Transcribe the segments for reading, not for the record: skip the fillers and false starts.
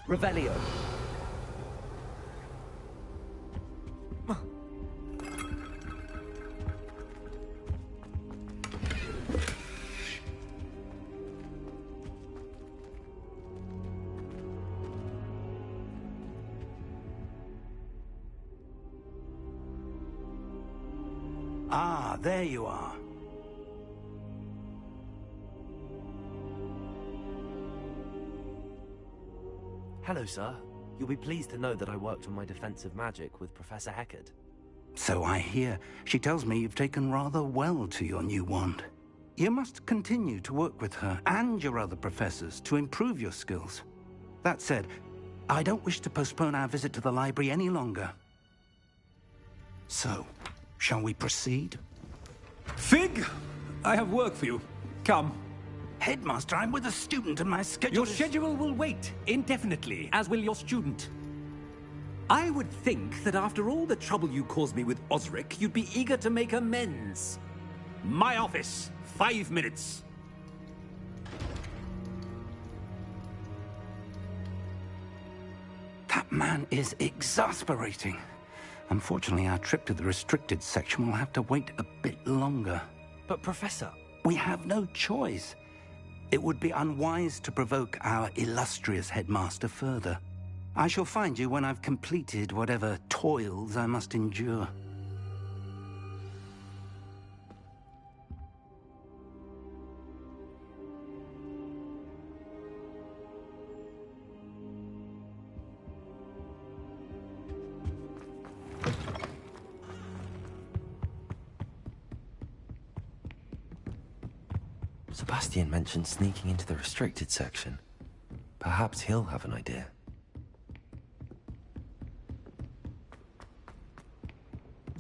Revelio. Ah, there you are. Hello, sir. You'll be pleased to know that I worked on my defensive magic with Professor Heckard. So I hear. She tells me you've taken rather well to your new wand. You must continue to work with her and your other professors to improve your skills. That said, I don't wish to postpone our visit to the library any longer. So, shall we proceed? Fig! I have work for you. Come. Headmaster, I'm with a student and my schedule Your schedule will wait indefinitely, as will your student. I would think that after all the trouble you caused me with Osric, you'd be eager to make amends. My office, 5 minutes. That man is exasperating. Unfortunately, our trip to the restricted section will have to wait a bit longer. But, Professor... We have no choice. It would be unwise to provoke our illustrious headmaster further. I shall find you when I've completed whatever toils I must endure. Sebastian mentioned sneaking into the restricted section. Perhaps he'll have an idea.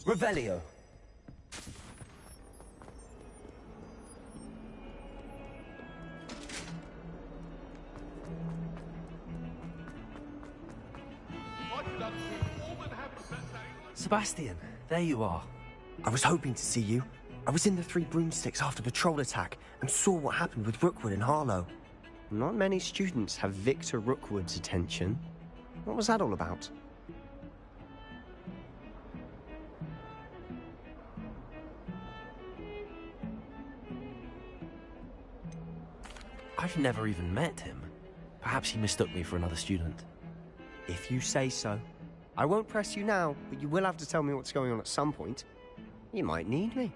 Revelio. Sebastian, there you are. I was hoping to see you. I was in the Three Broomsticks after the troll attack and saw what happened with Rookwood and Harlow. Not many students have Victor Rookwood's attention. What was that all about? I've never even met him. Perhaps he mistook me for another student. If you say so. I won't press you now, but you will have to tell me what's going on at some point. You might need me.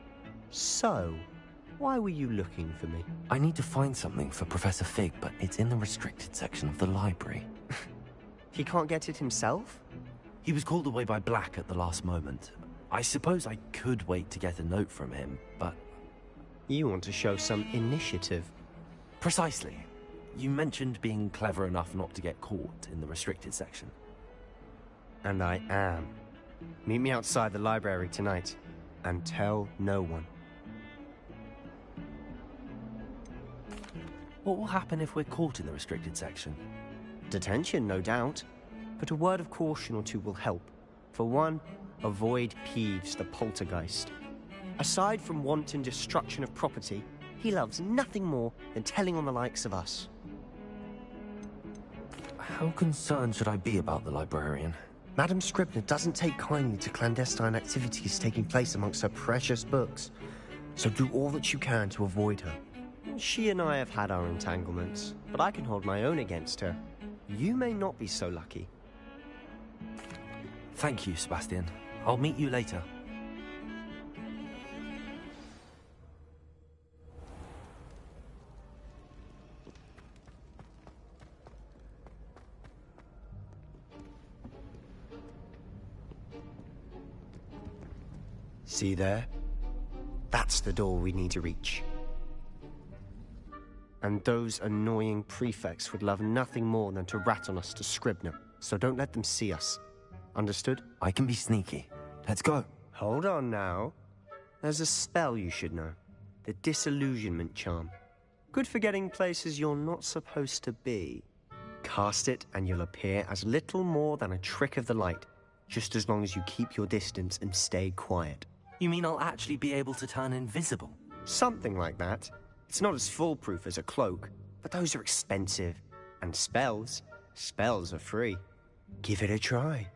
So, why were you looking for me? I need to find something for Professor Fig, but it's in the restricted section of the library. He can't get it himself? He was called away by Black at the last moment. I suppose I could wait to get a note from him, but... You want to show some initiative. Precisely. You mentioned being clever enough not to get caught in the restricted section. And I am. Meet me outside the library tonight, and tell no one. What will happen if we're caught in the restricted section? Detention, no doubt. But a word of caution or two will help. For one, avoid Peeves, the poltergeist. Aside from wanton destruction of property, he loves nothing more than telling on the likes of us. How concerned should I be about the librarian? Madam Scribner doesn't take kindly to clandestine activities taking place amongst her precious books, so do all that you can to avoid her. She and I have had our entanglements, but I can hold my own against her. You may not be so lucky. Thank you, Sebastian. I'll meet you later. See there? That's the door we need to reach. And those annoying prefects would love nothing more than to rat on us to Scribner, so don't let them see us. Understood? I can be sneaky. Let's go. Hold on now. There's a spell you should know. The Disillusionment Charm. Good for getting places you're not supposed to be. Cast it and you'll appear as little more than a trick of the light, just as long as you keep your distance and stay quiet. You mean I'll actually be able to turn invisible? Something like that. It's not as foolproof as a cloak, but those are expensive. And spells Spells are free. Give it a try.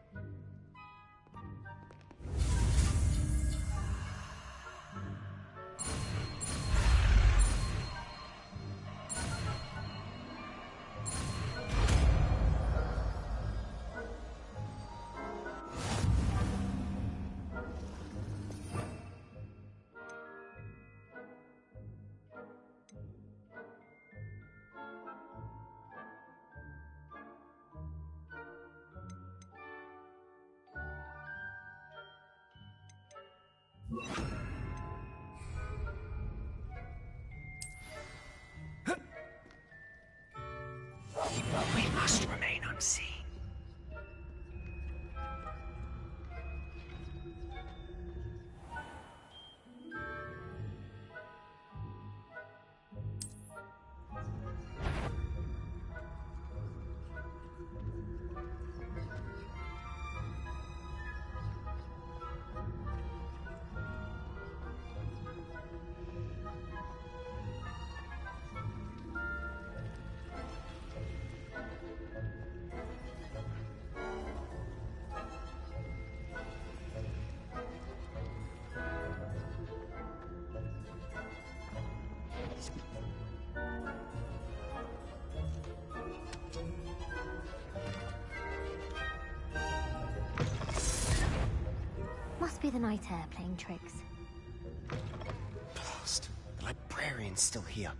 We must remain unseen. Must be the night air playing tricks. Blast. The librarian's still here.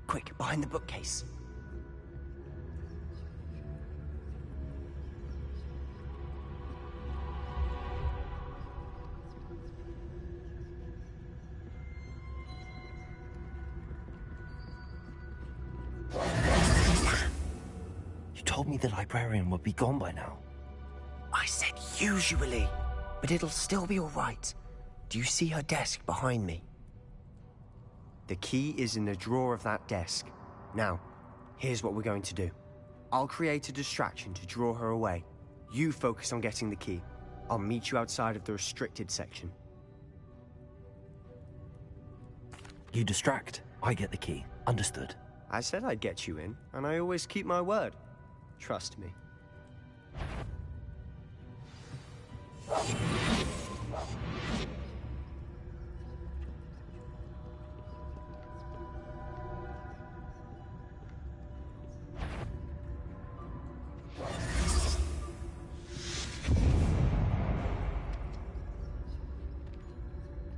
Quick, behind the bookcase. You told me the librarian would be gone by now. I said usually, but it'll still be all right. Do you see her desk behind me? The key is in the drawer of that desk. Now, here's what we're going to do. I'll create a distraction to draw her away. You focus on getting the key. I'll meet you outside of the restricted section. You distract, I get the key. Understood. I said I'd get you in, and I always keep my word. Trust me.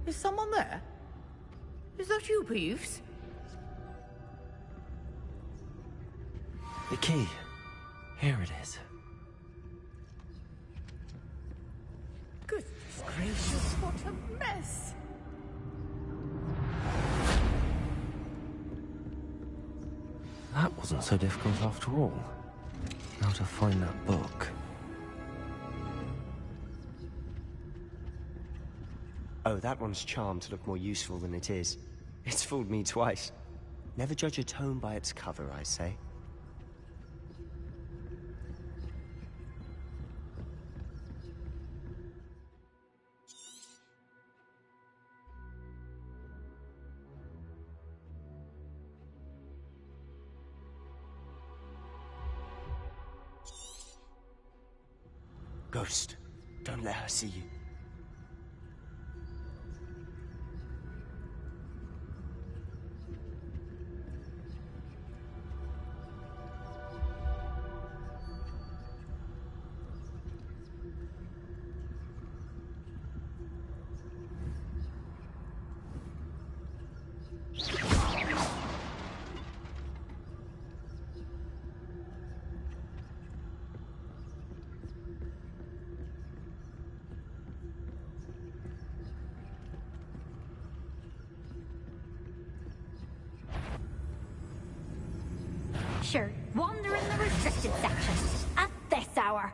Is someone there? Is that you, Peeves? The key. Here it is. Goodness gracious, what a mess! That wasn't so difficult after all. Now to find that book. Oh, that one's charmed to look more useful than it is. It's fooled me twice. Never judge a tome by its cover, I say. Ghost, don't let her see you. Sure, wander in the restricted section at this hour.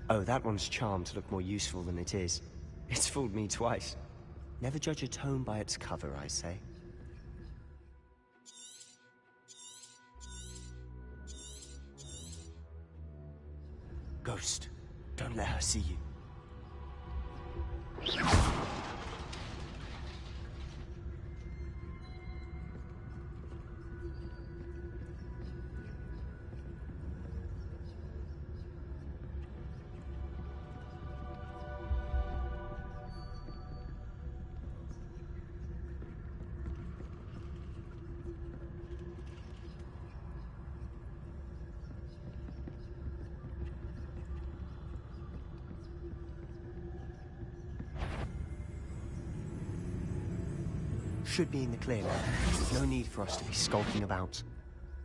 Oh, that one's charmed to look more useful than it is. It's fooled me twice. Never judge a tome by its cover, I say. Ghost, don't let her see you. Should be in the clear now. No need for us to be skulking about.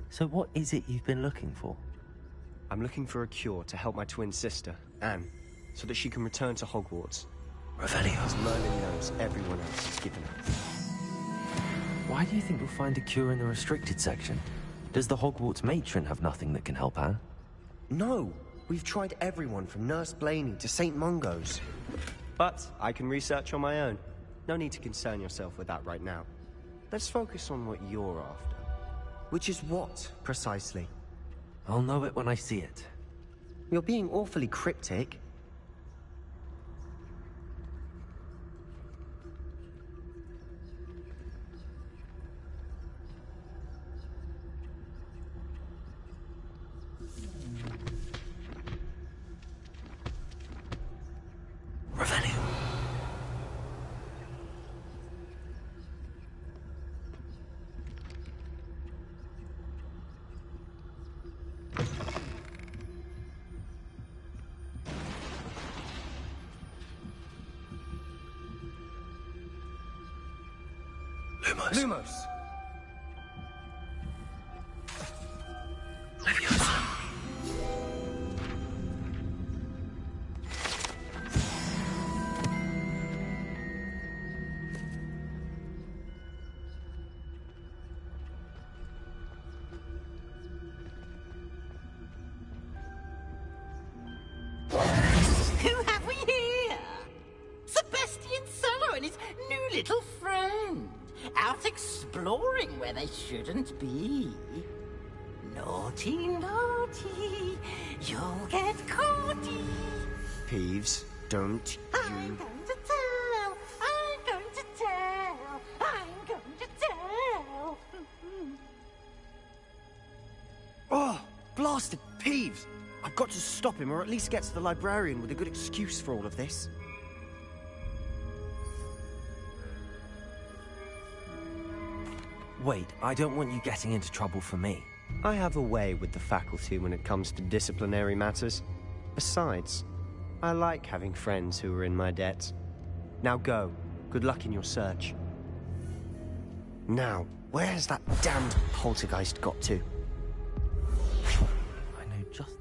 So what is it you've been looking for? I'm looking for a cure to help my twin sister, Anne, so that she can return to Hogwarts. Revelio. As Merlin knows everyone else has given up. Why do you think you'll find a cure in the restricted section? Does the Hogwarts matron have nothing that can help Anne? No! We've tried everyone from Nurse Blaney to St. Mungo's. But I can research on my own. No need to concern yourself with that right now. Let's focus on what you're after. Which is what, precisely? I'll know it when I see it. You're being awfully cryptic. Revelio. Lumos. Lumos! Leviosa. Who have we here? Sebastian Sallow and his new little friend. Out exploring where they shouldn't be. Naughty, naughty. You'll get caughty. Peeves, don't I'm you... going to tell. I'm going to tell. I'm going to tell. Oh, blasted Peeves! I've got to stop him, or at least get to the librarian with a good excuse for all of this. Wait, I don't want you getting into trouble for me. I have a way with the faculty when it comes to disciplinary matters. Besides, I like having friends who are in my debt. Now go. Good luck in your search. Now, where's that damned poltergeist got to? I know just...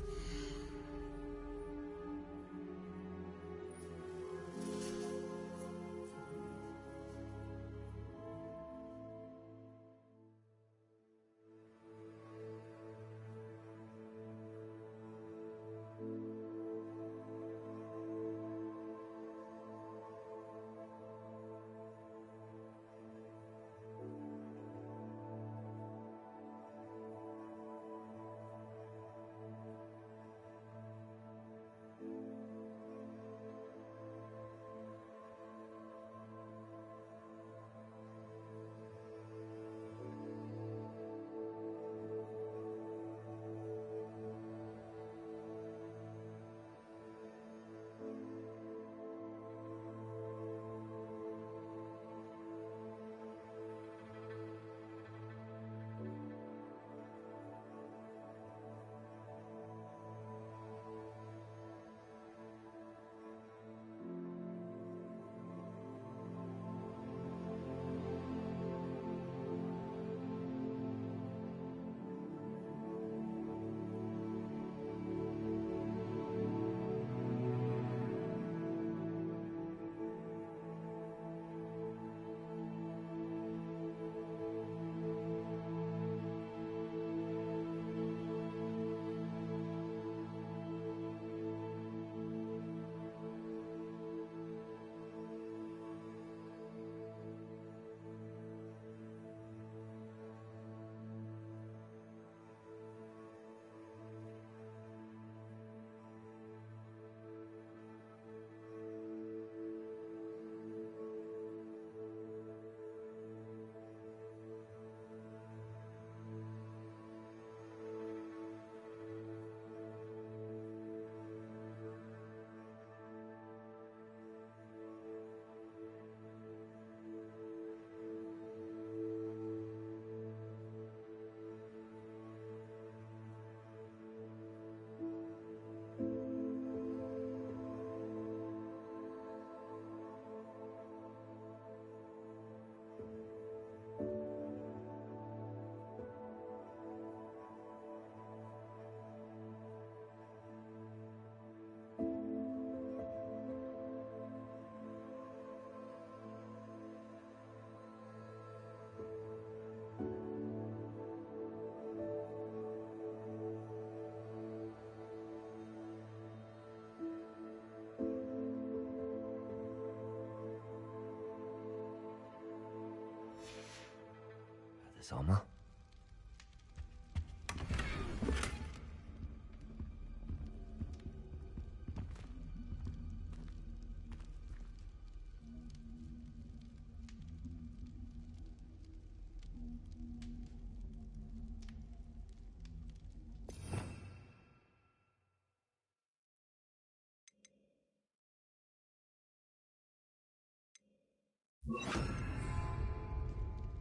Sama.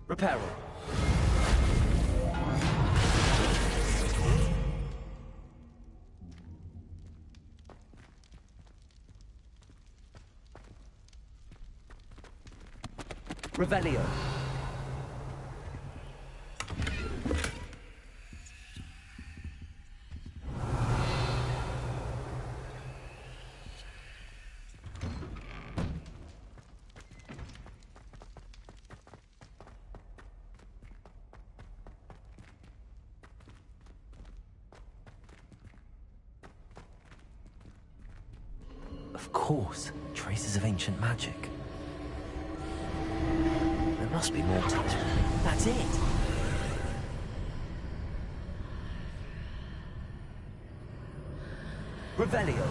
Reparo. Revelio. Of course, traces of ancient magic. There must be more to this. That's it! Revelio.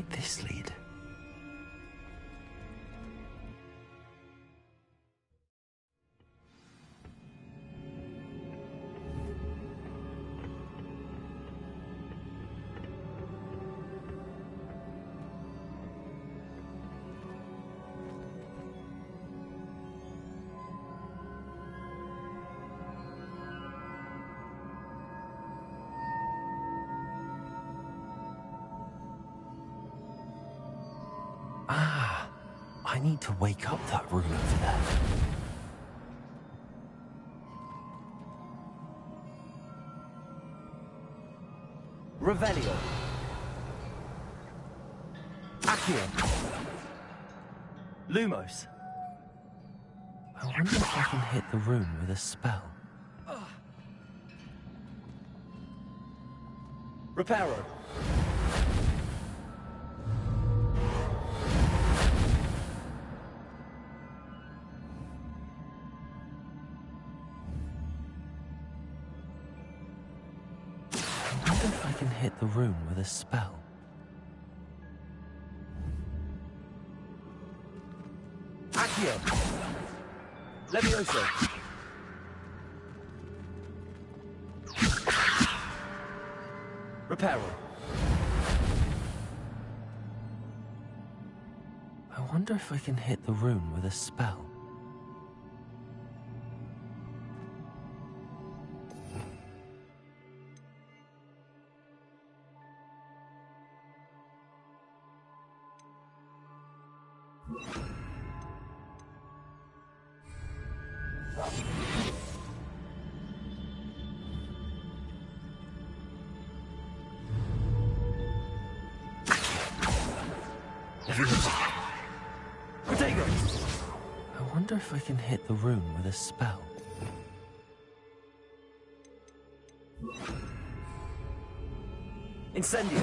like this lead. Ah, I need to wake up that rune over there. Revelio. Accio. Lumos. I wonder if I can hit the rune with a spell. Reparo. I wonder if I can hit the rune with a spell. Accio. Levioso. Reparo. I wonder if I can hit the rune with a spell. Protego. I wonder if I can hit the rune with a spell. Incendio.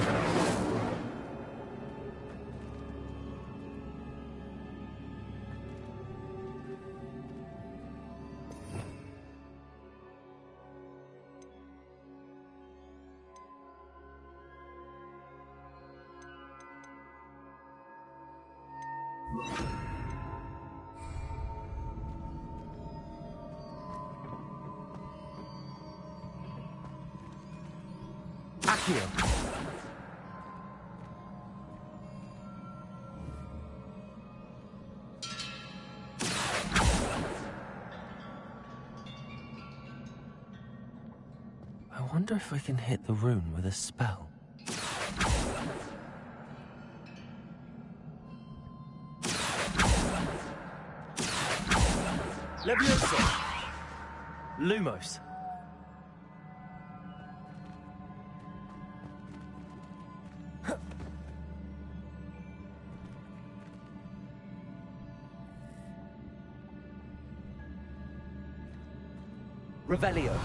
Accio. I wonder if I can hit the rune with a spell. Levioso. Lumos. Revelio.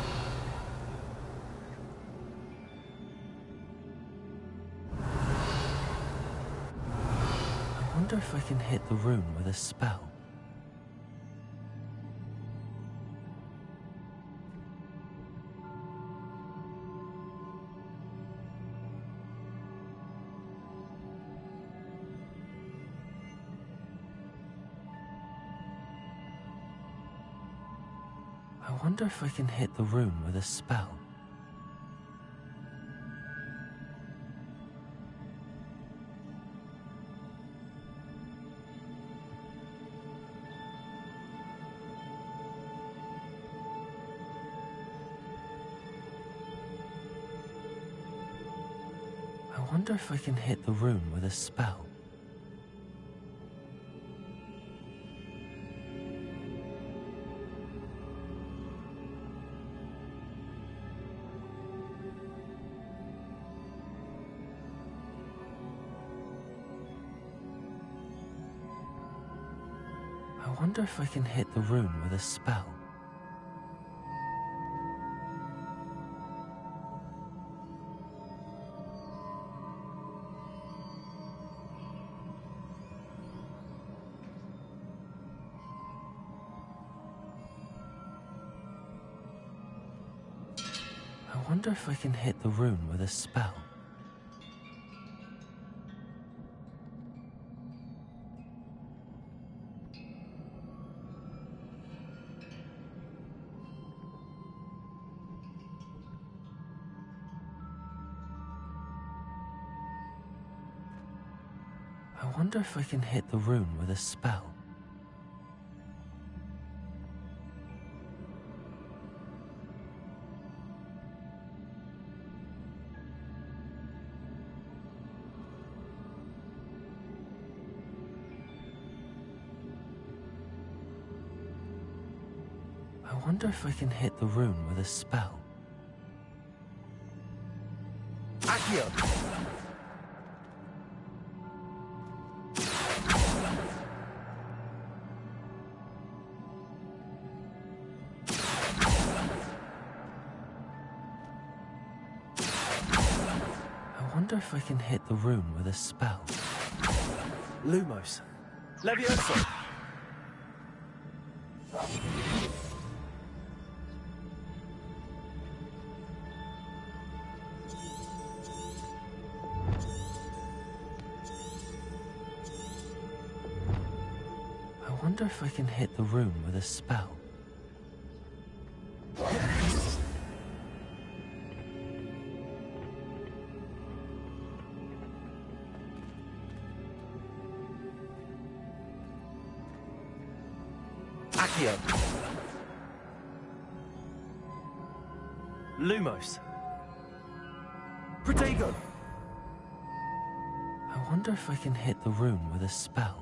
I wonder if I can hit the rune with a spell. I wonder if I can hit the rune with a spell. I wonder if I can hit the rune with a spell. I wonder if I can hit the rune with a spell. I wonder if I can hit the rune with a spell. I wonder if I can hit the rune with a spell. I wonder if I can hit the rune with a spell. Accio. I wonder if I can hit the rune with a spell. Lumos. Levioso. I wonder if I can hit the rune with a spell. Accio. Lumos. Protego. I wonder if I can hit the rune with a spell.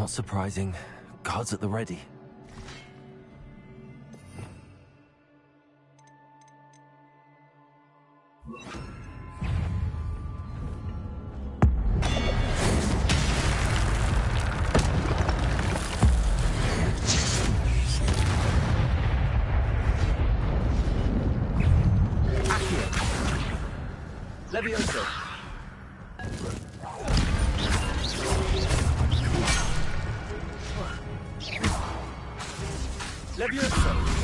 Not surprising. Guards at the ready. Levioso! Levioso!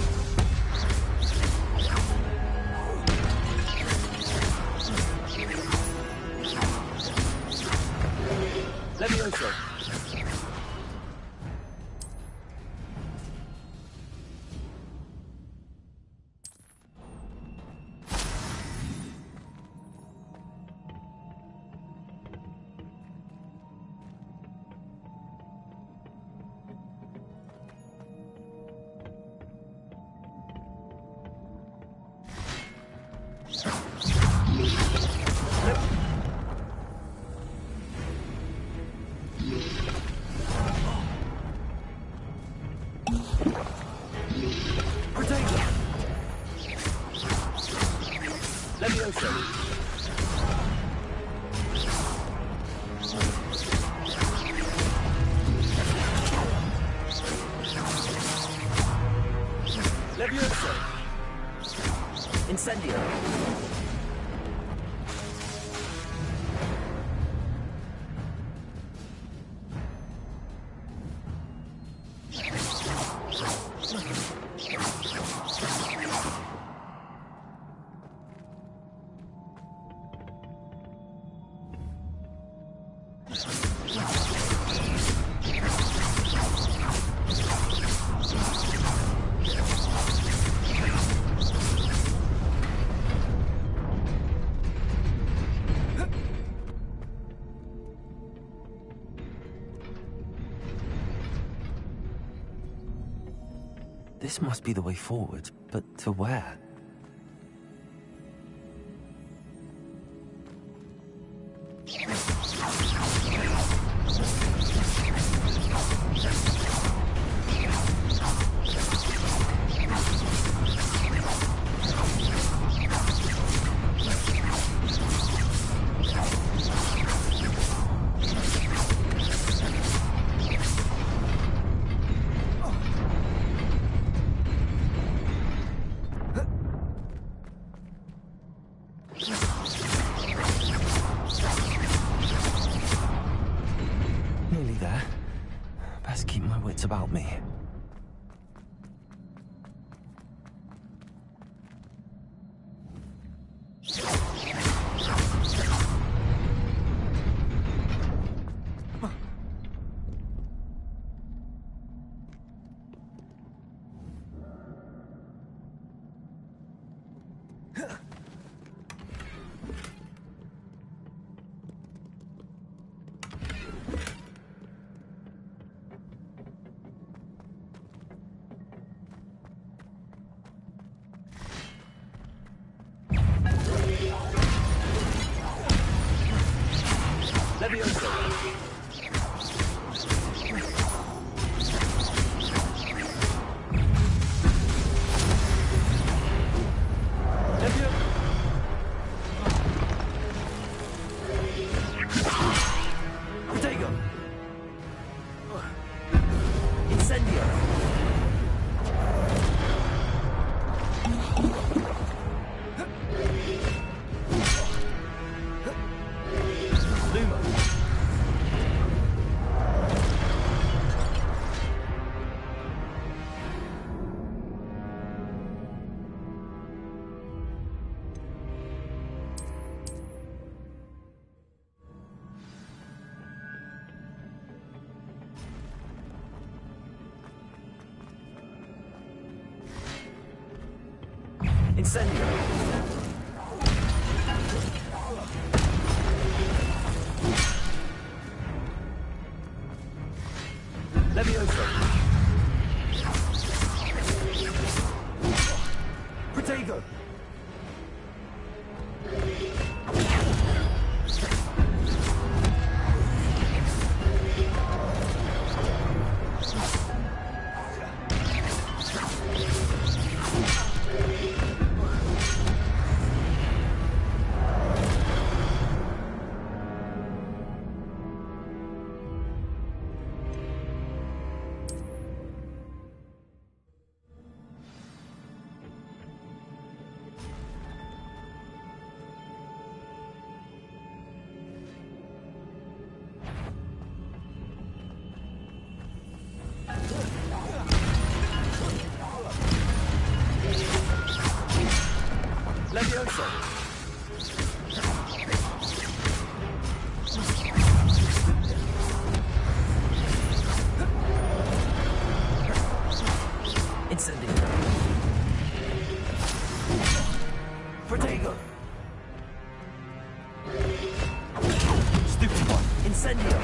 Levioso! Levioso! Incendio! This must be the way forward, but to where? Nearly there. Best keep my wits about me. Levioso! Protego! Incendio! Lumo! Incendio! Levioso! Protego! Levioso! Incendio. Protego! Stupid one! Incendio!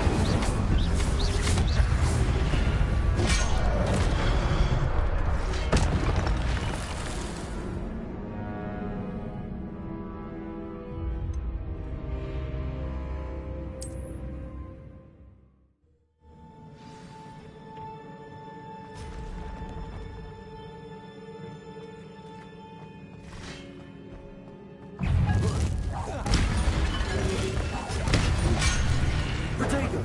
Protego! Protego!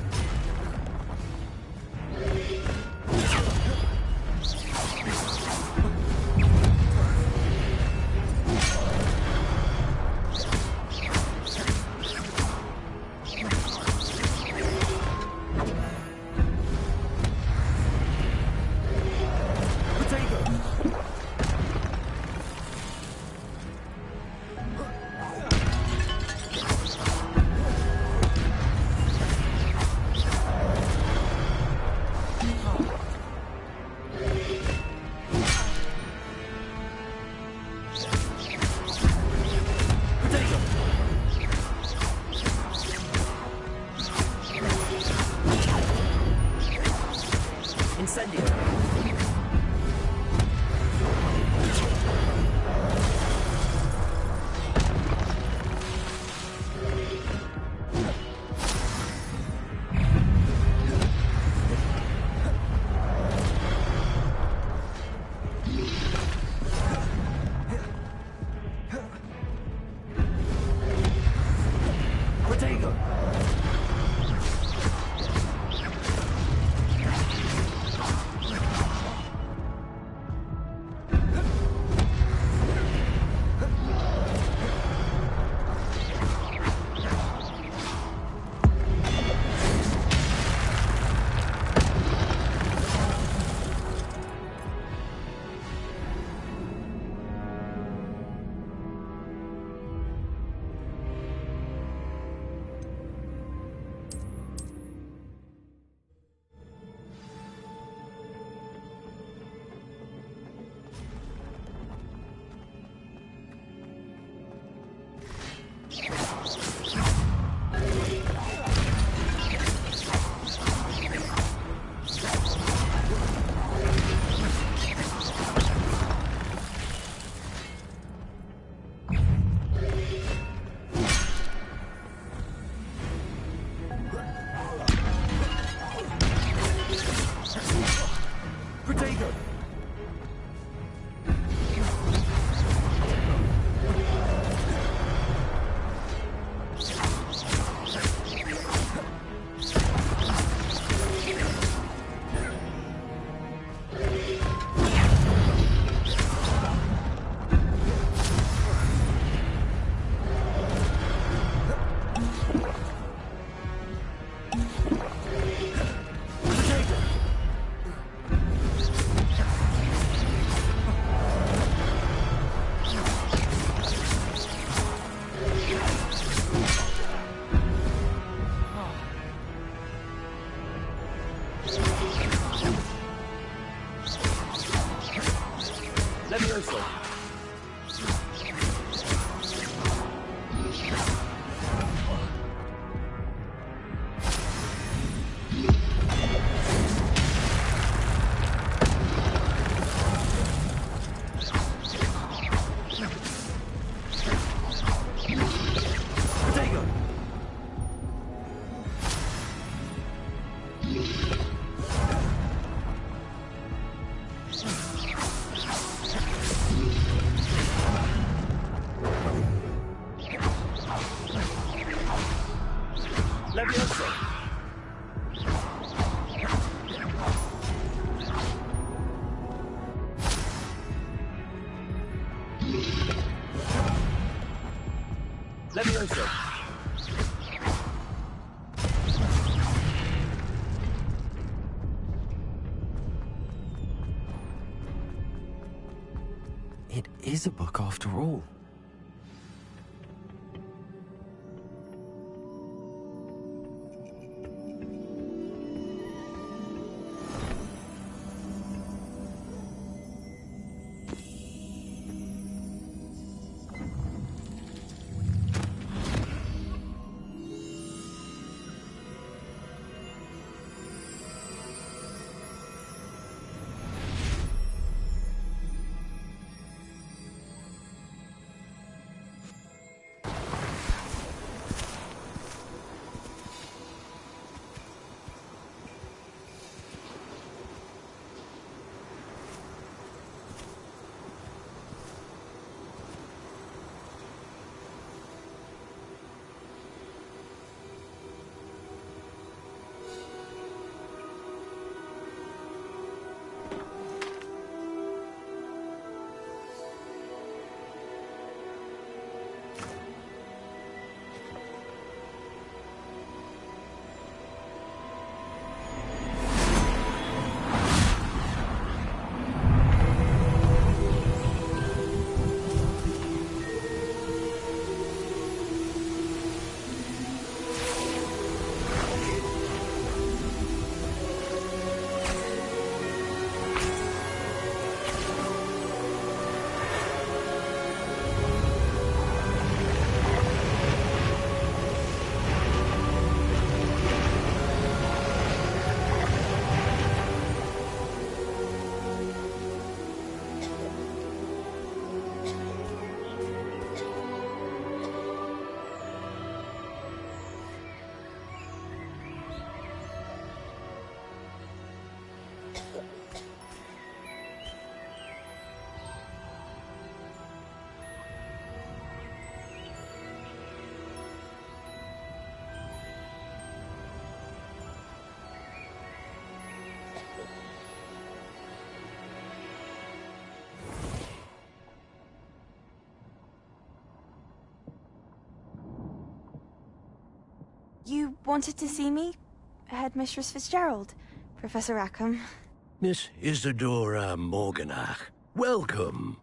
Protego! Incendio. Protego! Protego! Protego! Levioso! Protego! Levioso! Levioso! It is a book after all. You wanted to see me? Headmistress Fitzgerald, Professor Rackham. Miss Isadora Morganach, welcome.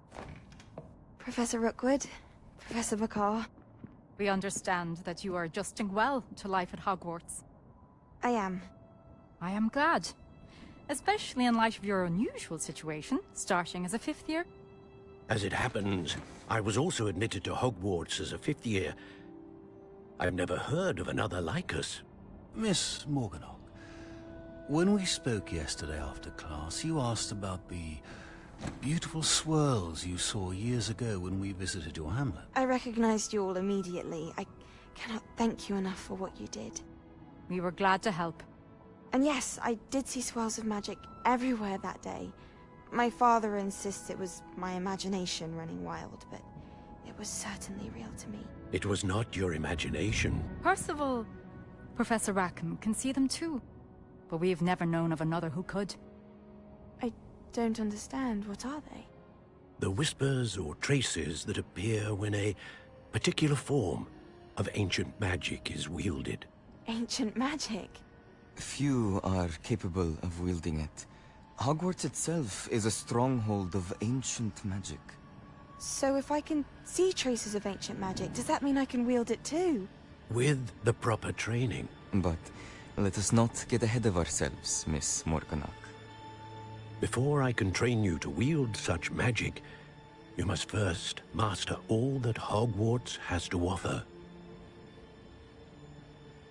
Professor Rookwood, Professor Bakar. We understand that you are adjusting well to life at Hogwarts. I am. I am glad. Especially in light of your unusual situation, starting as a 5th year. As it happens, I was also admitted to Hogwarts as a 5th year. I've never heard of another like us. Miss Morganach, when we spoke yesterday after class, you asked about the beautiful swirls you saw years ago when we visited your hamlet. I recognized you all immediately. I cannot thank you enough for what you did. We were glad to help. And yes, I did see swirls of magic everywhere that day. My father insists it was my imagination running wild, but it was certainly real to me. It was not your imagination. Percival, Professor Rackham can see them too. But we have never known of another who could. I don't understand. What are they? The whispers or traces that appear when a particular form of ancient magic is wielded. Ancient magic? Few are capable of wielding it. Hogwarts itself is a stronghold of ancient magic. So if I can see traces of ancient magic, does that mean I can wield it too? With the proper training. But let us not get ahead of ourselves, Miss Morganach. Before I can train you to wield such magic, you must first master all that Hogwarts has to offer.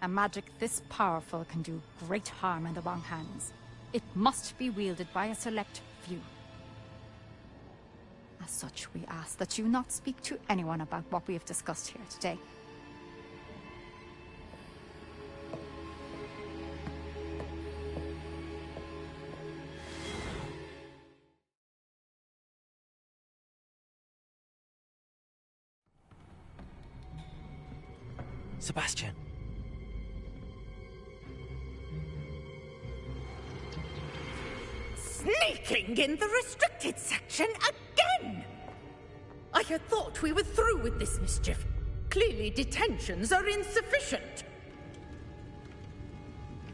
A magic this powerful can do great harm in the wrong hands. It must be wielded by a select few. As such, we ask that you not speak to anyone about what we have discussed here today. Sebastian. Sneaking in the restricted section again! I had thought we were through with this mischief. Clearly detentions are insufficient.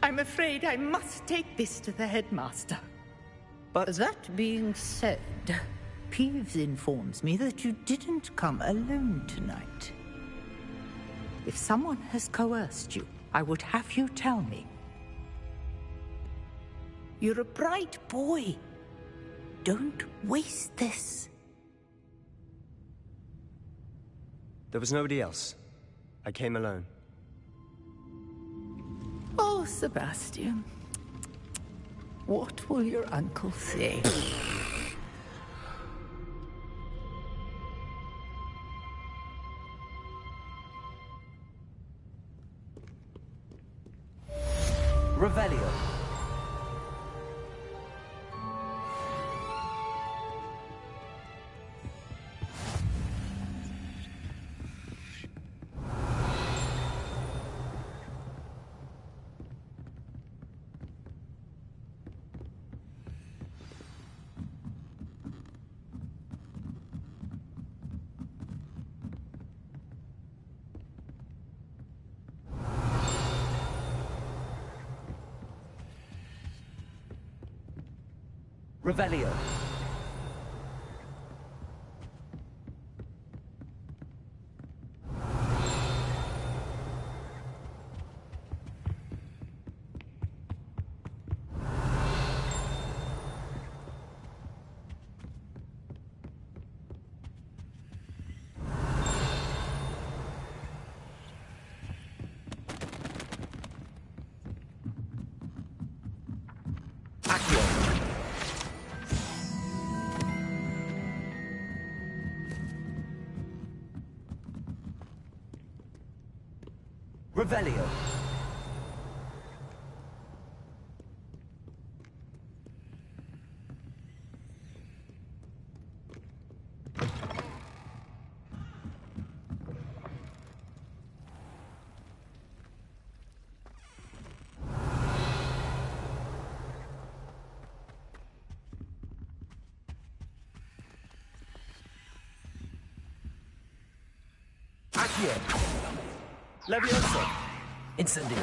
I'm afraid I must take this to the headmaster. But that being said, Peeves informs me that you didn't come alone tonight. If someone has coerced you, I would have you tell me. You're a bright boy. Don't waste this. There was nobody else. I came alone. Oh, Sebastian. What will your uncle say? Revelio. Revelio. Revelio. Levioso. Incendio.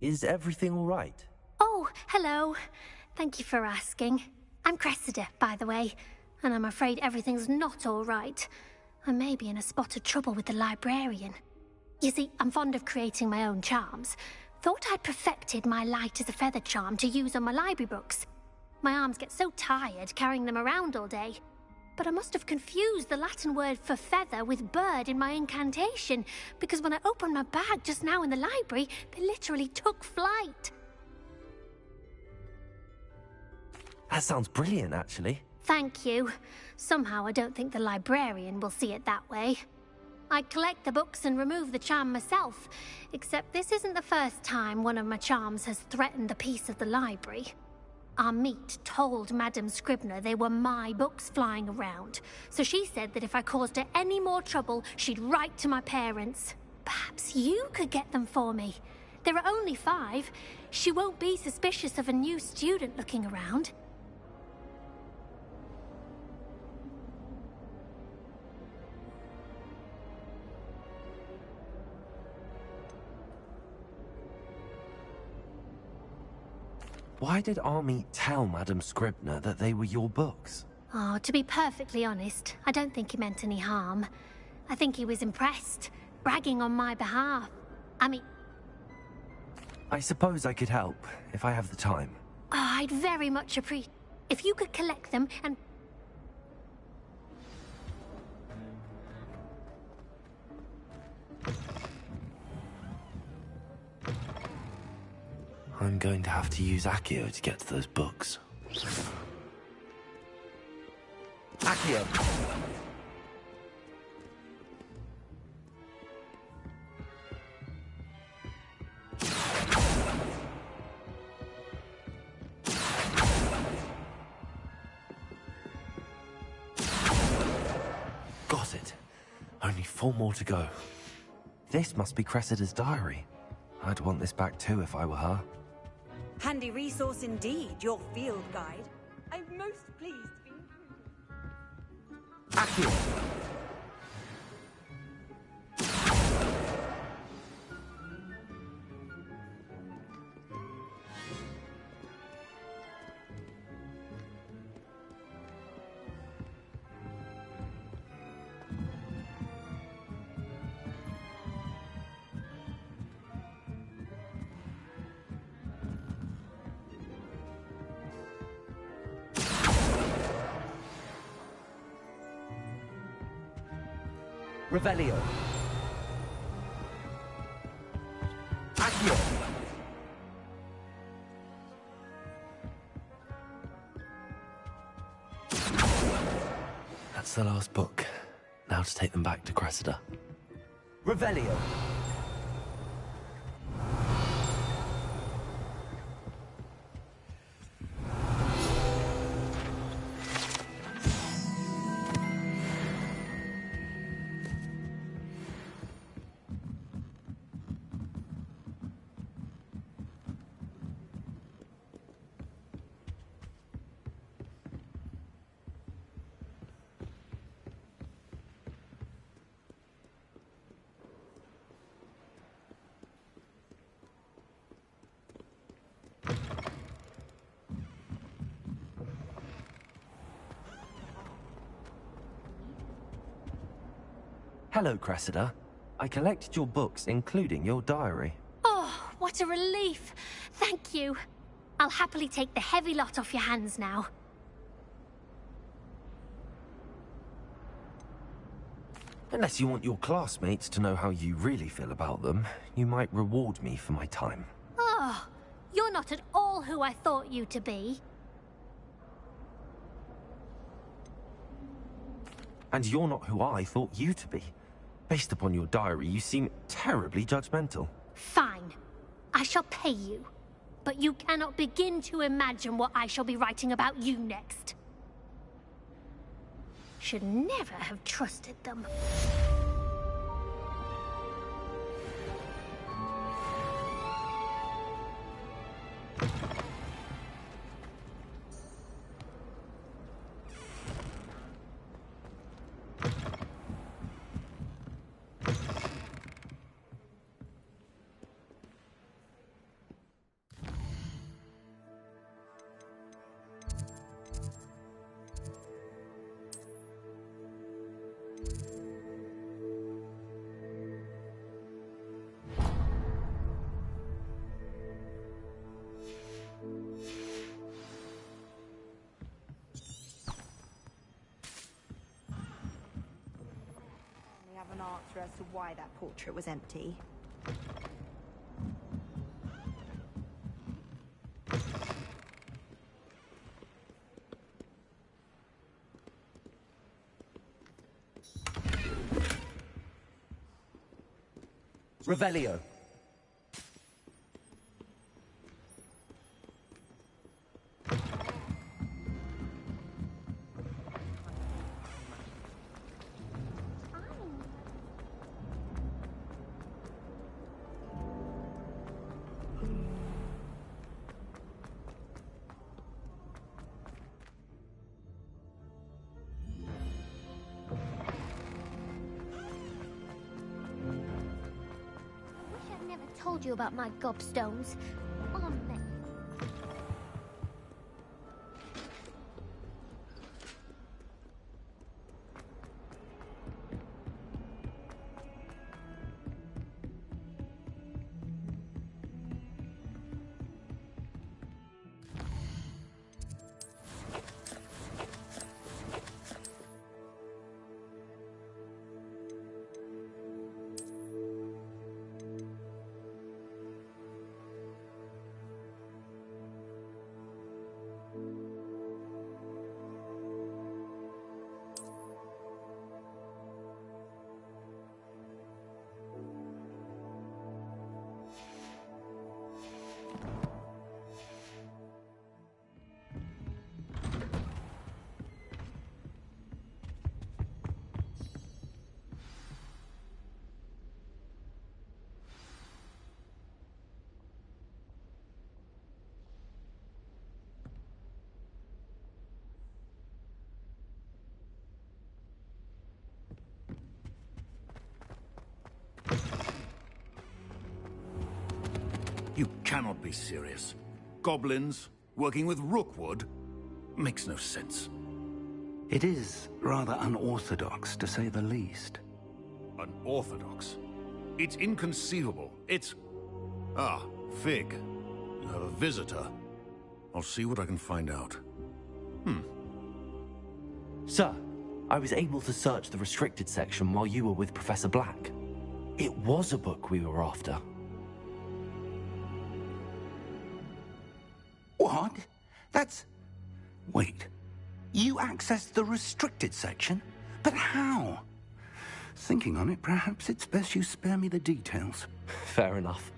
Is everything all right? Oh, hello. Thank you for asking. I'm Cressida, by the way, and I'm afraid everything's not all right. I may be in a spot of trouble with the librarian. You see, I'm fond of creating my own charms. Thought I'd perfected my light as a feather charm to use on my library books. My arms get so tired carrying them around all day. But I must have confused the Latin word for feather with bird in my incantation, because when I opened my bag just now in the library, they literally took flight. That sounds brilliant, actually. Thank you. Somehow I don't think the librarian will see it that way. I collect the books and remove the charm myself, except this isn't the first time one of my charms has threatened the peace of the library. Amit told Madame Scribner they were my books flying around, so she said that if I caused her any more trouble, she'd write to my parents. Perhaps you could get them for me. There are only 5. She won't be suspicious of a new student looking around. Why did Amit tell Madame Scribner that they were your books? Oh, to be perfectly honest, I don't think he meant any harm. I think he was impressed, bragging on my behalf. I mean... I suppose I could help, if I have the time. Oh, I'd very much appreciate... If you could collect them and... I'm going to have to use Accio to get to those books. Accio! Got it. Only 4 more to go. This must be Cressida's diary. I'd want this back too if I were her. Handy resource indeed, your field guide. I'm most pleased to be included. Accio! Revelio. Accio. That's the last book. Now to take them back to Cressida. Revelio. Hello, Cressida. I collected your books, including your diary. Oh, what a relief. Thank you. I'll happily take the heavy lot off your hands now. Unless you want your classmates to know how you really feel about them, you might reward me for my time. Oh, you're not at all who I thought you to be. And you're not who I thought you to be. Based upon your diary, you seem terribly judgmental. Fine. I shall pay you. But you cannot begin to imagine what I shall be writing about you next. Should never have trusted them. an answer as to why that portrait was empty. Revelio. Told you about my gobstones. On me. You cannot be serious. Goblins working with Rookwood? Makes no sense. It is rather unorthodox, to say the least. Unorthodox? It's inconceivable. It's... Ah, Fig. You have a visitor. I'll see what I can find out. Sir, I was able to search the restricted section while you were with Professor Black. It was a book we were after. What? That's... Wait. You accessed the restricted section? But how? Thinking on it, perhaps it's best you spare me the details. Fair enough.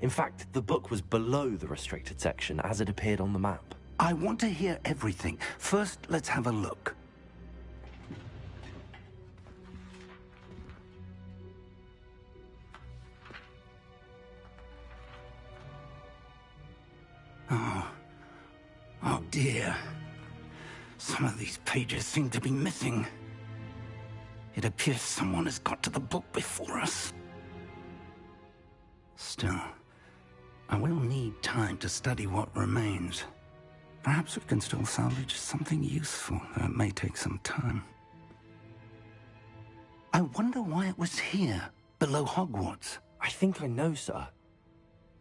In fact, the book was below the restricted section as it appeared on the map. I want to hear everything. First, let's have a look. Oh dear. Some of these pages seem to be missing. It appears someone has got to the book before us. Still, I will need time to study what remains. Perhaps we can still salvage something useful, though it may take some time. I wonder why it was here, below Hogwarts. I think I know, sir.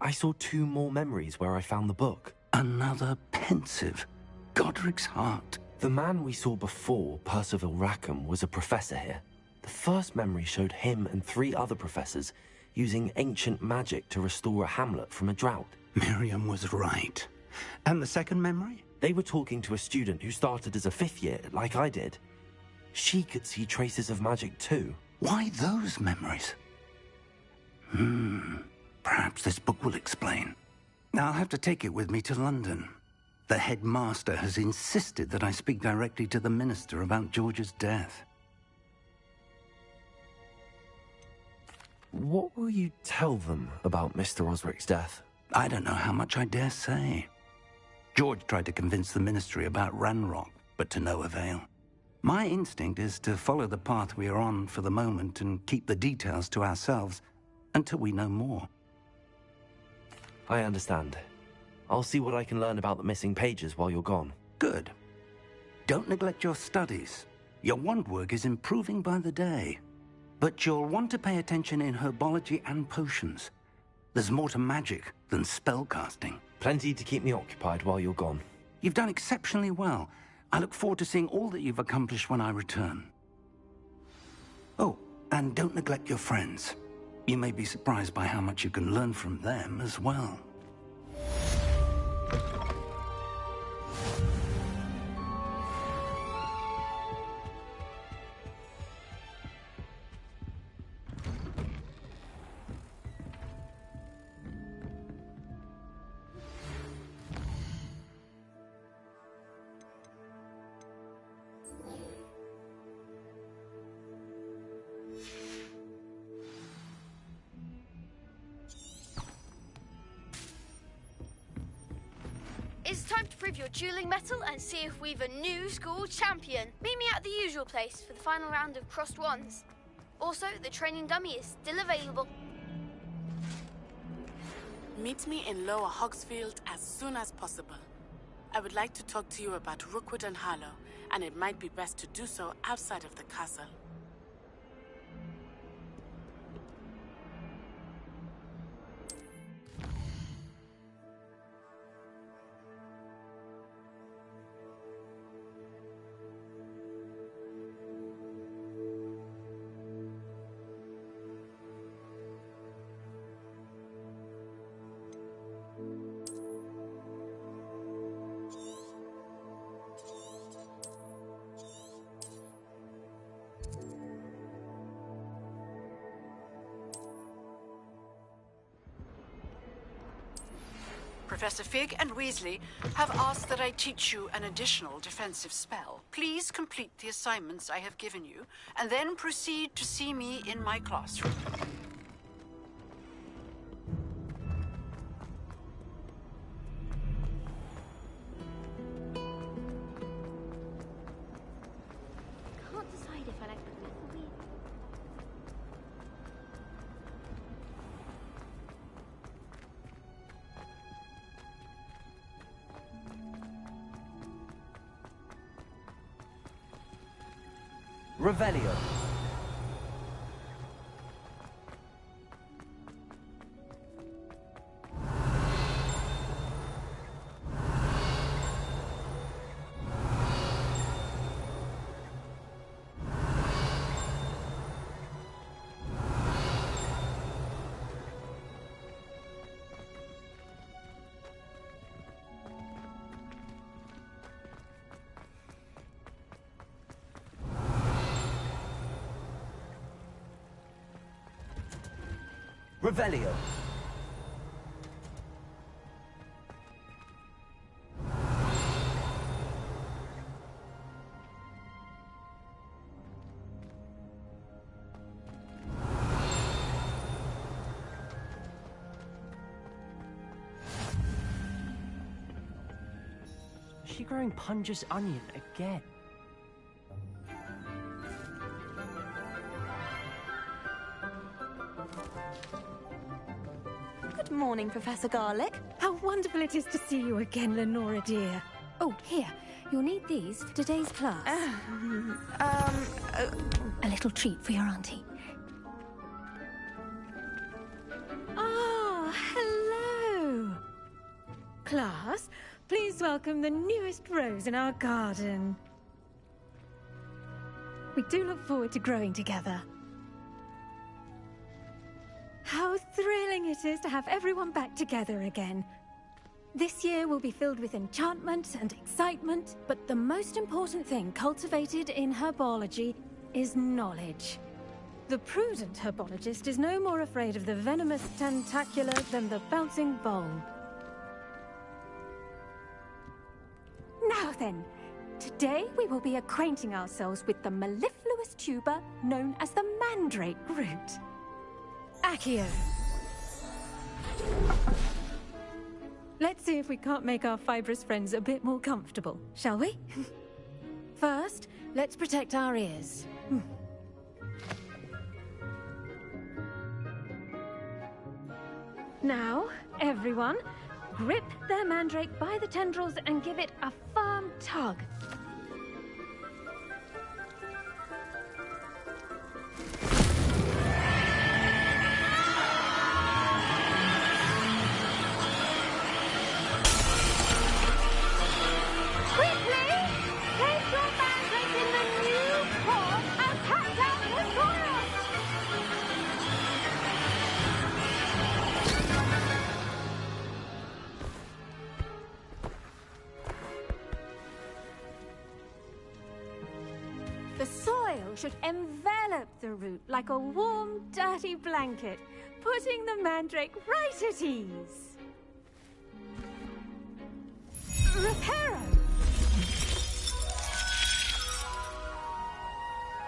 I saw 2 more memories where I found the book. Another pensive. Godric's heart. The man we saw before, Percival Rackham, was a professor here. The first memory showed him and 3 other professors using ancient magic to restore a hamlet from a drought. Miriam was right. And the second memory? They were talking to a student who started as a 5th year, like I did. She could see traces of magic too. Why those memories? Perhaps this book will explain. I'll have to take it with me to London. The headmaster has insisted that I speak directly to the minister about George's death. What will you tell them about Mr. Osric's death? I don't know how much I dare say. George tried to convince the ministry about Ranrock, but to no avail. My instinct is to follow the path we are on for the moment and keep the details to ourselves until we know more. I understand. I'll see what I can learn about the missing pages while you're gone. Good. Don't neglect your studies. Your wand work is improving by the day. But you'll want to pay attention in herbology and potions. There's more to magic than spellcasting. Plenty to keep me occupied while you're gone. You've done exceptionally well. I look forward to seeing all that you've accomplished when I return. Oh, And don't neglect your friends. You may be surprised by how much you can learn from them as well. It's time to prove your dueling mettle and see if we've a new school champion. Meet me at the usual place for the final round of crossed wands. Also, the training dummy is still available. Meet me in Lower Hogsfield as soon as possible. I would like to talk to you about Rookwood and Harlow, and it might be best to do so outside of the castle. Professor Fig and Weasley have asked that I teach you an additional defensive spell. Please complete the assignments I have given you, and then proceed to see me in my classroom. Can't decide if I like Professor Weasley. Revelio. Revelio. Is she growing Punja's onion again? Good morning, Professor Garlick. How wonderful it is to see you again, Lenora dear. Oh, here. You'll need these for today's class. A little treat for your auntie. Ah, hello. Class, please welcome the newest rose in our garden. We do look forward to growing together. How thrilling it is to have everyone back together again. This year will be filled with enchantment and excitement, but the most important thing cultivated in herbology is knowledge. The prudent herbologist is no more afraid of the venomous tentacula than the bouncing vole. Now then, today we will be acquainting ourselves with the mellifluous tuber known as the mandrake root. Accio. Let's see if we can't make our fibrous friends a bit more comfortable, shall we? First, let's protect our ears. Now, everyone, grip their mandrake by the tendrils and give it a firm tug. should envelop the root like a warm, dirty blanket, putting the mandrake right at ease. Reparo!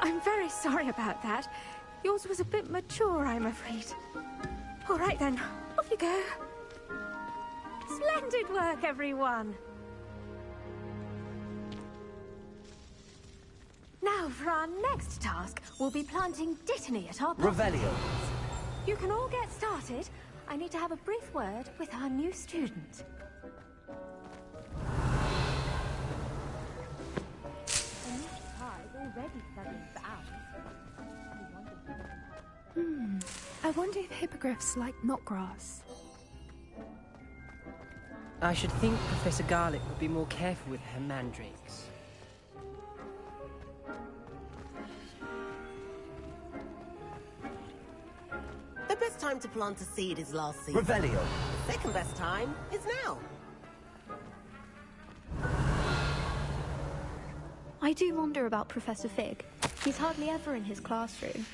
I'm very sorry about that. Yours was a bit mature, I'm afraid. All right then, off you go. Splendid work, everyone. Now, for our next task, we'll be planting Dittany at our Revelio. You can all get started. I need to have a brief word with our new student. I wonder if hippogriffs like knotgrass. I should think Professor Garlick would be more careful with her mandrakes. The best time to plant a seed is last season. Revelio. The second best time is now. I do wonder about Professor Fig. He's hardly ever in his classroom.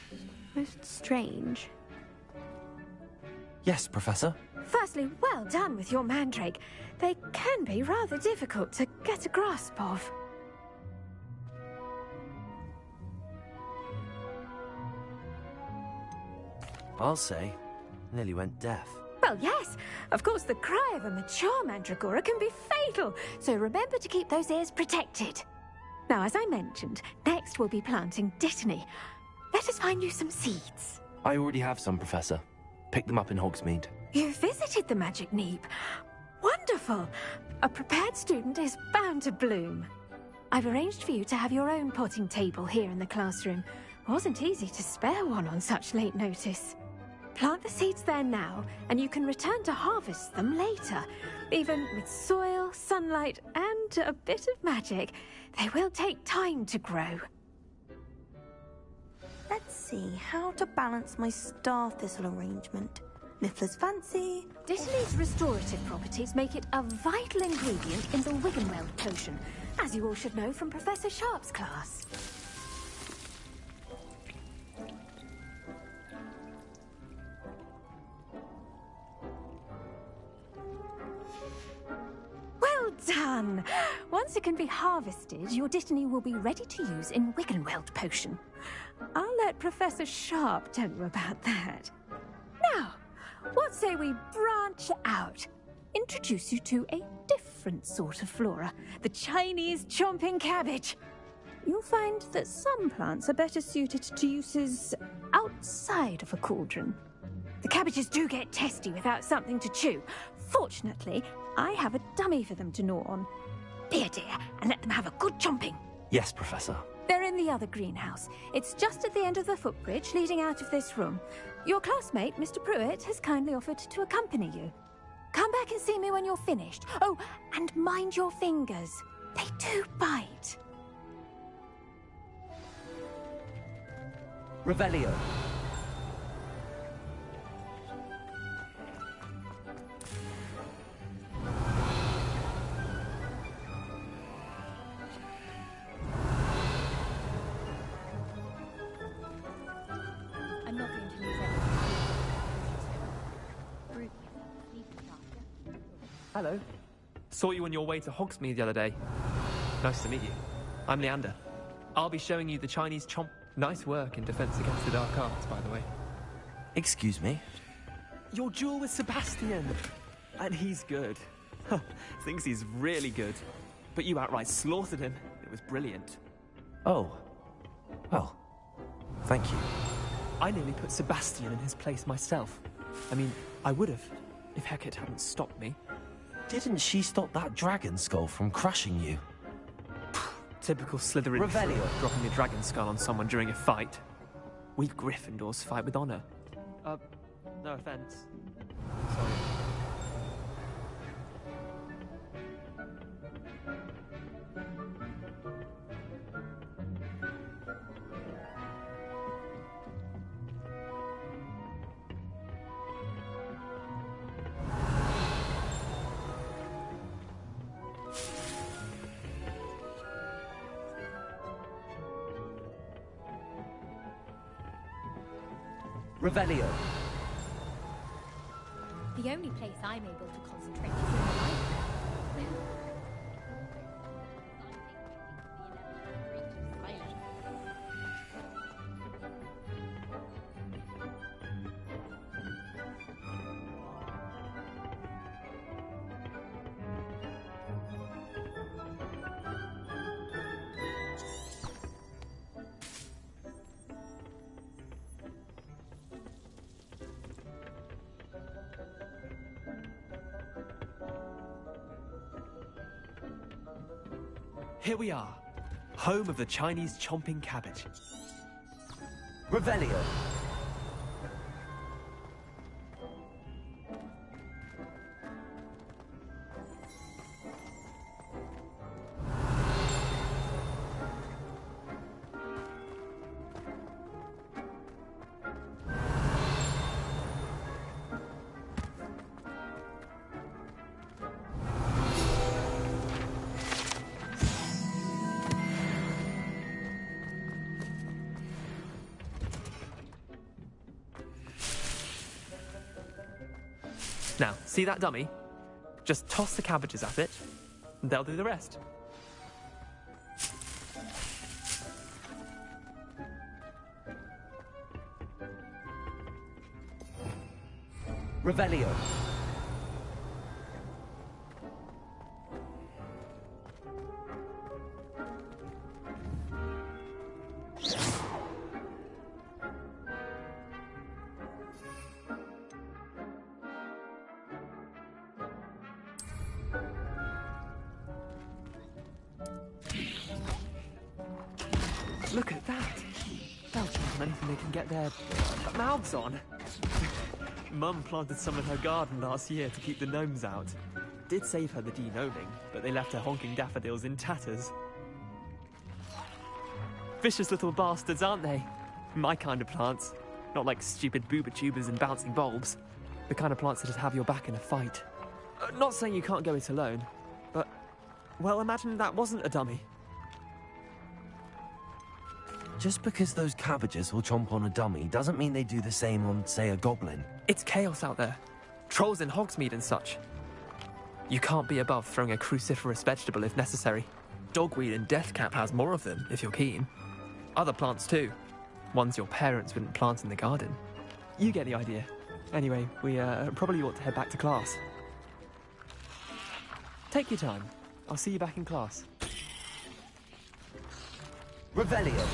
Most strange. Yes, Professor. Firstly, well done with your mandrake. They can be rather difficult to get a grasp of. I'll say, nearly went deaf. Well, yes. Of course, the cry of a mature mandragora can be fatal, so remember to keep those ears protected. Now, as I mentioned, next we'll be planting Dittany. Let us find you some seeds. I already have some, Professor. Pick them up in Hogsmeade. You visited the Magic Neep. Wonderful. A prepared student is bound to bloom. I've arranged for you to have your own potting table here in the classroom. Wasn't easy to spare one on such late notice. Plant the seeds there now, and you can return to harvest them later. Even with soil, sunlight, and a bit of magic, they will take time to grow. Let's see how to balance my star thistle arrangement. Mifflin's fancy. Dittany's restorative properties make it a vital ingredient in the Wiggenweld potion, as you all should know from Professor Sharp's class. Well done! Once it can be harvested, your Dittany will be ready to use in Wiggenweld potion. I'll let Professor Sharp tell you about that. Now, what say we branch out? Introduce you to a different sort of flora, the Chinese chomping cabbage. You'll find that some plants are better suited to uses outside of a cauldron. The cabbages do get testy without something to chew. Fortunately, I have a dummy for them to gnaw on. Here, dear, and let them have a good chomping. Yes, Professor. They're in the other greenhouse. It's just at the end of the footbridge leading out of this room. Your classmate, Mr. Pruitt, has kindly offered to accompany you. Come back and see me when you're finished. Oh, and mind your fingers. They do bite. Revelio. I'm not going to use it. Hello. Saw you on your way to Hogsmeade the other day. Nice to meet you. I'm Leander. I'll be showing you the Chinese chomp. Nice work in Defense Against the Dark Arts, by the way. Excuse me? Your duel with Sebastian. And he's good. Thinks he's really good. But you outright slaughtered him. It was brilliant. Oh. Well, thank you. I nearly put Sebastian in his place myself. I mean, I would have, if Hecate hadn't stopped me. Didn't she stop that dragon skull from crushing you? Typical Slytherin. Revelio. Dropping a dragon skull on someone during a fight. We Gryffindors fight with honor. No offense. Sorry. Revelio. The only place I'm able to concentrate is in the library. Here we are, home of the Chinese chomping cabbage. Revelio. Now, see that dummy? Just toss the cabbages at it, and they'll do the rest. Revelio. Look at that! They'll chomp on anything they can get their mouths on. Mum planted some in her garden last year to keep the gnomes out. Did save her the de-gnoming, but they left her honking daffodils in tatters. Vicious little bastards, aren't they? My kind of plants. Not like stupid booba tubers and bouncing bulbs. The kind of plants that'd have your back in a fight. Not saying you can't go it alone, but... well, imagine that wasn't a dummy. Just because those cabbages will chomp on a dummy doesn't mean they do the same on, say, a goblin. It's chaos out there. Trolls in Hogsmeade and such. You can't be above throwing a cruciferous vegetable if necessary. Dogweed and deathcap has more of them, if you're keen. Other plants too. Ones your parents wouldn't plant in the garden. You get the idea. Anyway, we probably ought to head back to class. Take your time. I'll see you back in class. Revelio.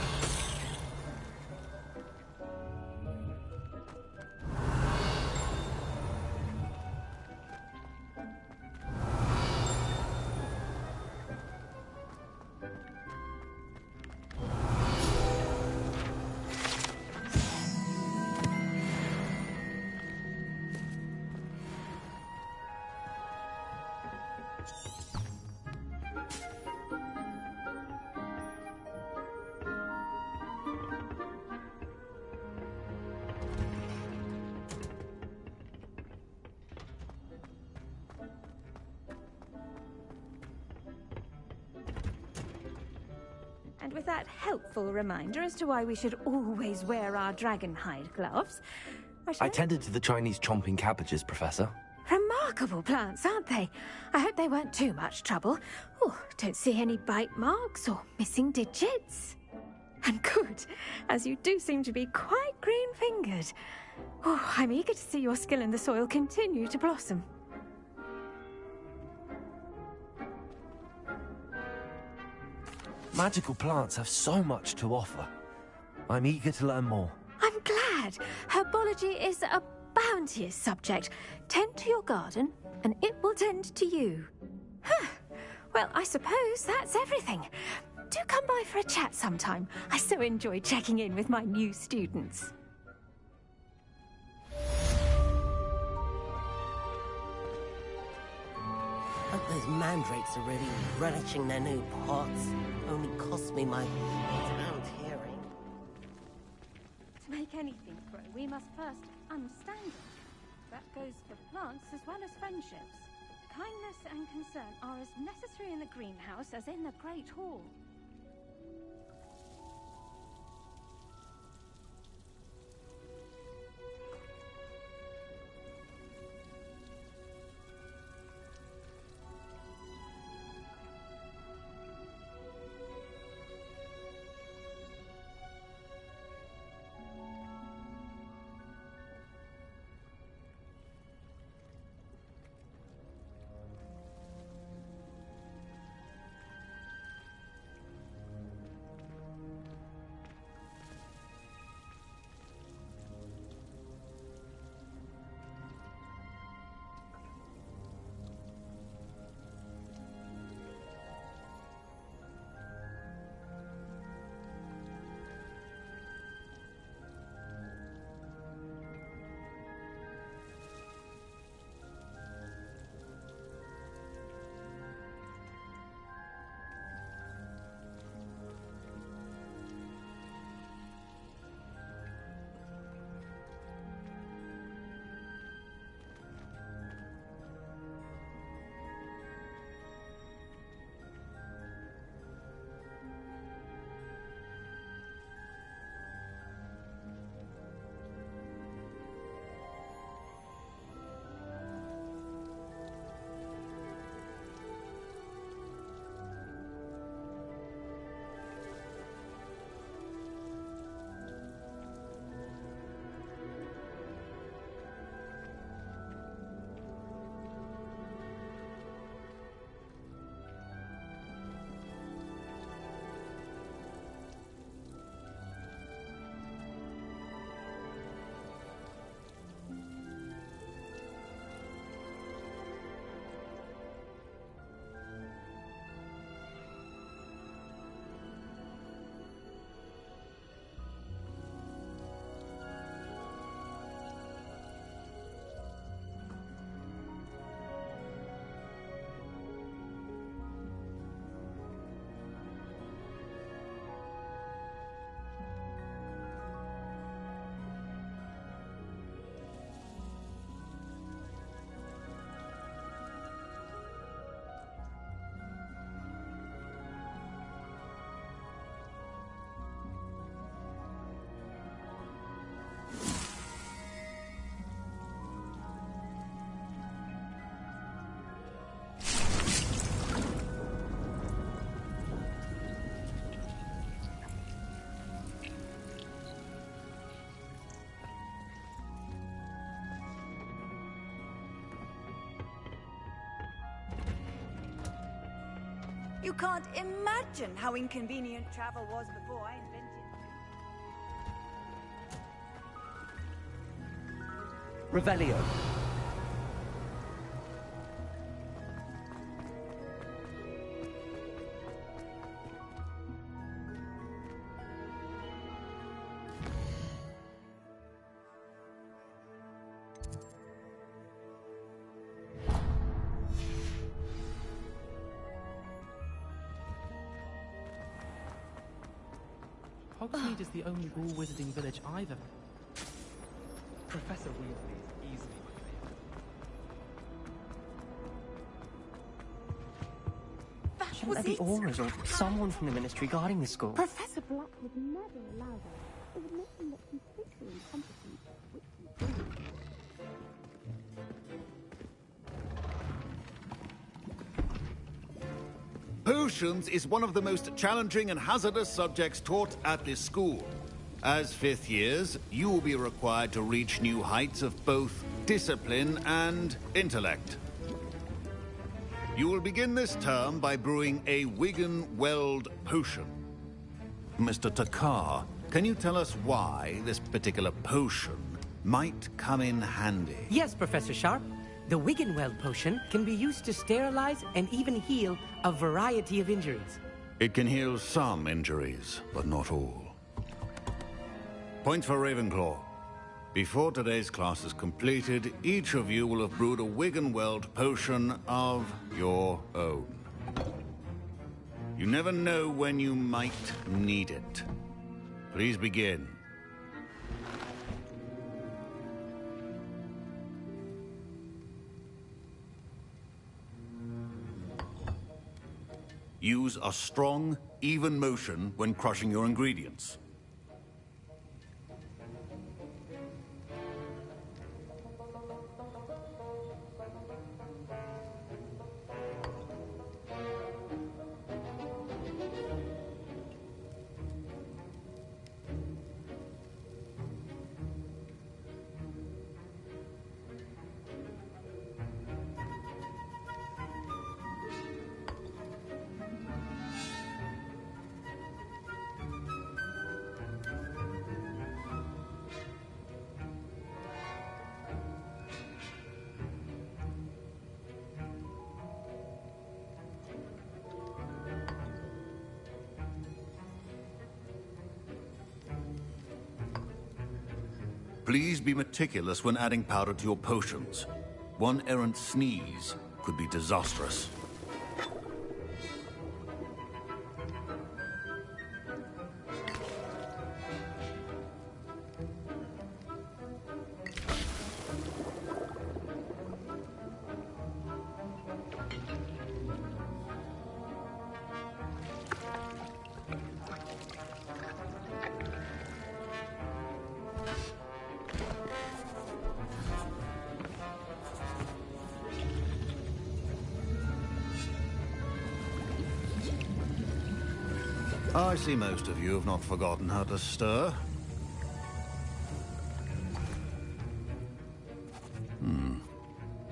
And with that helpful reminder as to why we should always wear our dragon hide gloves, I tended to the Chinese chomping cabbages, Professor. Remarkable plants, aren't they? I hope they weren't too much trouble. Oh, don't see any bite marks or missing digits. And good, as you do seem to be quite green-fingered. Oh, I'm eager to see your skill in the soil continue to blossom. Magical plants have so much to offer. I'm eager to learn more. I'm glad. Herbology is a bounteous subject. Tend to your garden, and it will tend to you. Huh. Well, I suppose that's everything. Do come by for a chat sometime. I so enjoy checking in with my new students. Hope those mandrakes are really relishing their new pots. Only cost me my sound hearing. To make anything grow, we must first understand it. That goes for plants as well as friendships. Kindness and concern are as necessary in the greenhouse as in the Great Hall. You can't imagine how inconvenient travel was before I invented Revelio. Hogsmeade is the only all-wizarding village I've ever... Professor Weasley is easily my favourite. Shouldn't there be auras or someone from the Ministry guarding the school? Professor Black would never allow that. It would make him look completely incompetent, which he didn't. Potions is one of the most challenging and hazardous subjects taught at this school. As fifth years, you will be required to reach new heights of both discipline and intellect. You will begin this term by brewing a Wiggenweld potion. Mr. Takar, can you tell us why this particular potion might come in handy? Yes, Professor Sharp. The Wiggenweld potion can be used to sterilize and even heal a variety of injuries. It can heal some injuries, but not all. Point for Ravenclaw. Before today's class is completed, each of you will have brewed a Wiggenweld potion of your own. You never know when you might need it. Please begin. Use a strong, even motion when crushing your ingredients. Please be meticulous when adding powder to your potions. One errant sneeze could be disastrous. I see most of you have not forgotten how to stir.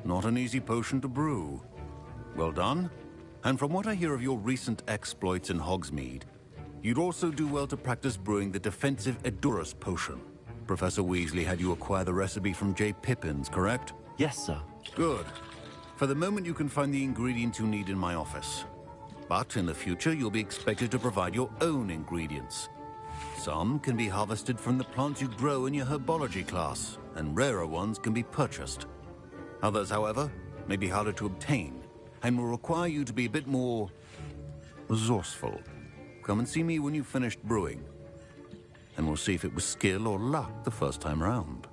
Not an easy potion to brew. Well done. And from what I hear of your recent exploits in Hogsmeade, you'd also do well to practice brewing the defensive Edurus potion. Professor Weasley had you acquire the recipe from J. Pippins, correct? Yes, sir. Good. For the moment, you can find the ingredients you need in my office. But in the future, you'll be expected to provide your own ingredients. Some can be harvested from the plants you grow in your herbology class, and rarer ones can be purchased. Others, however, may be harder to obtain, and will require you to be a bit more resourceful. Come and see me when you've finished brewing, and we'll see if it was skill or luck the first time round.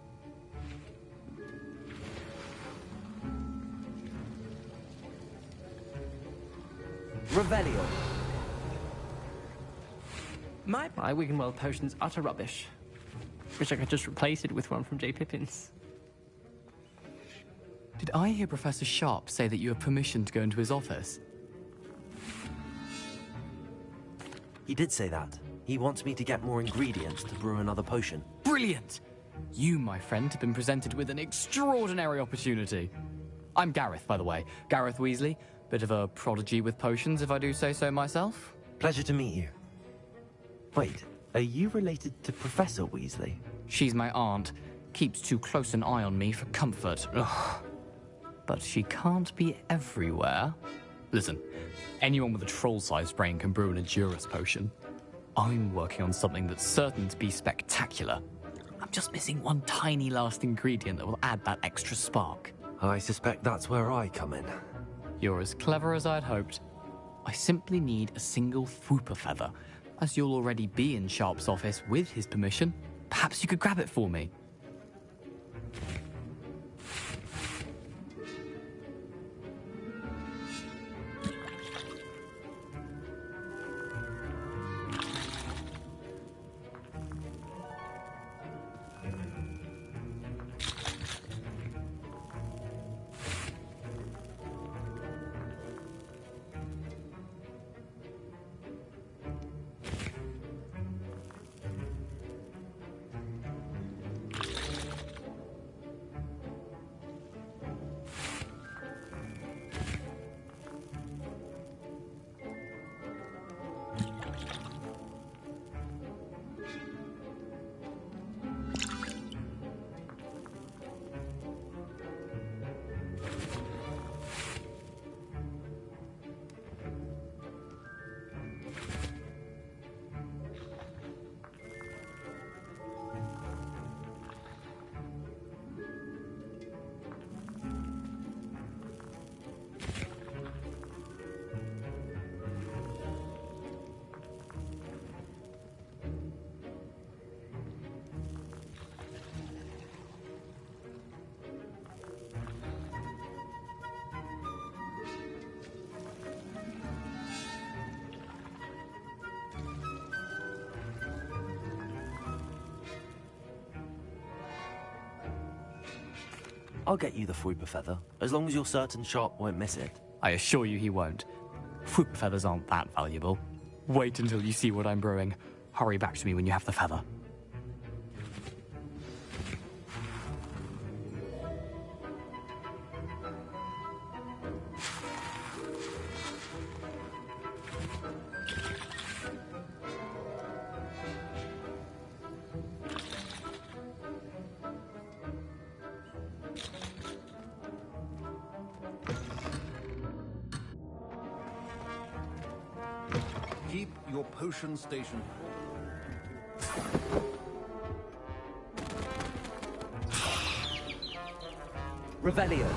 Revelio. My Wiggenweld potion's utter rubbish. Wish I could just replace it with one from J. Pippins. Did I hear Professor Sharp say that you have permission to go into his office? He did say that. He wants me to get more ingredients to brew another potion. Brilliant! You, my friend, have been presented with an extraordinary opportunity. I'm Gareth, by the way. Gareth Weasley, Bit of a prodigy with potions, if I do say so myself. Pleasure to meet you. Wait, are you related to Professor Weasley? She's my aunt. Keeps too close an eye on me for comfort. Ugh. But she can't be everywhere. Listen, anyone with a troll-sized brain can brew an Edurus potion. I'm working on something that's certain to be spectacular. I'm just missing one tiny last ingredient that will add that extra spark. I suspect that's where I come in. You're as clever as I'd hoped. I simply need a single Fwooper feather. As you'll already be in Sharp's office with his permission, perhaps you could grab it for me. I'll get you the Fwooper feather, as long as you're certain Sharp won't miss it. I assure you he won't. Fwooper feathers aren't that valuable. Wait until you see what I'm brewing. Hurry back to me when you have the feather. Keep your potion station. Revelio.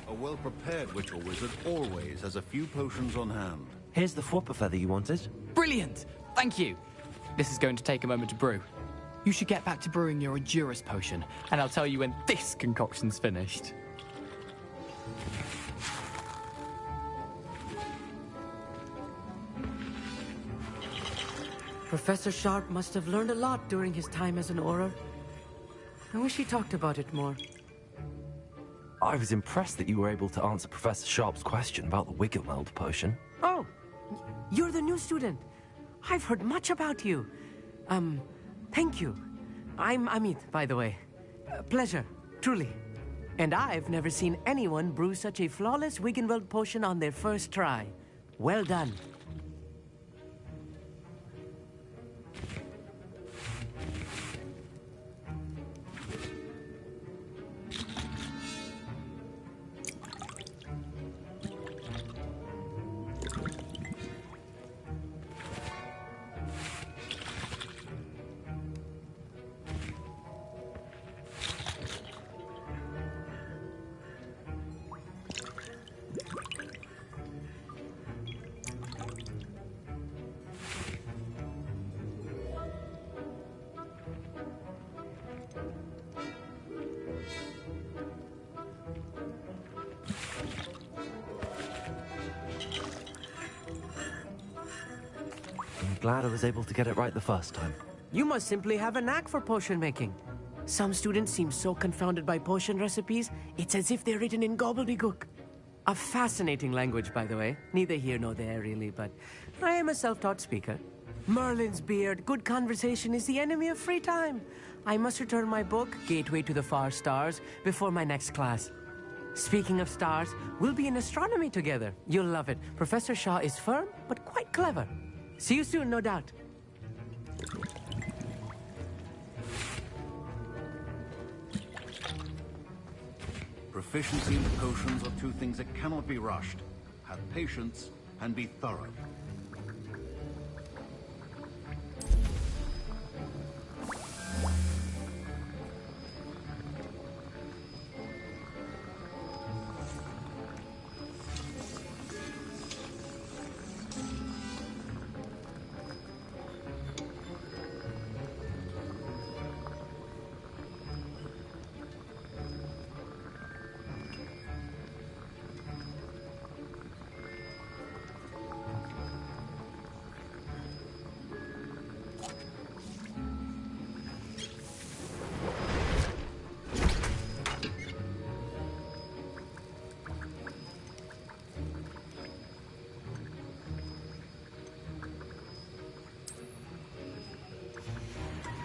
A well-prepared witch or wizard always has a few potions on hand. Here's the Fwooper feather you wanted. Brilliant! Thank you! This is going to take a moment to brew. You should get back to brewing your Edurus potion, and I'll tell you when this concoction's finished. Professor Sharp must have learned a lot during his time as an Auror. I wish he talked about it more. I was impressed that you were able to answer Professor Sharp's question about the Wiggenweld potion. Oh, you're the new student. I've heard much about you. Thank you. I'm Amit, by the way. Pleasure, truly. And I've never seen anyone brew such a flawless Wiggenweld potion on their first try. Well done. I'm glad I was able to get it right the first time. You must simply have a knack for potion making. Some students seem so confounded by potion recipes, it's as if they're written in gobbledygook. A fascinating language, by the way. Neither here nor there, really, but I am a self-taught speaker. Merlin's beard, good conversation is the enemy of free time. I must return my book, Gateway to the Far Stars, before my next class. Speaking of stars, we'll be in astronomy together. You'll love it. Professor Shaw is firm, but quite clever. See you soon, no doubt. Proficiency in potions are two things that cannot be rushed. Have patience and be thorough.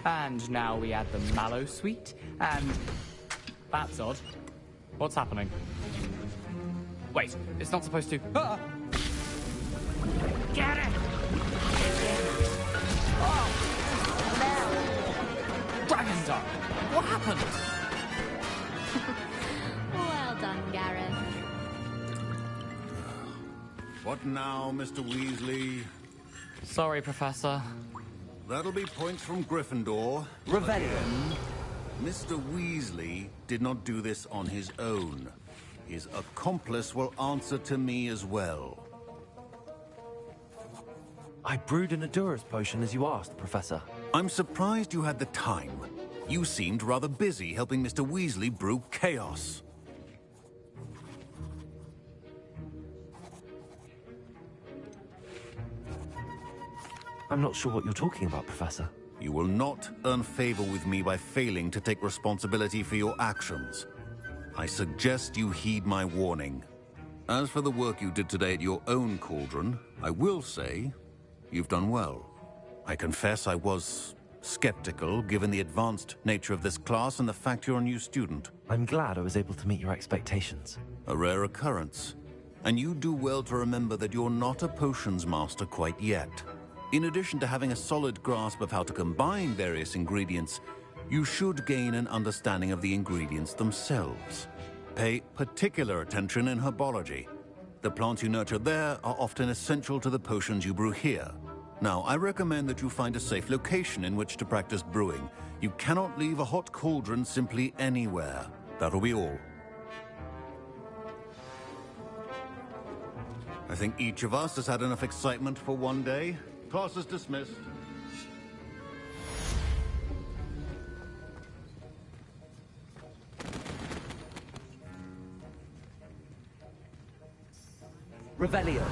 And now we add the mallow sweet, and that's odd. What's happening? Wait, it's not supposed to. Ah! Get it! Oh! Dragon's Dark! What happened? Well done, Gareth. What now, Mr. Weasley? Sorry, Professor. That'll be points from Gryffindor. Revelio. Mr. Weasley did not do this on his own. His accomplice will answer to me as well. I brewed an Adurus potion as you asked, Professor. I'm surprised you had the time. You seemed rather busy helping Mr. Weasley brew chaos. I'm not sure what you're talking about, Professor. You will not earn favor with me by failing to take responsibility for your actions. I suggest you heed my warning. As for the work you did today at your own cauldron, I will say you've done well. I confess I was skeptical, given the advanced nature of this class and the fact you're a new student. I'm glad I was able to meet your expectations. A rare occurrence. And you do well to remember that you're not a potions master quite yet. In addition to having a solid grasp of how to combine various ingredients, you should gain an understanding of the ingredients themselves. Pay particular attention in herbology. The plants you nurture there are often essential to the potions you brew here. Now, I recommend that you find a safe location in which to practice brewing. You cannot leave a hot cauldron simply anywhere. That'll be all. I think each of us has had enough excitement for one day. Class is dismissed. Revelio.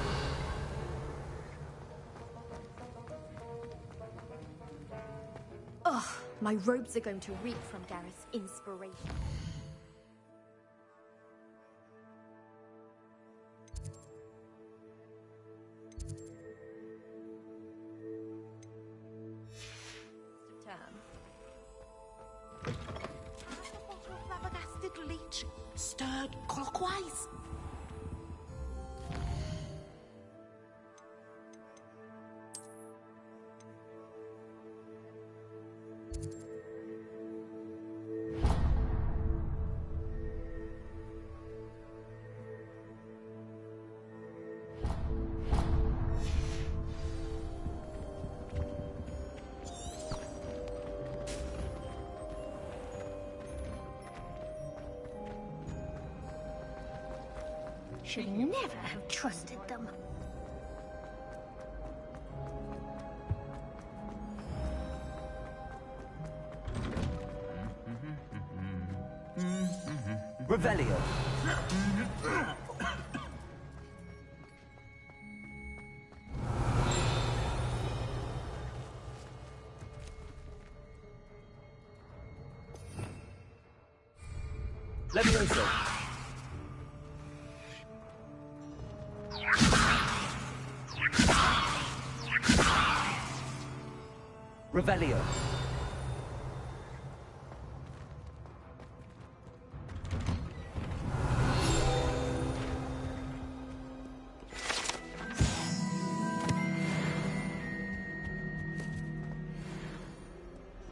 Ugh, my robes are going to reek from Gareth's inspiration. Flabbergasted leech stirred clockwise. Should never have trusted them. Revelio. Levioso! Revelio!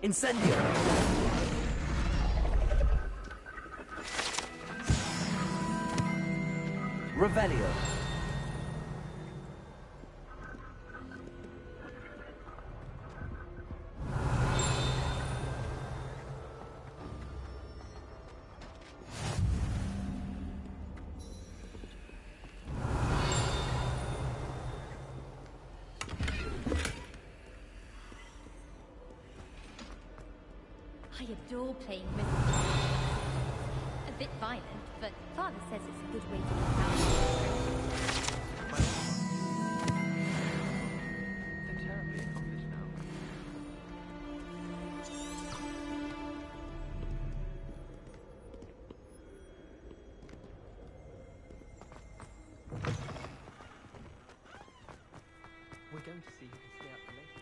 Incendio! Revelio! I adore playing with a bit violent, but Father says it's a good way to get out. They're terribly accomplished now. We're going to see who can stay up for later.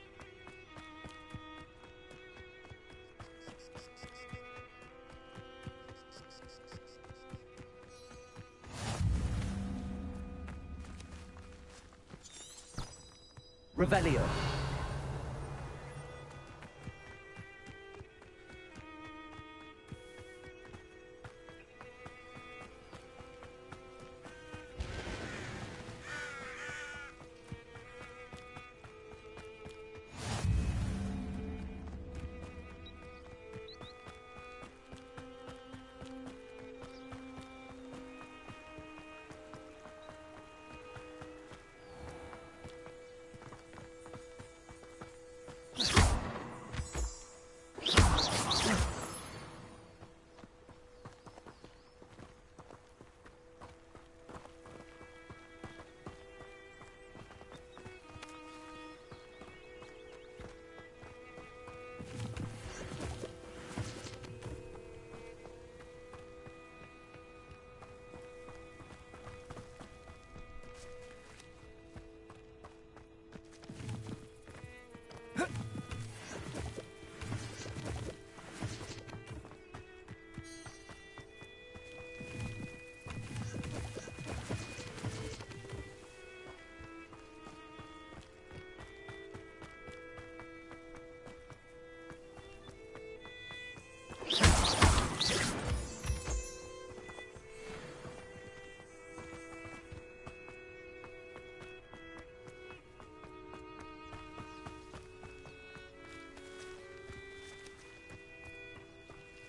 Revelio!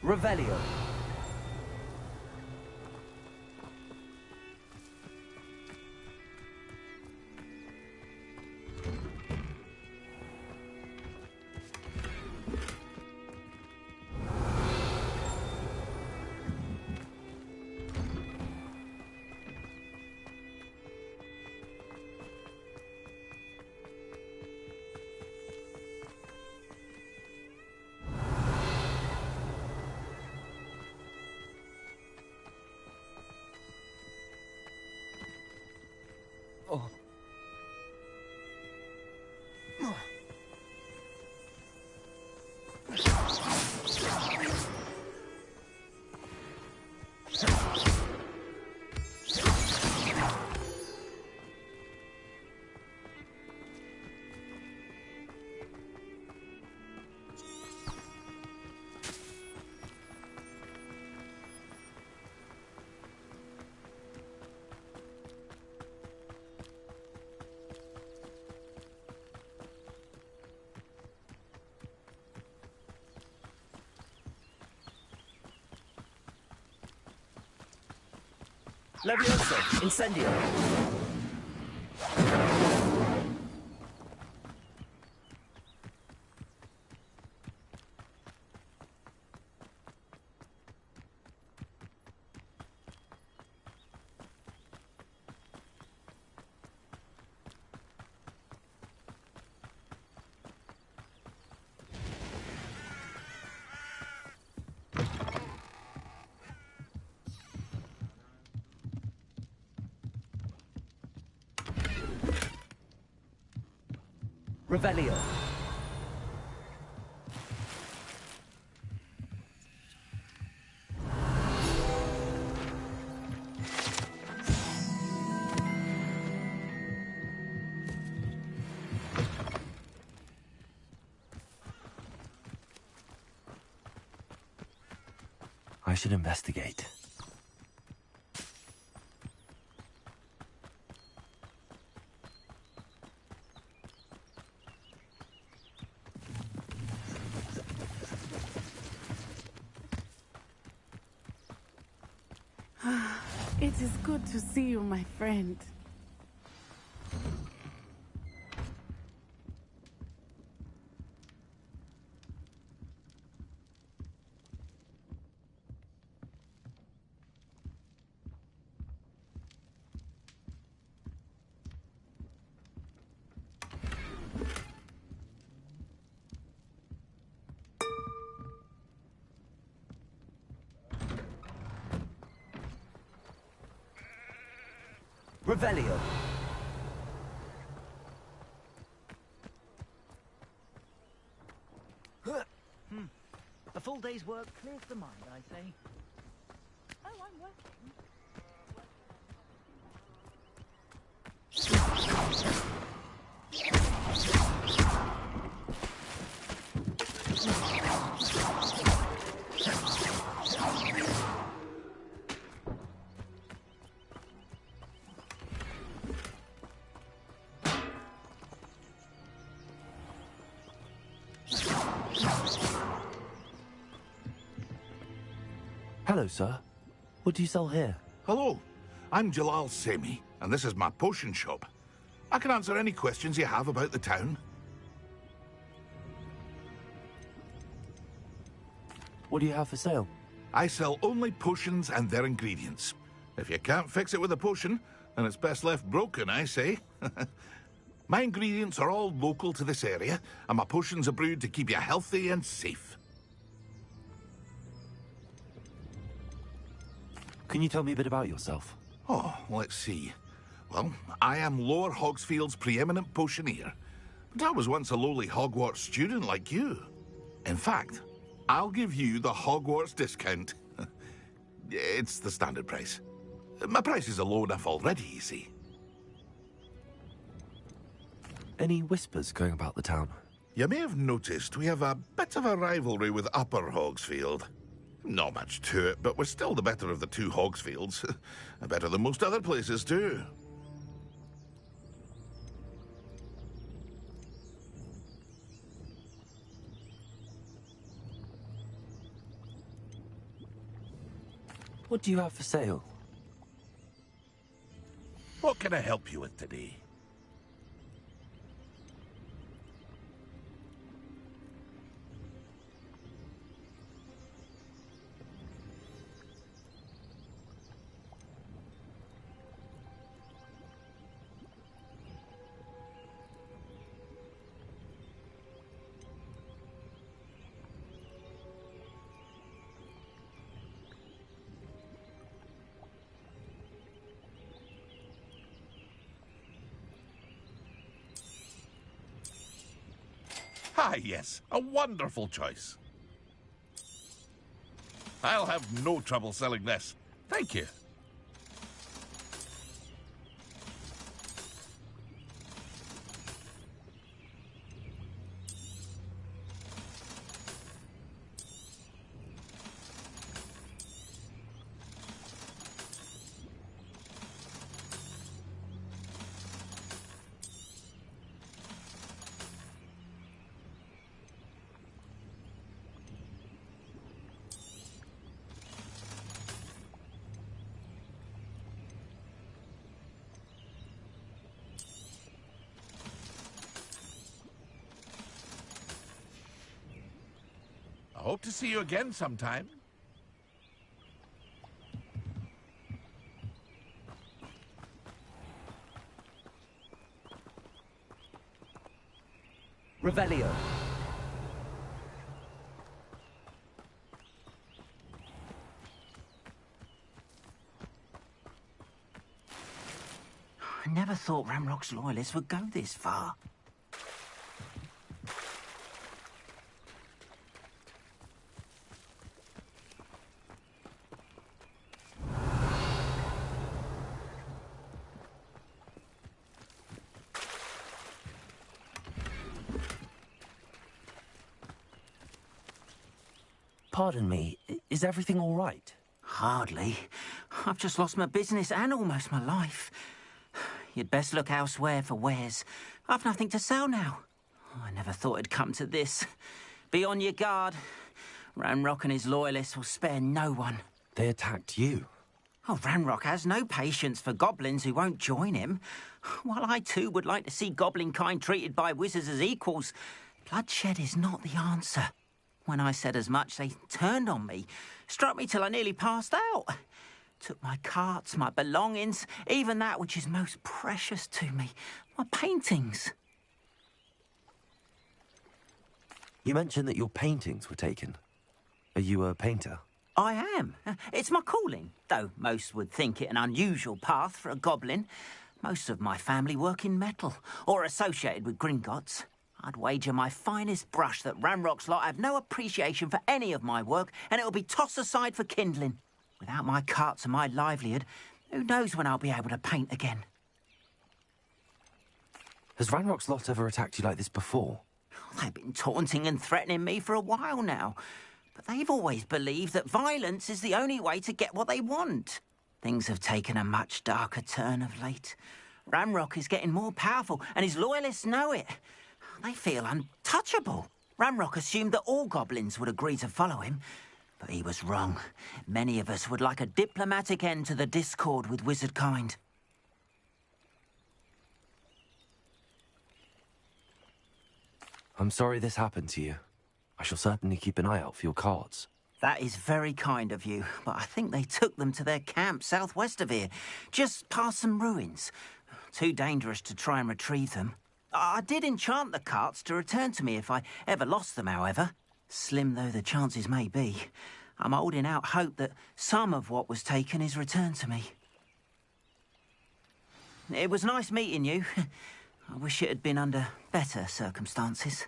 Revelio! Oh. Levioso! Incendio! Revelio. I should investigate. It is good to see you, my friend. Revelio. A full day's work clears the mind, I say. Oh, I'm working. Hello, sir. What do you sell here? Hello, I'm Jalal Semi, and this is my potion shop. I can answer any questions you have about the town. What do you have for sale? I sell only potions and their ingredients. If you can't fix it with a potion, then it's best left broken, I say. My ingredients are all local to this area, and my potions are brewed to keep you healthy and safe. Can you tell me a bit about yourself? Oh, let's see. Well, I am Lower Hogsfield's preeminent potioneer. But I was once a lowly Hogwarts student like you. In fact, I'll give you the Hogwarts discount. It's the standard price. My prices are low enough already, you see. Any whispers going about the town? You may have noticed we have a bit of a rivalry with Upper Hogsfield. Not much to it, but we're still the better of the two Hogsfields. Better than most other places, too. What do you have for sale? What can I help you with today? Ah, yes, a wonderful choice. I'll have no trouble selling this. Thank you. I hope to see you again sometime. Revelio. I never thought Ramrock's loyalists would go this far. Pardon me, is everything all right? Hardly. I've just lost my business and almost my life. You'd best look elsewhere for wares. I've nothing to sell now. I never thought it'd come to this. Be on your guard. Ranrock and his loyalists will spare no one. They attacked you? Oh, Ranrock has no patience for goblins who won't join him. While I too would like to see goblin kind treated by wizards as equals, bloodshed is not the answer. When I said as much, they turned on me, struck me till I nearly passed out. Took my carts, my belongings, even that which is most precious to me, my paintings. You mentioned that your paintings were taken. Are you a painter? I am. It's my calling, though most would think it an unusual path for a goblin. Most of my family work in metal, or associated with Gringotts. I'd wager my finest brush that Ranrock's lot have no appreciation for any of my work, and it'll be tossed aside for kindling. Without my carts and my livelihood, who knows when I'll be able to paint again? Has Ranrock's lot ever attacked you like this before? They've been taunting and threatening me for a while now, but they've always believed that violence is the only way to get what they want. Things have taken a much darker turn of late. Ranrock is getting more powerful, and his loyalists know it. They feel untouchable. Ranrock assumed that all goblins would agree to follow him, but he was wrong. Many of us would like a diplomatic end to the discord with wizard kind. I'm sorry this happened to you. I shall certainly keep an eye out for your cards. That is very kind of you, but I think they took them to their camp southwest of here, just past some ruins. Too dangerous to try and retrieve them. I did enchant the carts to return to me if I ever lost them, however. Slim though the chances may be, I'm holding out hope that some of what was taken is returned to me. It was nice meeting you. I wish it had been under better circumstances.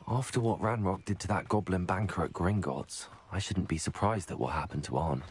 After what Ranrock did to that goblin banker at Gringotts, I shouldn't be surprised at what happened to Arn.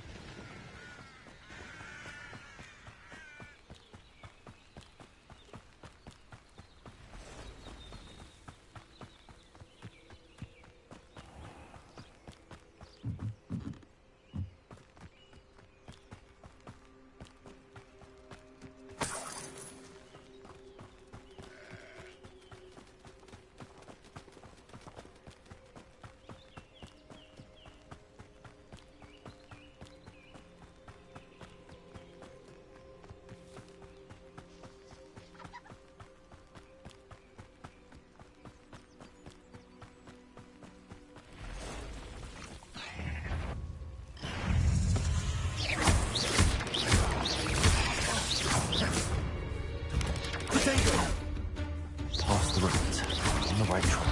Past the ruins, on the right track.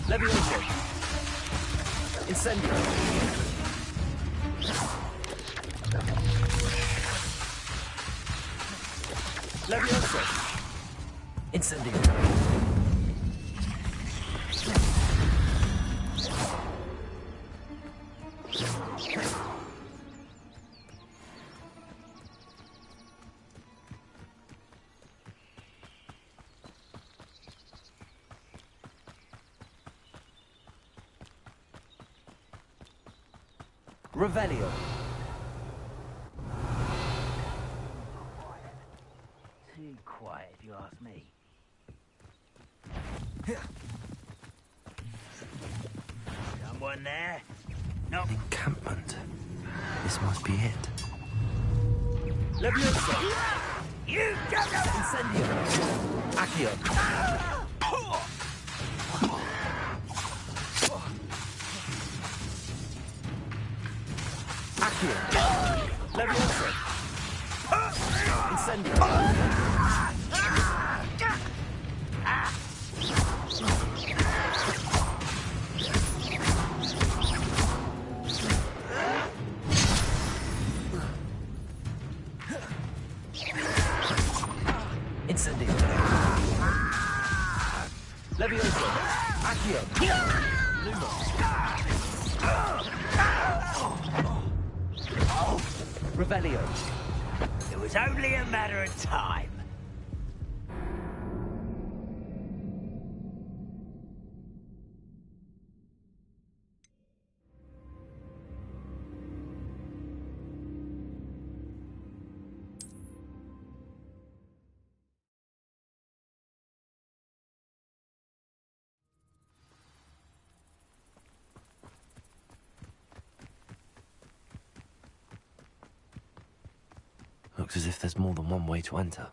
Levioso! Incendio! Levioso! Incendio! Revelio. Too quiet, if you ask me. Someone there? No. Encampment. This must be it. Levioso! You go! Incendio! Accio! Levioso! Incendio! Incendio! Levioso! Accio! Lumos! Revelio. It was only a matter of time. looks as if there's more than one way to enter.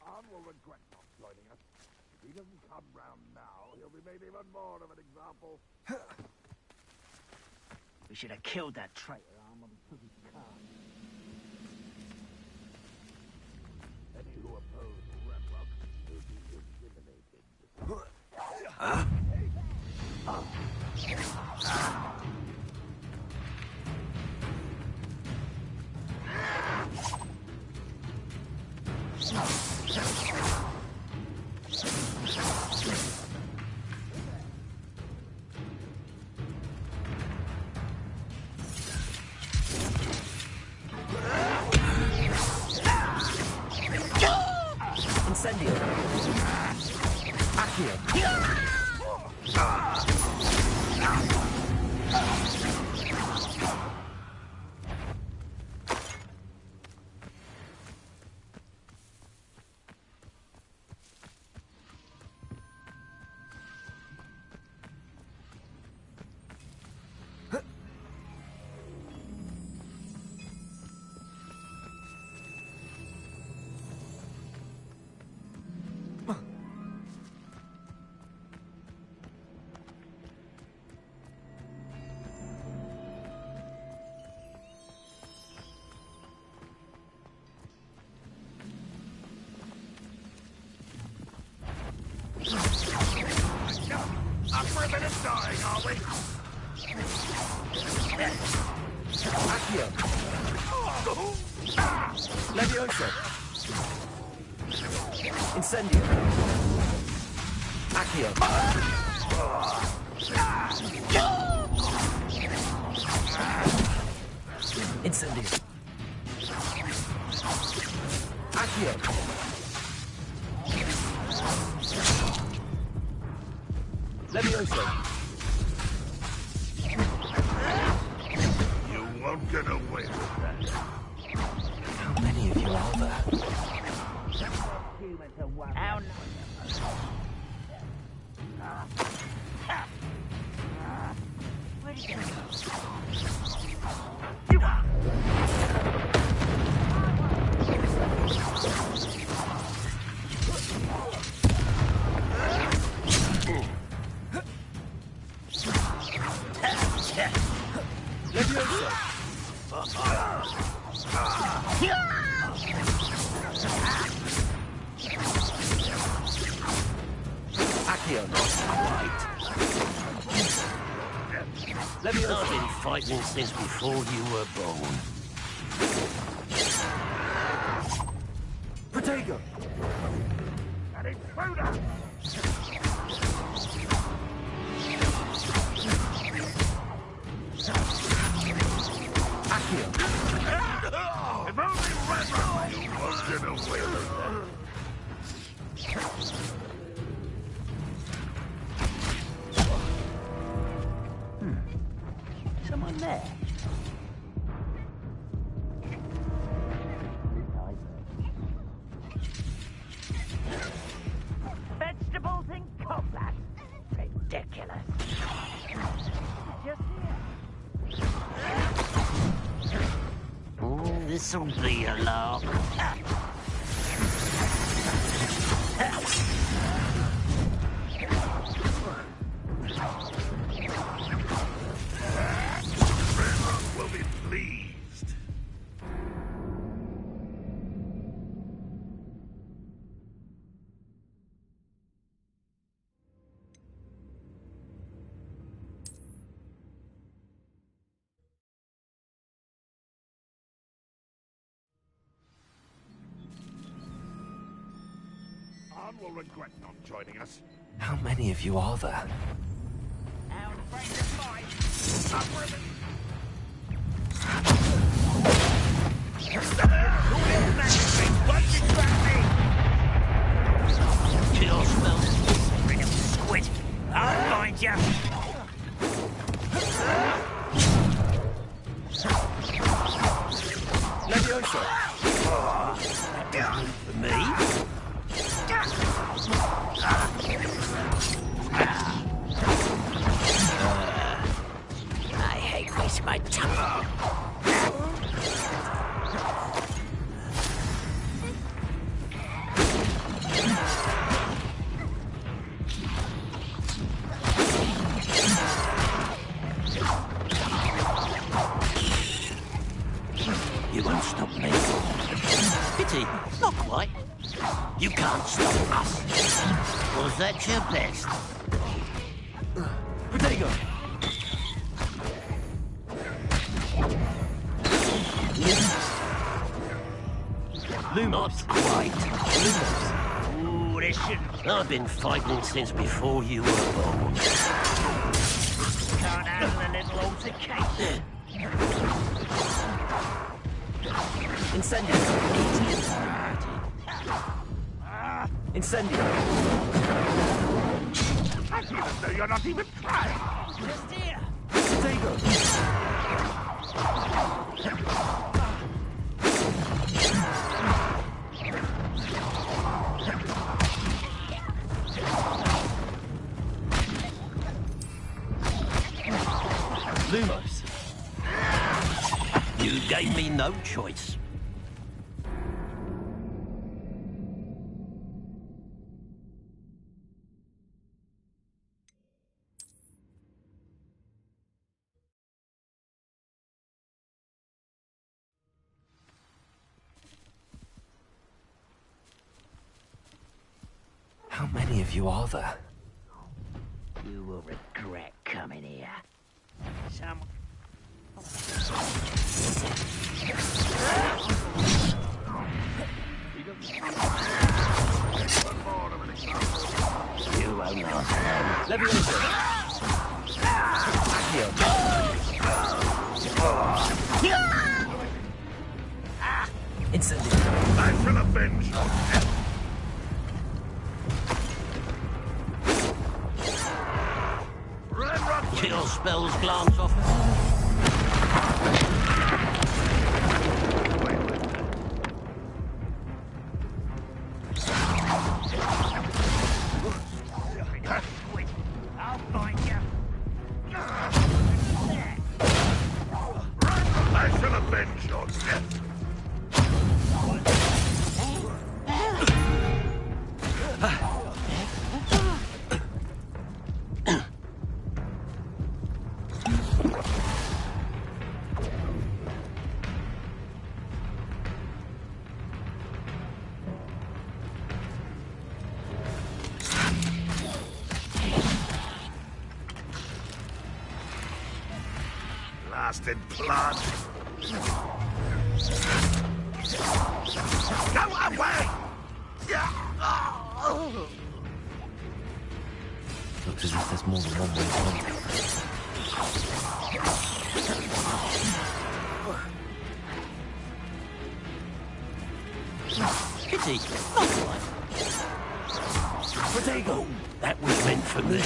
Arn will regret not joining us. If he doesn't come round now, he'll be made even more of an example. We should have killed that traitor, Arn, when we took his car. Any who oppose Renlock will be eliminated. Huh? Incendio. Accio. Up for a bit of dying, are we? Accio. Levioso. Incendio. Accio. Incendio. Accio. Levioso. You won't get away with that. How many of you are there? How where did you go? You are! Levioso. Accio. Right. Levioso. I've been fighting since before you were born. Protego. An intruder! Accio. If only Renlock you won't get away with that. Someone there? Vegetables in combat? Ridiculous. Just here. Oh, this'll be a lark. Renlock will be pleased. Arn will regret not joining us. How many of you are there? Our friend is mine. Up for the... Who is that thing? What's it got me? Kill smells. Bring him squid. I'll find you. Levioso. For me? I hate wasting my time. Not quite. You can't stop us. Was that your best? Protego! Lumos. Not quite. Lumos. Ooh, this shouldn't. I've been fighting since before you were born. Can't handle a little altercation. Incendio. Incendio. I feel as though you're not even trying. Just here. Protego. Lumos. You gave me no choice. How many of you are there? You will regret coming here. Some... You won't last long. Incendio. I shall avenge your death. Chill spells glance off. I'll find you. I shall avenge your death. Blasted blood. Go away! Looks as if there's more than one way to contact. Kitty, not quite. Protego! That was meant for me.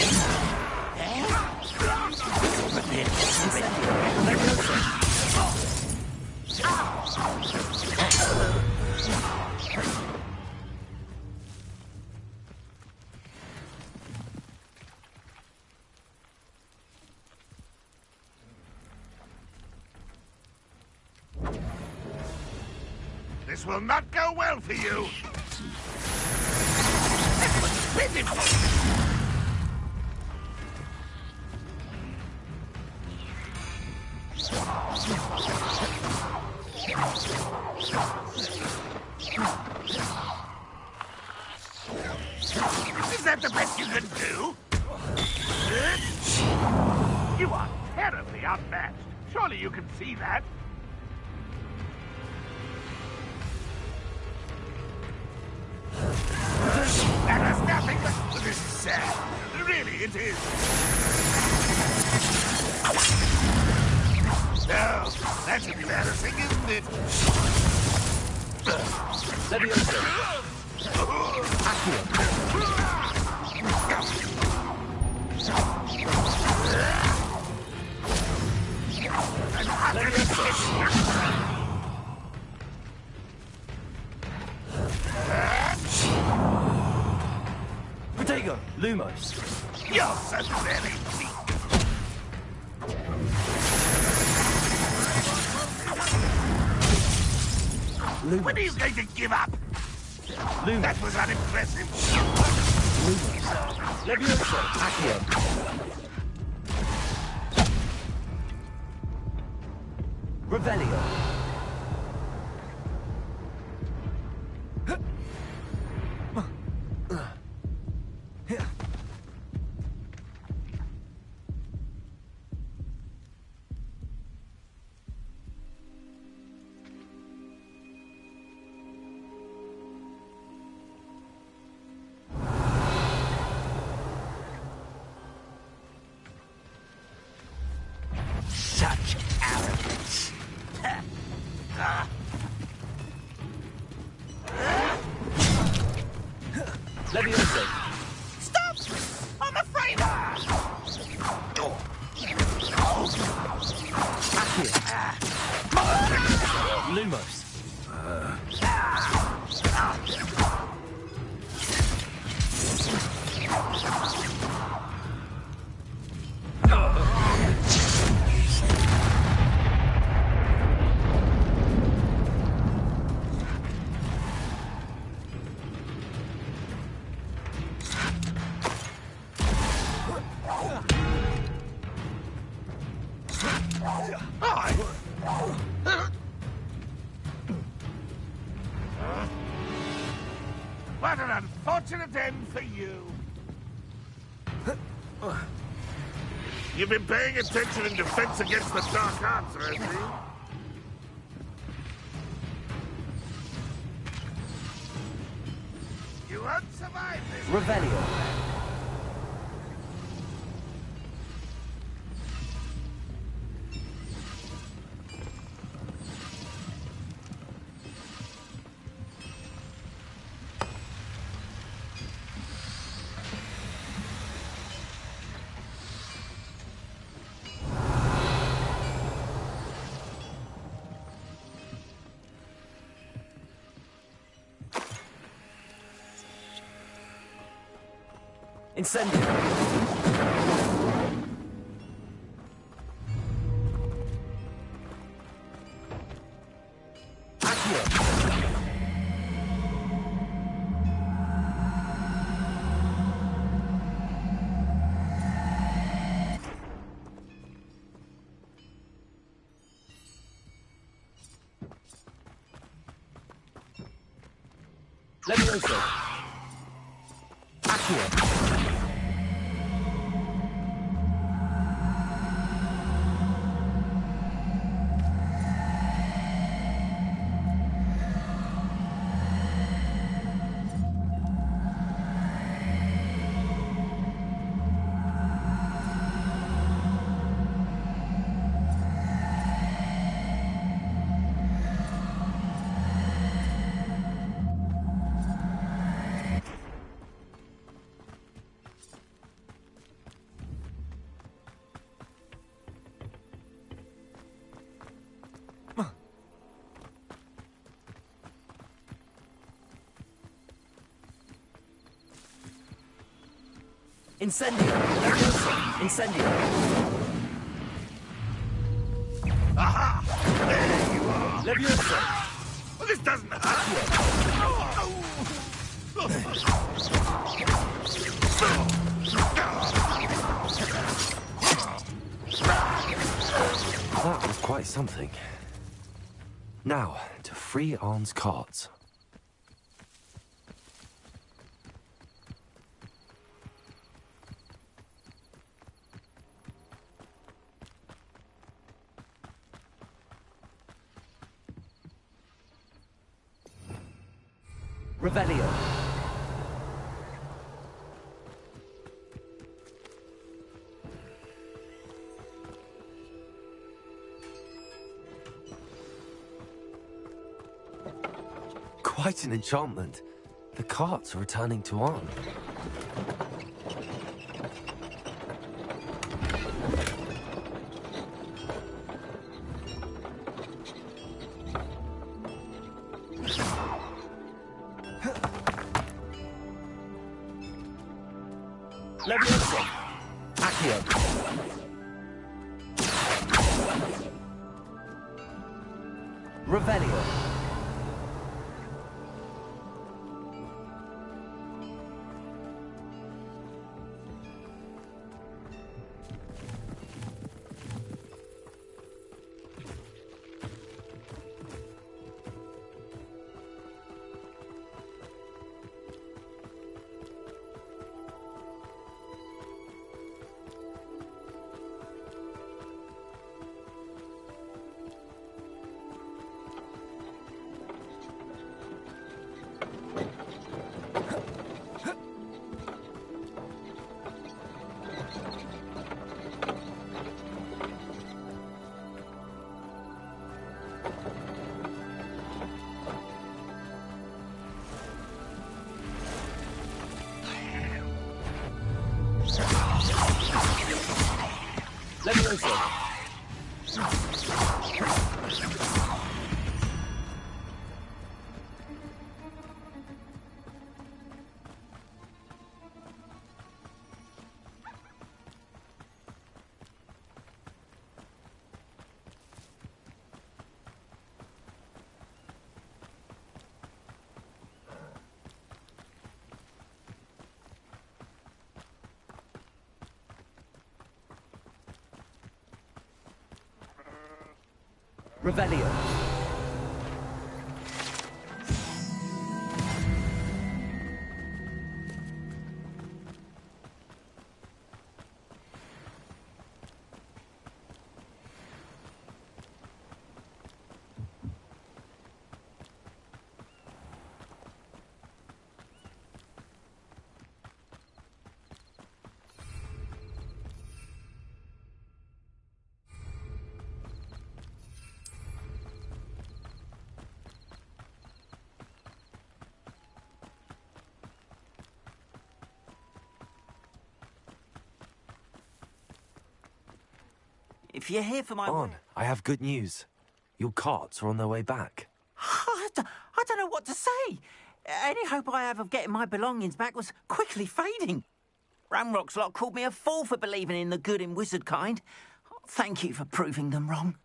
This will not go well for you. Is that the best you can do? You are terribly outmatched. Surely you can see that. That has nothing to... This is sad. Really, it is. No, that's embarrassing, isn't it? Levioso. Protego, Lumos. You're so very weak. Lumos. When are you going to give up? Lumos. That was unimpressive. Lumos. Levioso. Accio. Revelio. Levioso. Stop! I'm afraid. Lumos. What an unfortunate end for you. You've been paying attention in Defense Against the Dark Arts, have you? You won't survive this. Revelio. Incendio. Levioso. Accio. Incendio! Incendio! Aha! There you are! Levioso! Well, this doesn't hurt! That was quite something. Now, to free Arn's cards. Revelio. Quite an enchantment. The carts are returning to Arn. Levioso. Accio. Revelio. Revelio. If you're here for my... On, I have good news. Your carts are on their way back. I don't know what to say. Any hope I have of getting my belongings back was quickly fading. Ranrock's lot called me a fool for believing in the good in wizard kind. Thank you for proving them wrong.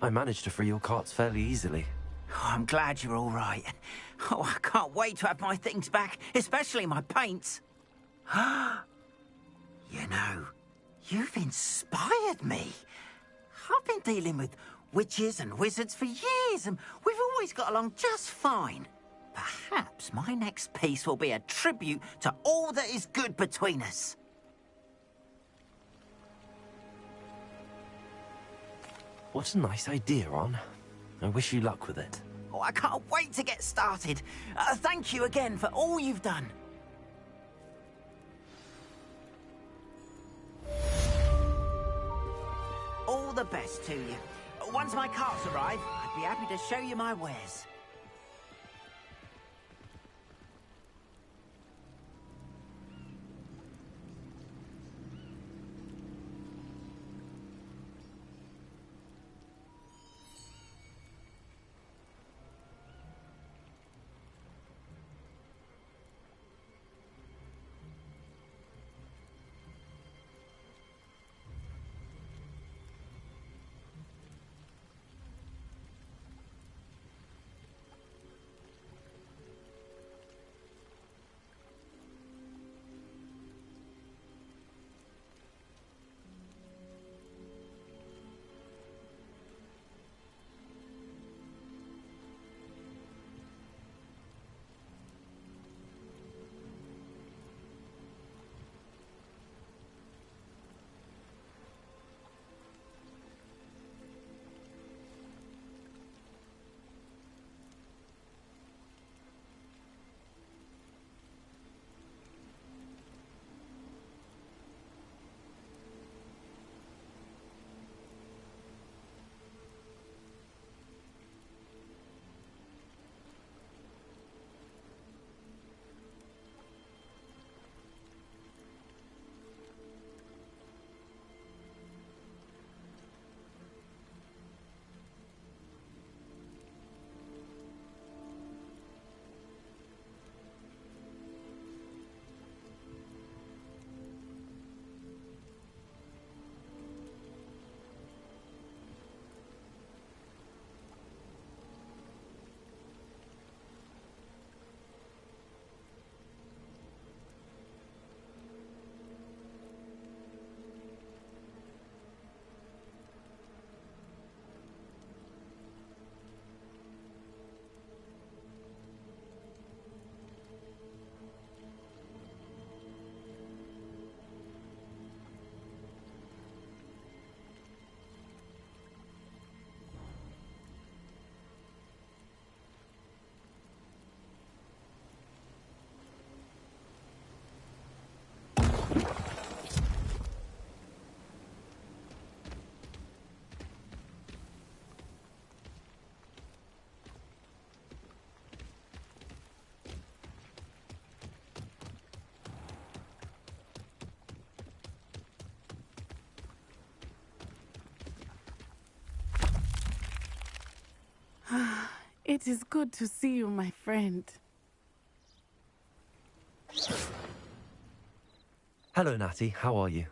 I managed to free your carts fairly easily. Oh, I'm glad you're all right. Oh, I can't wait to have my things back, especially my paints. You know, you've inspired me. I've been dealing with witches and wizards for years, and we've always got along just fine. Perhaps my next piece will be a tribute to all that is good between us. What a nice idea, Ron. I wish you luck with it. Oh, I can't wait to get started. Thank you again for all you've done. All the best to you. Once my carts arrive, I'd be happy to show you my wares. It is good to see you, my friend. Hello, Natty. How are you?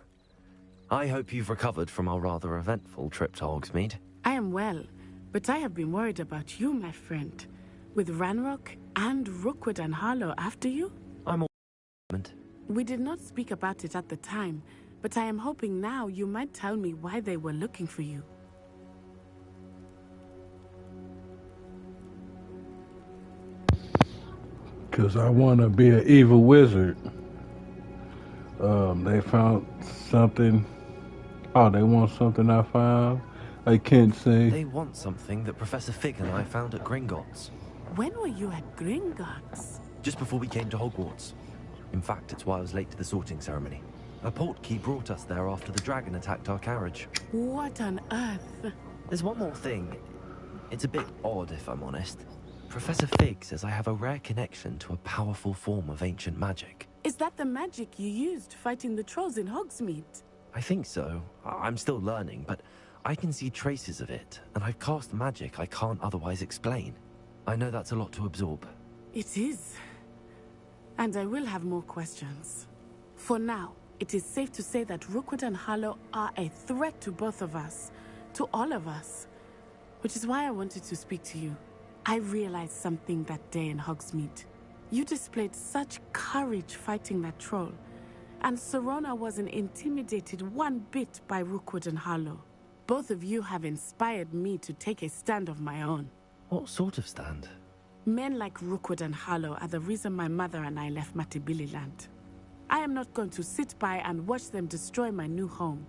I hope you've recovered from our rather eventful trip to Hogsmeade. I am well, but I have been worried about you, my friend. With Ranrock and Rookwood and Harlow after you? I'm all... We did not speak about it at the time, but I am hoping now you might tell me why they were looking for you. Because I want to be an evil wizard. They found something. Oh, they want something I found? I can't say. They want something that Professor Fig and I found at Gringotts. When were you at Gringotts? Just before we came to Hogwarts. In fact, it's why I was late to the sorting ceremony. A portkey brought us there after the dragon attacked our carriage. What on earth? There's one more thing. It's a bit odd, if I'm honest. Professor Fig says I have a rare connection to a powerful form of ancient magic. Is that the magic you used fighting the trolls in Hogsmeade? I think so. I'm still learning, but I can see traces of it, and I've cast magic I can't otherwise explain. I know that's a lot to absorb. It is. And I will have more questions. For now, it is safe to say that Rookwood and Harlow are a threat to both of us. To all of us. which is why I wanted to speak to you. I realized something that day in Hogsmeade. You displayed such courage fighting that troll, and Serona wasn't intimidated one bit by Rookwood and Harlow. Both of you have inspired me to take a stand of my own. What sort of stand? Men like Rookwood and Harlow are the reason my mother and I left Matibili land. I am not going to sit by and watch them destroy my new home.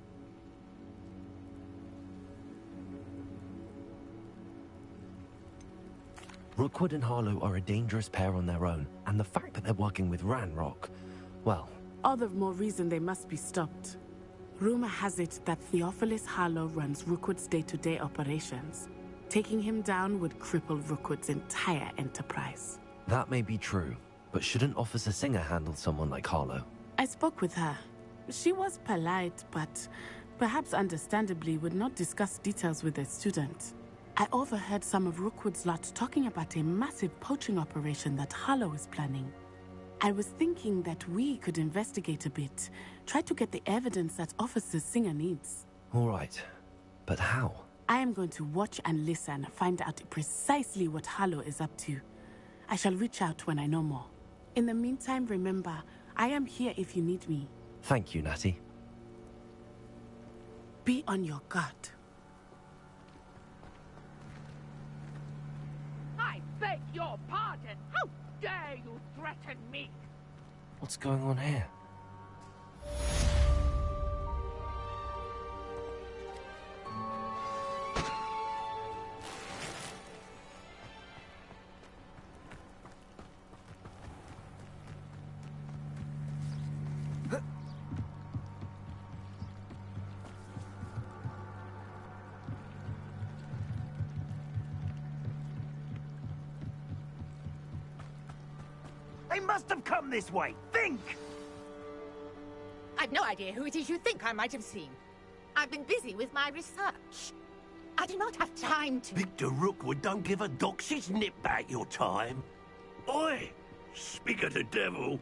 Rookwood and Harlow are a dangerous pair on their own, and the fact that they're working with Ranrock, well... All the more reason they must be stopped. Rumor has it that Theophilus Harlow runs Rookwood's day-to-day operations. Taking him down would cripple Rookwood's entire enterprise. That may be true, but shouldn't Officer Singer handle someone like Harlow? I spoke with her. She was polite, but perhaps understandably would not discuss details with a student. I overheard some of Rookwood's lot talking about a massive poaching operation that Harlow is planning. I was thinking that we could investigate a bit, try to get the evidence that Officer Singer needs. All right, but how? I am going to watch and listen, find out precisely what Harlow is up to. I shall reach out when I know more. In the meantime, remember, I am here if you need me. Thank you, Natty. Be on your guard. I beg your pardon! How dare you threaten me? What's going on here? They must have come this way. Think! I've no idea who it is you think I might have seen. I've been busy with my research. I do not have time to... Victor Rookwood don't give a doxy's nip back your time. Oi! Speak of the devil.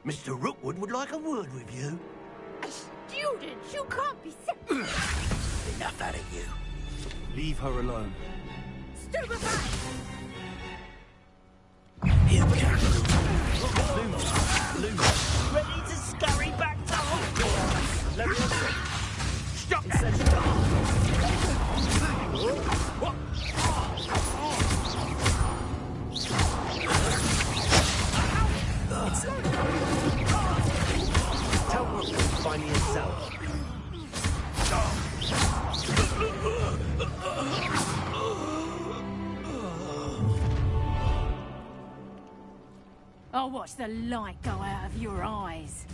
Mr. Rookwood would like a word with you. A student? You can't be Enough out of you. Leave her alone. Stupefy! Here we are. Lumos. Ready to scurry back to Hogwarts. Let me see. Stop that. Tell Rook to find me himself. I'll watch the light go out of your eyes.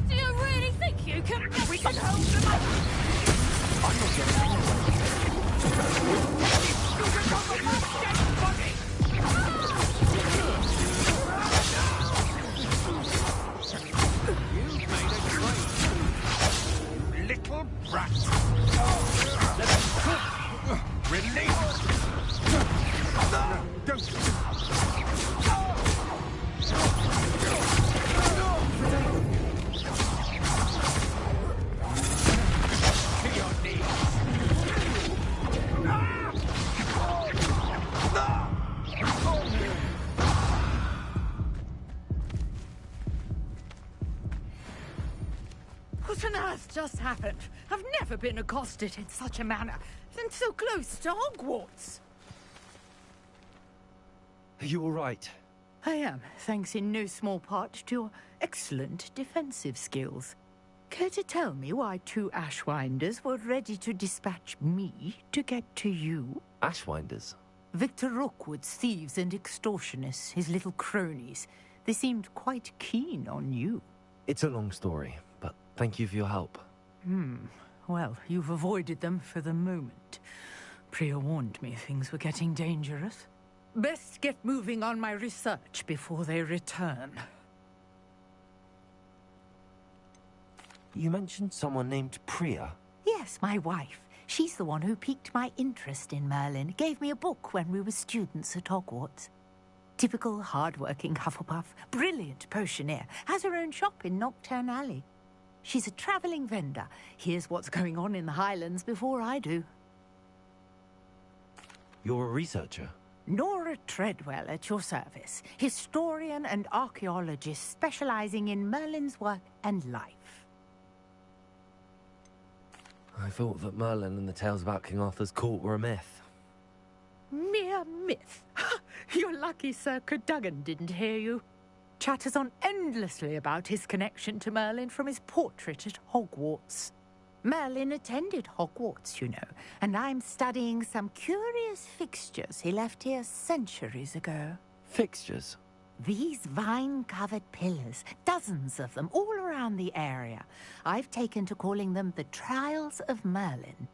Do you really think you can... We can hold them up! I'm not getting anywhere. Little brat. Let us cook. Release. To your knees. What on earth just happened? I've never been accosted in such a manner, and so close to Hogwarts. Are you all right? I am, thanks in no small part to your excellent defensive skills. Care to tell me why two Ashwinders were ready to dispatch me to get to you? Ashwinders? Victor Rookwood's thieves and extortionists, his little cronies. They seemed quite keen on you. It's a long story, but thank you for your help. Well, you've avoided them for the moment. Priya warned me things were getting dangerous. Best get moving on my research before they return. You mentioned someone named Priya. Yes, my wife. She's the one who piqued my interest in Merlin, gave me a book when we were students at Hogwarts. Typical hard-working Hufflepuff, brilliant potioneer, has her own shop in Nocturne Alley. She's a travelling vendor. Hears what's going on in the Highlands before I do. You're a researcher? Nora Treadwell at your service, historian and archaeologist specialising in Merlin's work and life. I thought that Merlin and the tales about King Arthur's court were a myth. Mere myth. You're lucky Sir Cadogan didn't hear you. Chatters on endlessly about his connection to Merlin from his portrait at Hogwarts. Merlin attended Hogwarts, you know, and I'm studying some curious fixtures he left here centuries ago. Fixtures? These vine-covered pillars, dozens of them all around the area. I've taken to calling them the Trials of Merlin.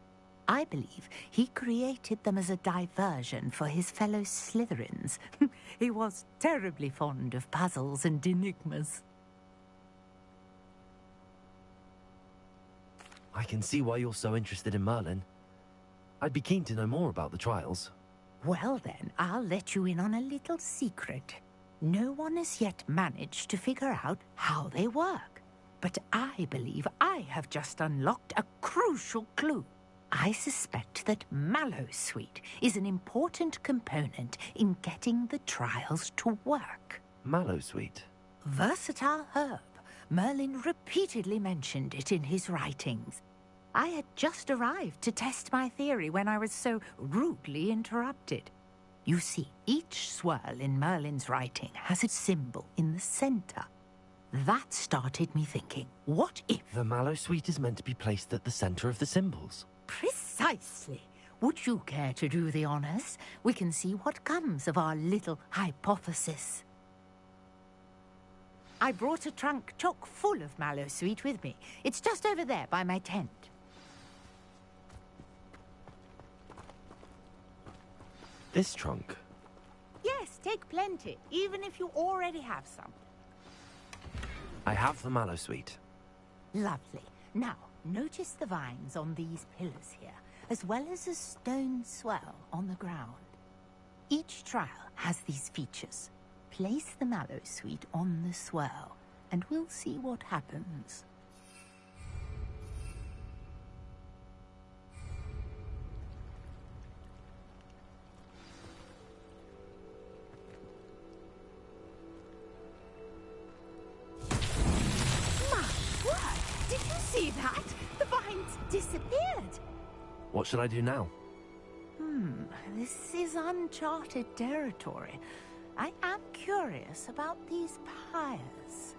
I believe he created them as a diversion for his fellow Slytherins. He was terribly fond of puzzles and enigmas. I can see why you're so interested in Merlin. I'd be keen to know more about the trials. Well then, I'll let you in on a little secret. No one has yet managed to figure out how they work. But I believe I have just unlocked a crucial clue. I suspect that Mallowsweet is an important component in getting the trials to work. Mallowsweet? Versatile herb. Merlin repeatedly mentioned it in his writings. I had just arrived to test my theory when I was so rudely interrupted. You see, each swirl in Merlin's writing has a symbol in the center. That started me thinking, what if... The Mallowsweet is meant to be placed at the center of the symbols. Precisely. Would you care to do the honors? We can see what comes of our little hypothesis. I brought a trunk chock full of Mallowsweet with me. It's just over there by my tent. This trunk? Yes, take plenty, even if you already have some. I have the Mallowsweet. Lovely. Now, notice the vines on these pillars here, as well as a stone swell on the ground. Each trial has these features. Place the Mallowsweet on the swirl, and we'll see what happens. My word! Did you see that? The vines disappeared! What should I do now? This is uncharted territory. I am curious about these pyres.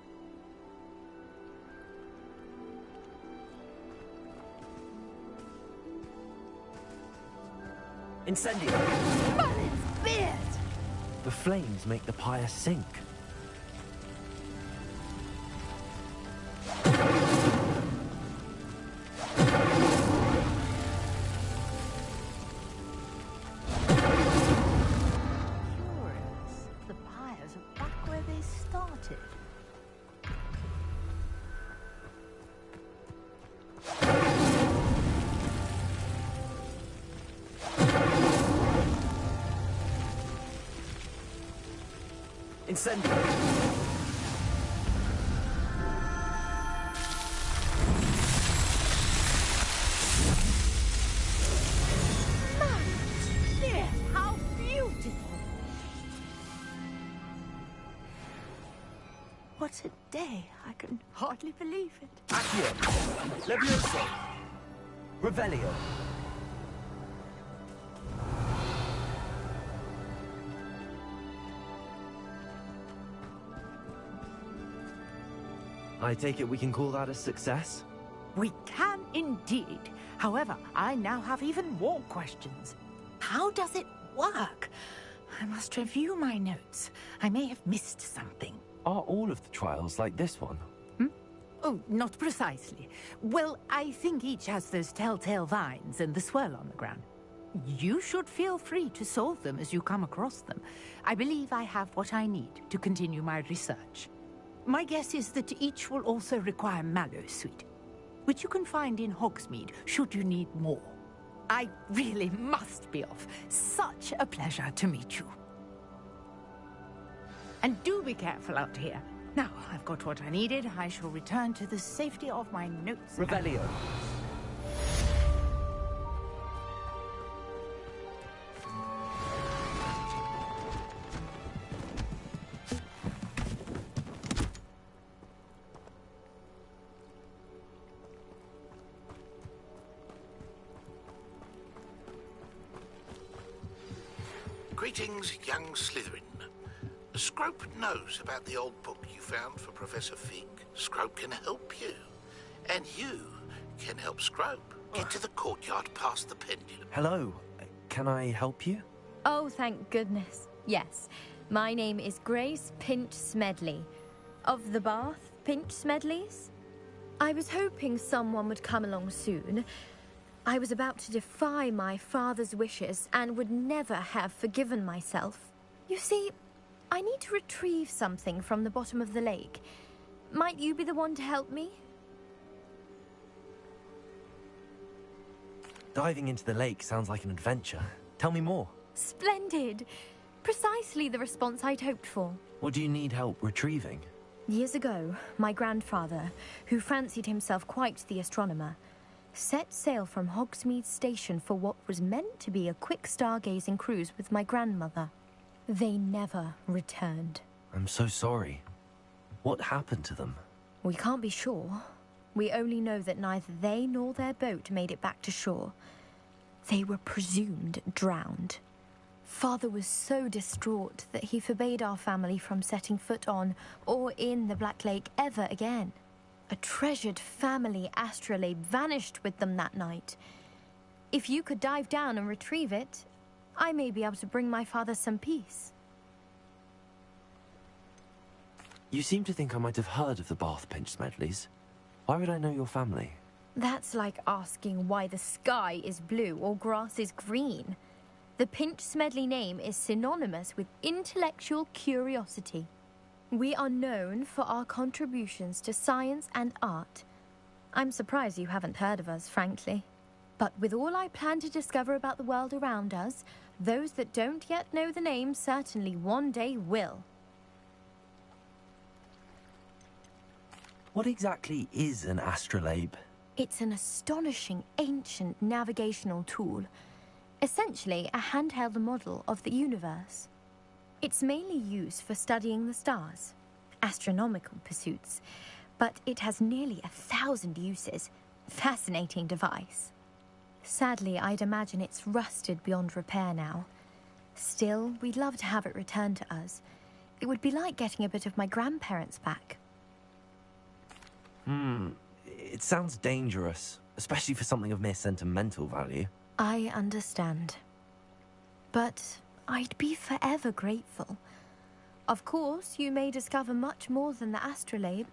Incendio! Merlin's beard! The flames make the pyre sink. Incendio! Dear, how beautiful! What a day. I can hardly believe it. Accio! Levioso! Revelio! I take it we can call that a success? We can indeed. However, I now have even more questions. How does it work? I must review my notes. I may have missed something. Are all of the trials like this one? Oh, not precisely. Well, I think each has those telltale vines and the swirl on the ground. You should feel free to solve them as you come across them. I believe I have what I need to continue my research. My guess is that each will also require Mallowsweet, which you can find in Hogsmeade should you need more. I really must be off. Such a pleasure to meet you. And do be careful out here. Now, I've got what I needed. I shall return to the safety of my notes. Revelio. Greetings, young Slytherin. Scrope knows about the old book you found for Professor Fig. Scrope can help you. And you can help Scrope. Get to the courtyard past the pendulum. Hello. Can I help you? Oh, thank goodness. Yes. My name is Grace Pinch Smedley. Of the Bath Pinch Smedleys. I was hoping someone would come along soon. I was about to defy my father's wishes and would never have forgiven myself. You see, I need to retrieve something from the bottom of the lake. Might you be the one to help me? Diving into the lake sounds like an adventure. Tell me more. Splendid! Precisely the response I'd hoped for. What do you need help retrieving? Years ago, my grandfather, who fancied himself quite the astronomer, set sail from Hogsmeade Station for what was meant to be a quick stargazing cruise with my grandmother. They never returned. I'm so sorry. What happened to them? We can't be sure. We only know that neither they nor their boat made it back to shore. They were presumed drowned. Father was so distraught that he forbade our family from setting foot on or in the Black Lake ever again. A treasured family astrolabe vanished with them that night. If you could dive down and retrieve it, I may be able to bring my father some peace. You seem to think I might have heard of the Bath Pinch Smedleys. Why would I know your family? That's like asking why the sky is blue or grass is green. The Pinch Smedley name is synonymous with intellectual curiosity. We are known for our contributions to science and art. I'm surprised you haven't heard of us, frankly. But with all I plan to discover about the world around us, those that don't yet know the name certainly one day will. What exactly is an astrolabe? It's an astonishing ancient navigational tool. Essentially, a handheld model of the universe. It's mainly used for studying the stars, astronomical pursuits, but it has nearly 1,000 uses. Fascinating device. Sadly, I'd imagine it's rusted beyond repair now. Still, we'd love to have it returned to us. It would be like getting a bit of my grandparents back. It sounds dangerous, especially for something of mere sentimental value. I understand. But I'd be forever grateful. Of course, you may discover much more than the astrolabe.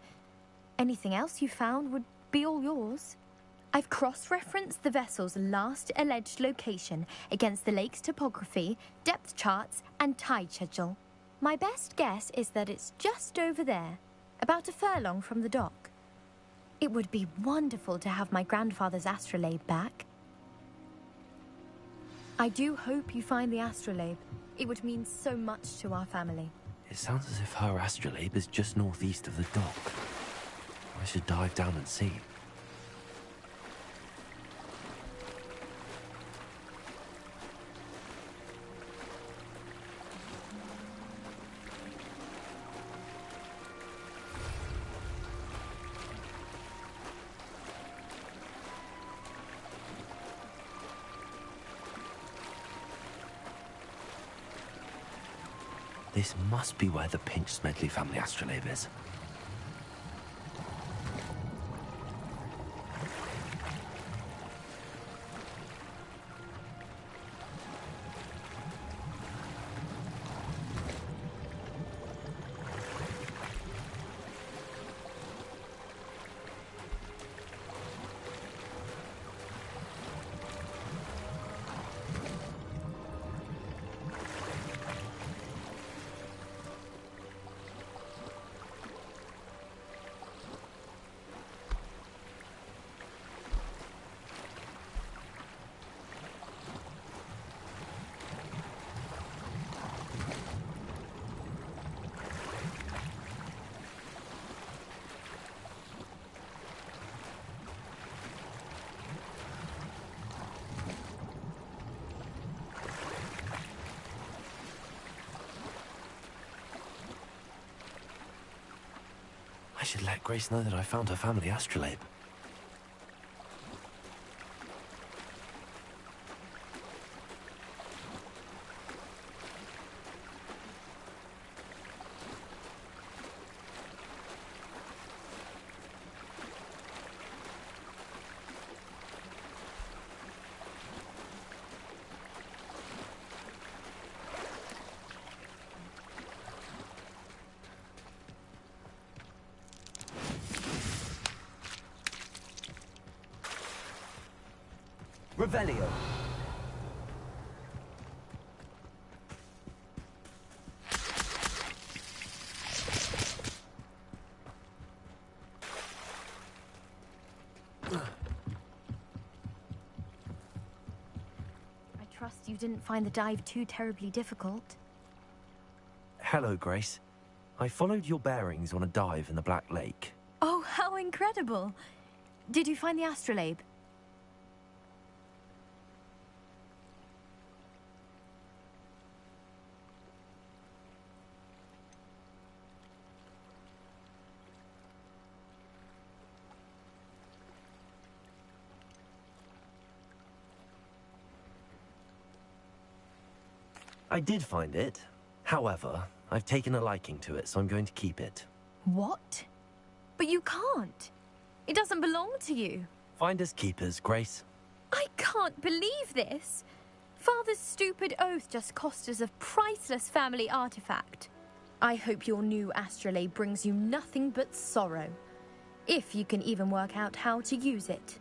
Anything else you found would be all yours. I've cross-referenced the vessel's last alleged location against the lake's topography, depth charts, and tide schedule. My best guess is that it's just over there, about a furlong from the dock. It would be wonderful to have my grandfather's astrolabe back. I do hope you find the astrolabe. It would mean so much to our family. It sounds as if her astrolabe is just northeast of the dock. I should dive down and see. This must be where the Pinch Smedley family astrolabe is. should let Grace know that I found her family astrolabe. Revelio. I trust you didn't find the dive too terribly difficult. Hello, Grace. I followed your bearings on a dive in the Black Lake. Oh, how incredible! Did you find the astrolabe? I did find it. However, I've taken a liking to it, so I'm going to keep it. What? But you can't. It doesn't belong to you. Finders keepers, Grace. I can't believe this. Father's stupid oath just cost us a priceless family artifact. I hope your new astrolabe brings you nothing but sorrow. If you can even work out how to use it.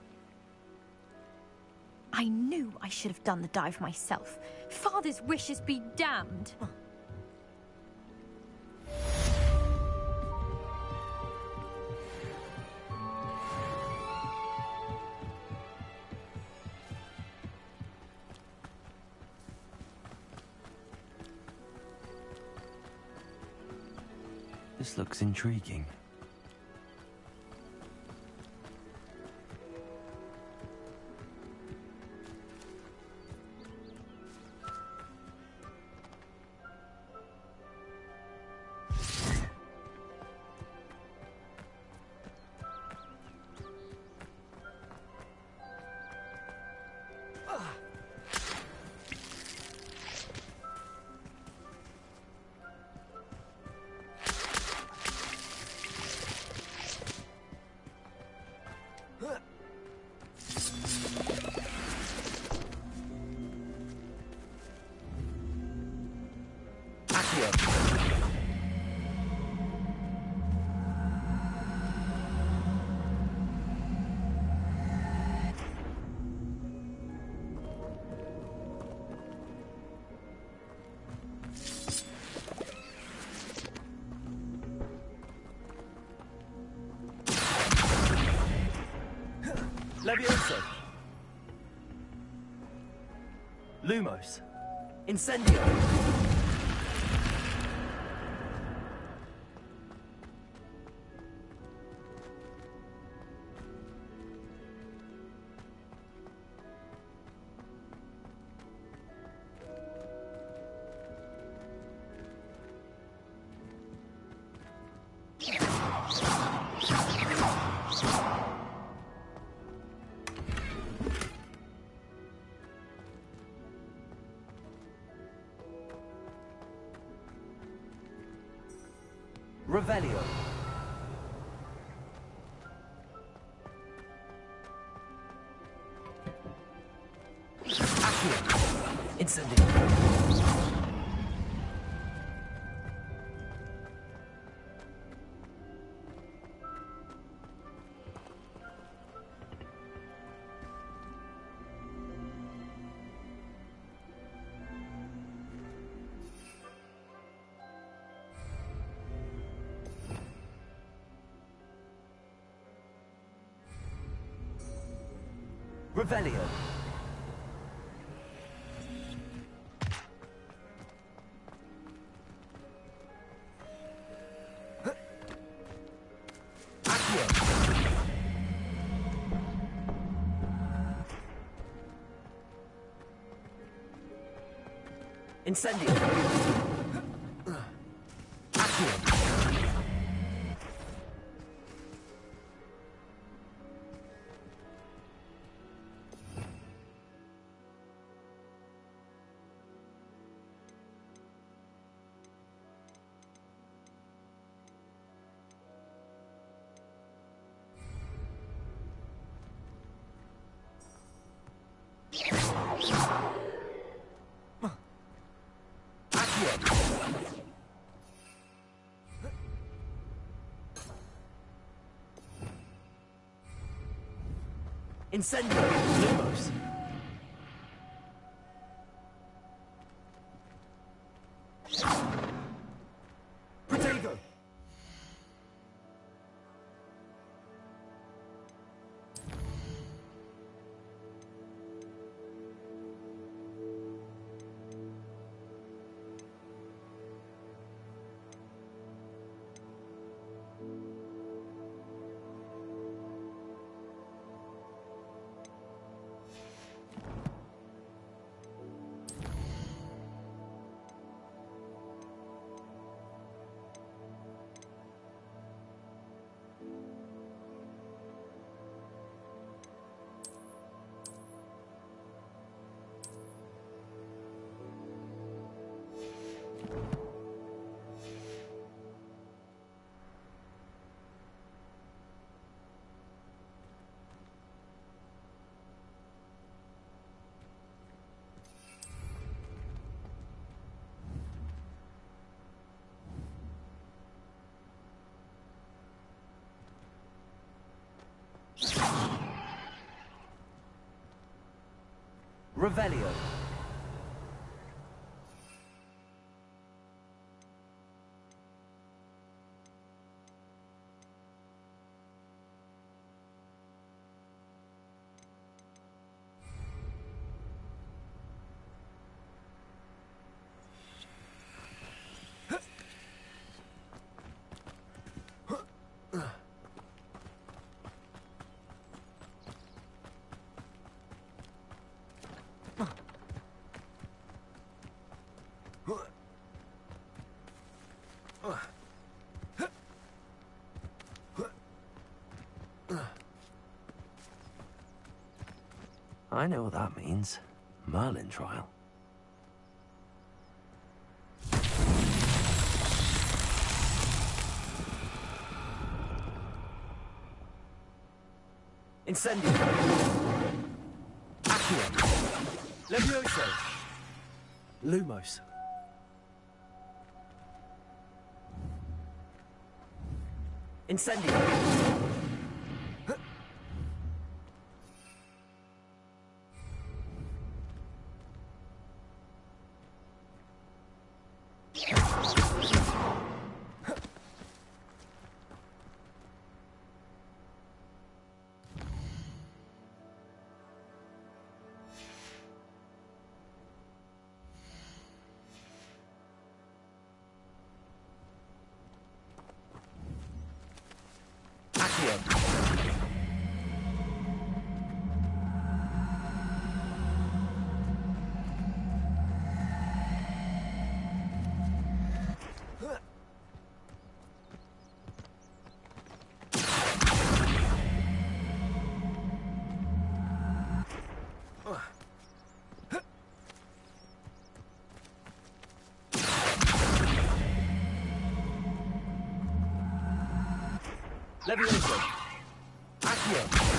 I knew I should have done the dive myself. Father's wishes be damned. This looks intriguing. Levioso. Lumos. Incendio. Revelio. Accio. Incendio. Revelio. Accio. Incendio. Accio. Incendio! Lumos! Protego! Revelio. I know what that means. Merlin trial. Incendio! Accio! Levioso! Lumos. Incendio! Levioso! Accio!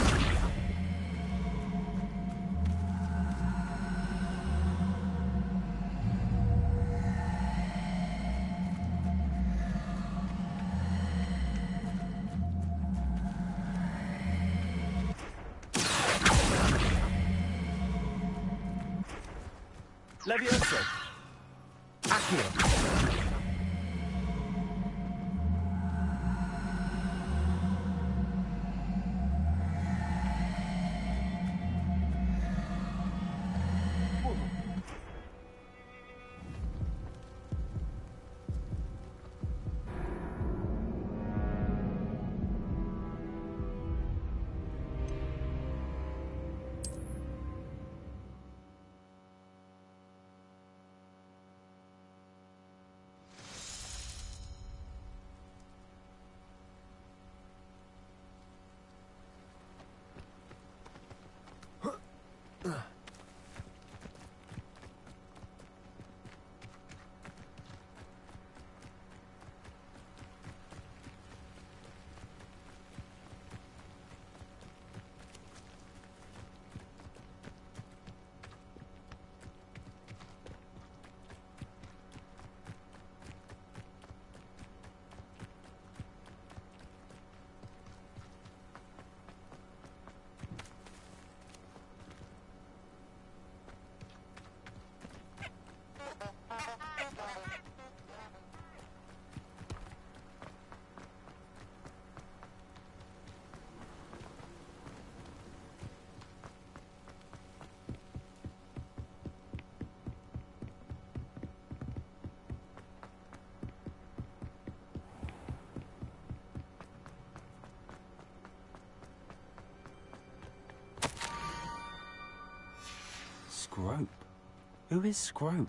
Levioso! Accio! Scrope? Who is Scrope?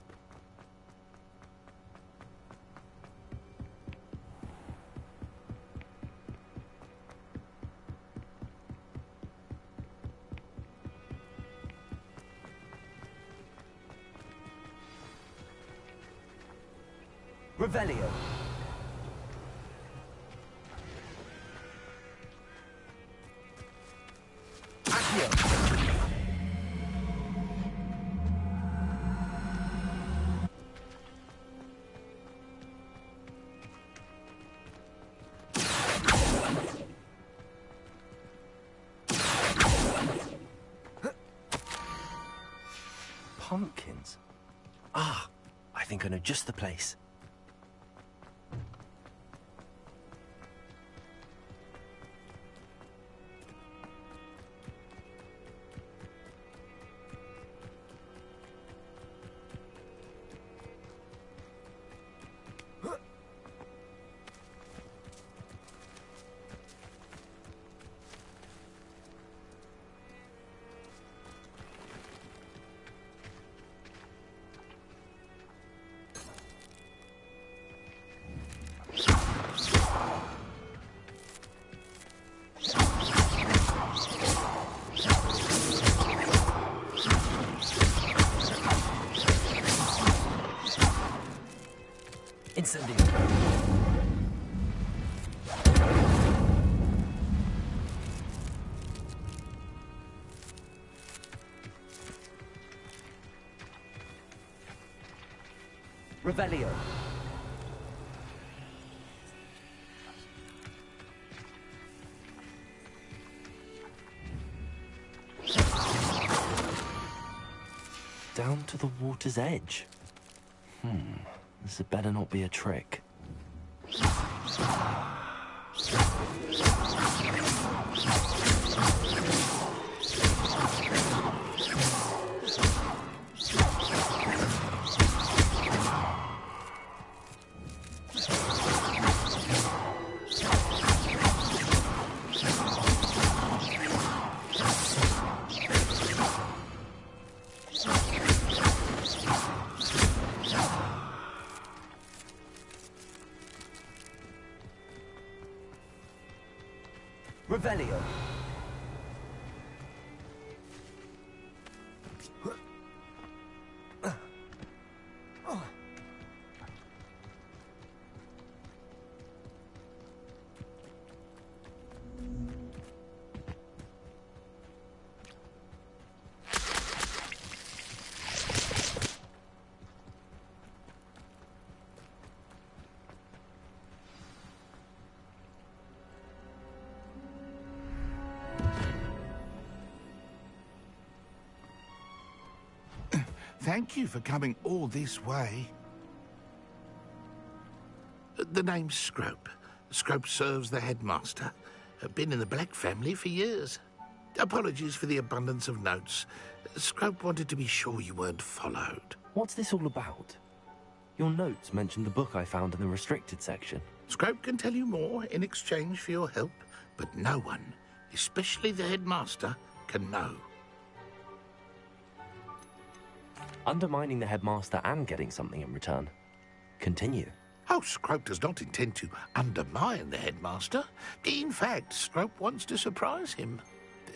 Revelio. Accio. Pumpkins? Ah, I think I know just the place. Incendio. Revelio. Down to the water's edge. This had better not be a trick. Revelio. Thank you for coming all this way. The name's Scrope. Scrope serves the headmaster. Been in the Black family for years. Apologies for the abundance of notes. Scrope wanted to be sure you weren't followed. What's this all about? Your notes mentioned the book I found in the restricted section. Scrope can tell you more in exchange for your help, but no one, especially the headmaster, can know. Undermining the headmaster and getting something in return. Continue. Oh, Scrope does not intend to undermine the headmaster. In fact, Scrope wants to surprise him.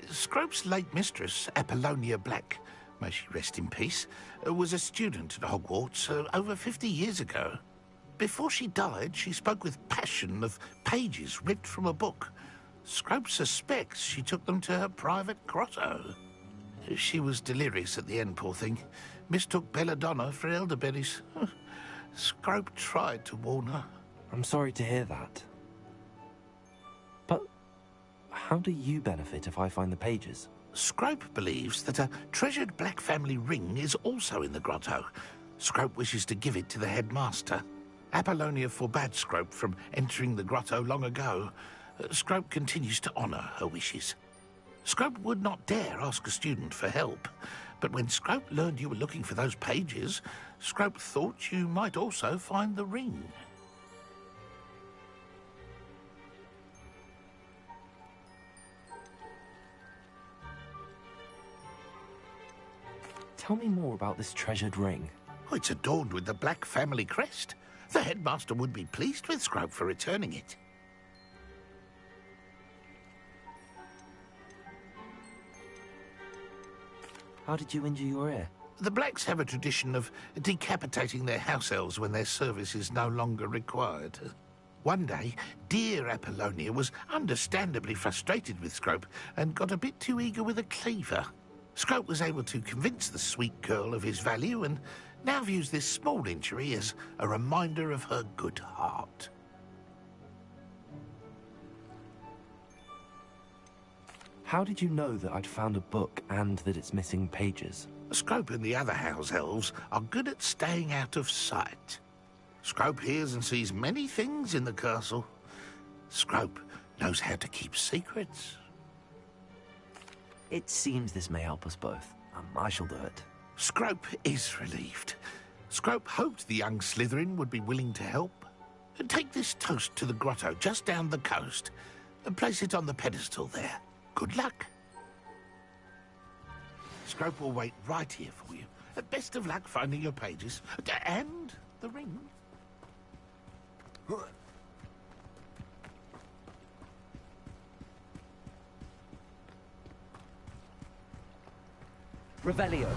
Scrope's late mistress, Apollonia Black, may she rest in peace, was a student at Hogwarts over 50 years ago. Before she died, she spoke with passion of pages ripped from a book. Scrope suspects she took them to her private grotto. She was delirious at the end, poor thing. Mistook belladonna for elderberries. Scrope tried to warn her. I'm sorry to hear that. But how do you benefit if I find the pages? Scrope believes that a treasured Black family ring is also in the grotto. Scrope wishes to give it to the headmaster. Apollonia forbade Scrope from entering the grotto long ago. Scrope continues to honour her wishes. Scrope would not dare ask a student for help, but when Scrope learned you were looking for those pages, Scrope thought you might also find the ring. Tell me more about this treasured ring. Oh, it's adorned with the Black family crest. The headmaster would be pleased with Scrope for returning it. How did you injure your ear? The Blacks have a tradition of decapitating their house elves when their service is no longer required. One day, dear Apollonia was understandably frustrated with Scrope and got a bit too eager with a cleaver. Scrope was able to convince the sweet girl of his value and now views this small injury as a reminder of her good heart. How did you know that I'd found a book and that it's missing pages? Scrope and the other house elves are good at staying out of sight. Scrope hears and sees many things in the castle. Scrope knows how to keep secrets. It seems this may help us both. I shall do it. Scrope is relieved. Scrope hoped the young Slytherin would be willing to help. Take this toast to the grotto just down the coast and place it on the pedestal there. Good luck. Scrope will wait right here for you. Best of luck finding your pages. And the ring. Revelio.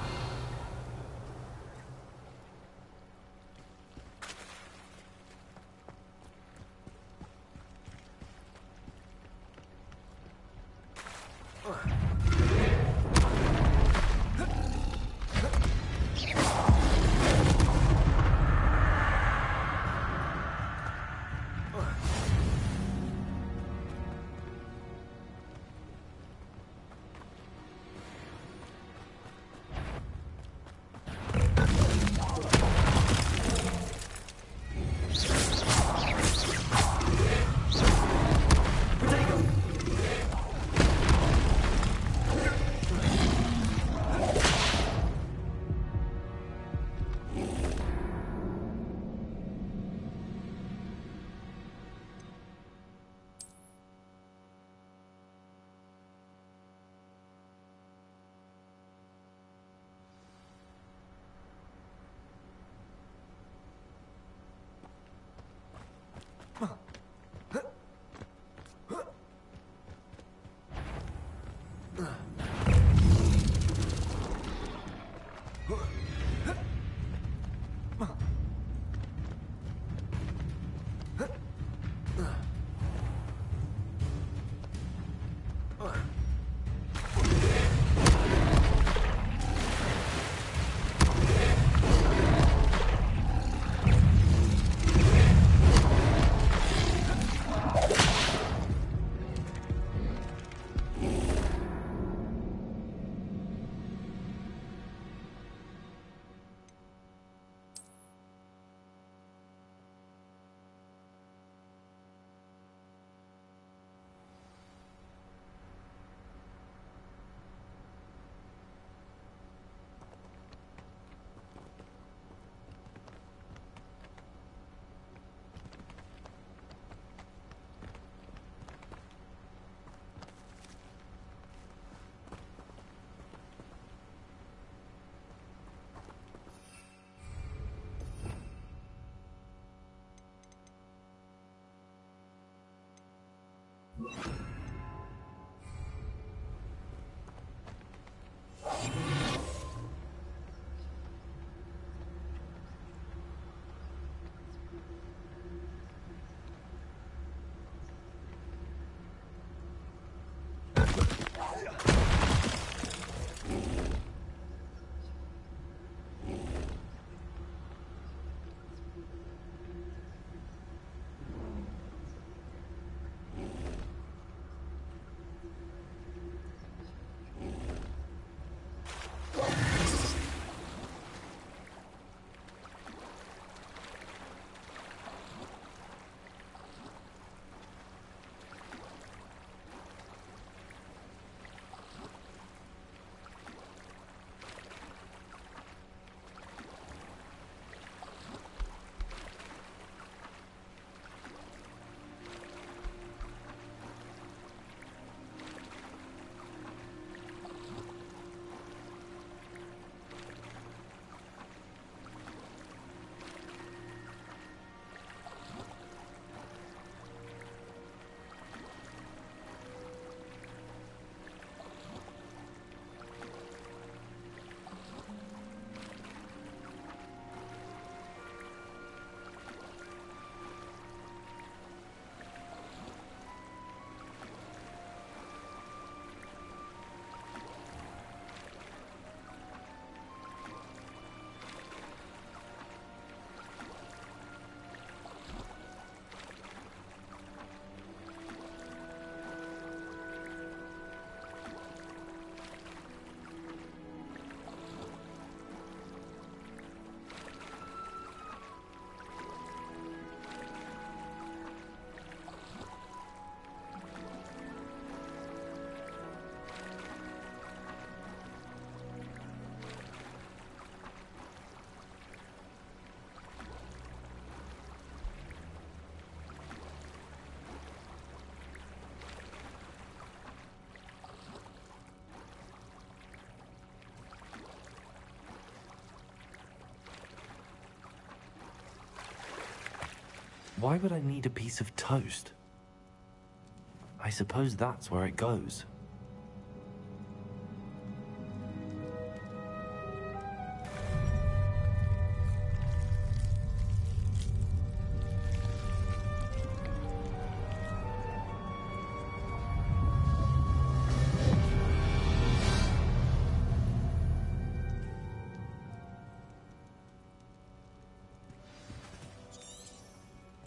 Why would I need a piece of toast? I suppose that's where it goes.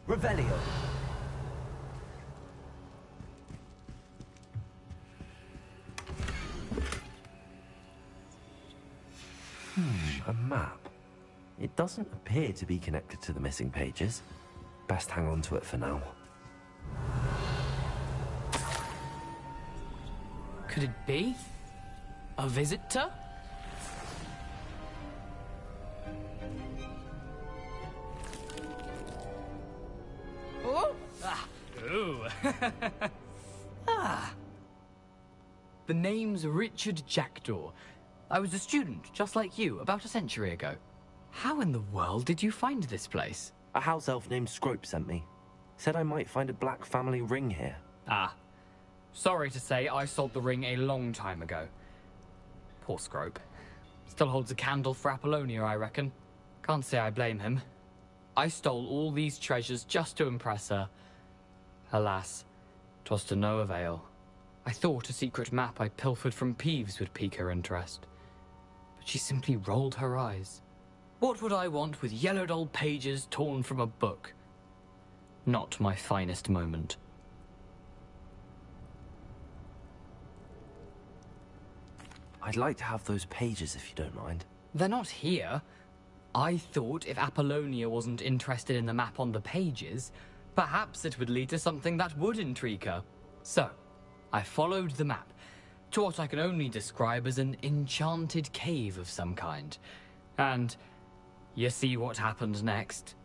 Revelio. A map. It doesn't appear to be connected to the missing pages. Best hang on to it for now. Could it be? A visitor? Oh! Ah. Ooh. Ah. The name's Richard Jackdaw. I was a student, just like you, about a century ago. How in the world did you find this place? A house elf named Scrope sent me. Said I might find a black family ring here. Ah. Sorry to say, I sold the ring a long time ago. Poor Scrope. Still holds a candle for Apollonia, I reckon. Can't say I blame him. I stole all these treasures just to impress her. Alas, 'twas to no avail. I thought a secret map I pilfered from Peeves would pique her interest. But she simply rolled her eyes. What would I want with yellowed old pages torn from a book? Not my finest moment. I'd like to have those pages if you don't mind. They're not here. I thought if Apollonia wasn't interested in the map on the pages, perhaps it would lead to something that would intrigue her. So, I followed the map to what I can only describe as an enchanted cave of some kind. And you see what happened next?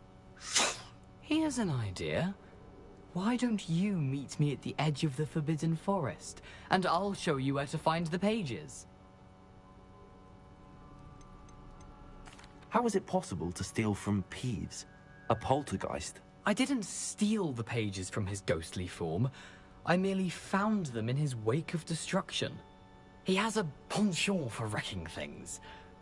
Here's an idea. Why don't you meet me at the edge of the Forbidden Forest, and I'll show you where to find the pages. How is it possible to steal from Peeves? A poltergeist? I didn't steal the pages from his ghostly form. I merely found them in his wake of destruction. He has a penchant for wrecking things.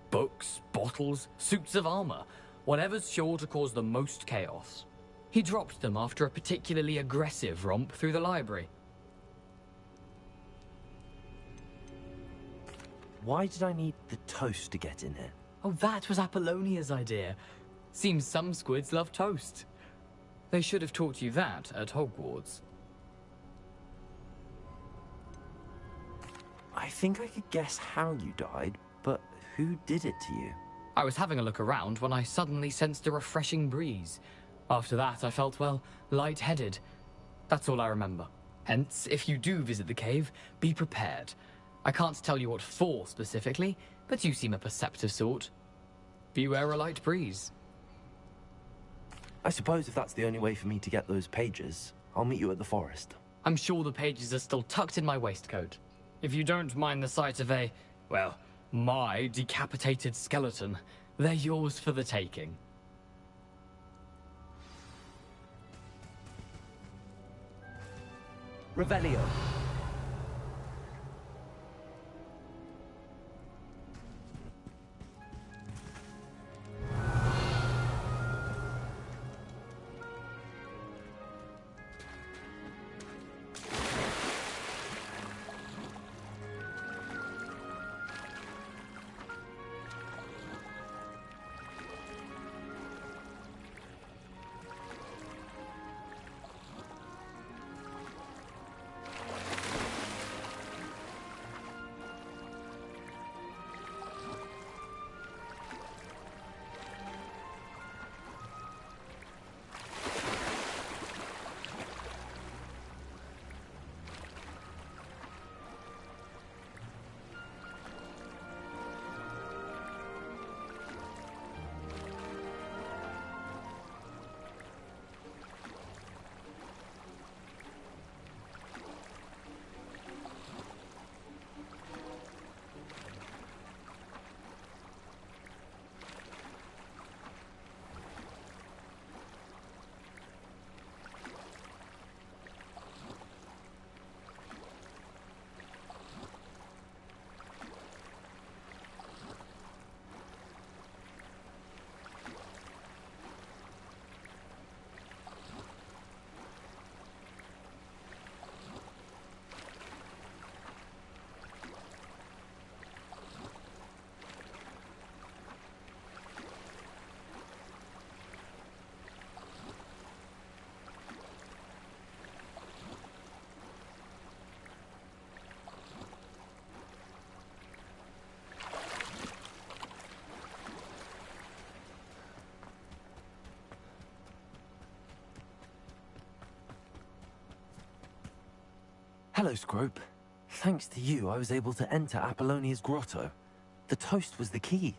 Books, bottles, suits of armor, whatever's sure to cause the most chaos. He dropped them after a particularly aggressive romp through the library. Why did I need the toast to get in here? Oh, that was Apollonia's idea. Seems some squids love toast. They should have taught you that at Hogwarts. I think I could guess how you died, but who did it to you? I was having a look around when I suddenly sensed a refreshing breeze. After that, I felt, well, lightheaded. That's all I remember. Hence, if you do visit the cave, be prepared. I can't tell you what for specifically, but you seem a perceptive sort. Beware a light breeze. I suppose if that's the only way for me to get those pages, I'll meet you at the forest. I'm sure the pages are still tucked in my waistcoat. If you don't mind the sight of a, well, my decapitated skeleton, they're yours for the taking. Revelio. Hello, Scrope. Thanks to you, I was able to enter Apollonia's grotto. The toast was the key.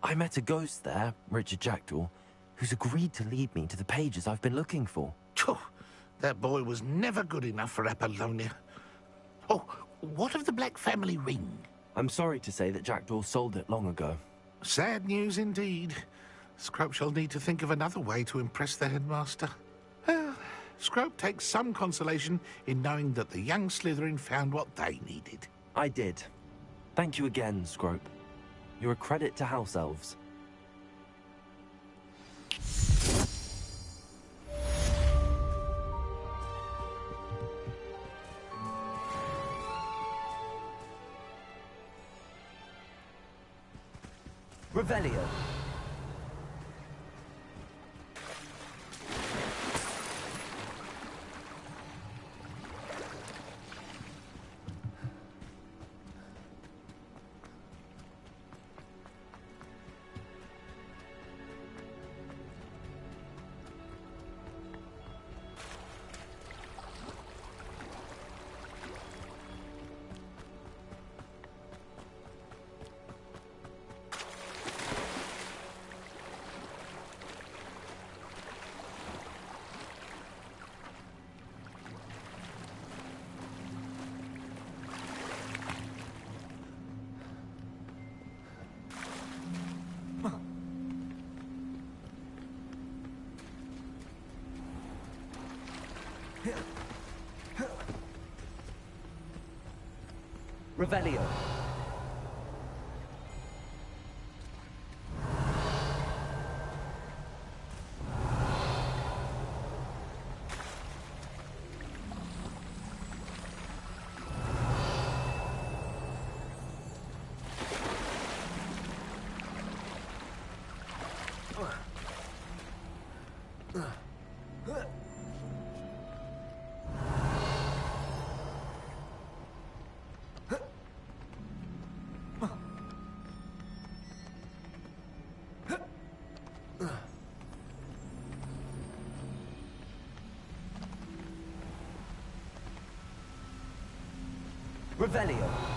I met a ghost there, Richard Jackdaw, who's agreed to lead me to the pages I've been looking for. Phew, that boy was never good enough for Apollonia. Oh, what of the Black family ring? I'm sorry to say that Jackdaw sold it long ago. Sad news indeed. Scrope shall need to think of another way to impress the headmaster. Well, Scrope takes some consolation in knowing that the young Slytherin found what they needed. I did. Thank you again, Scrope. You're a credit to House Elves. Revelio. Revelio. Revelio.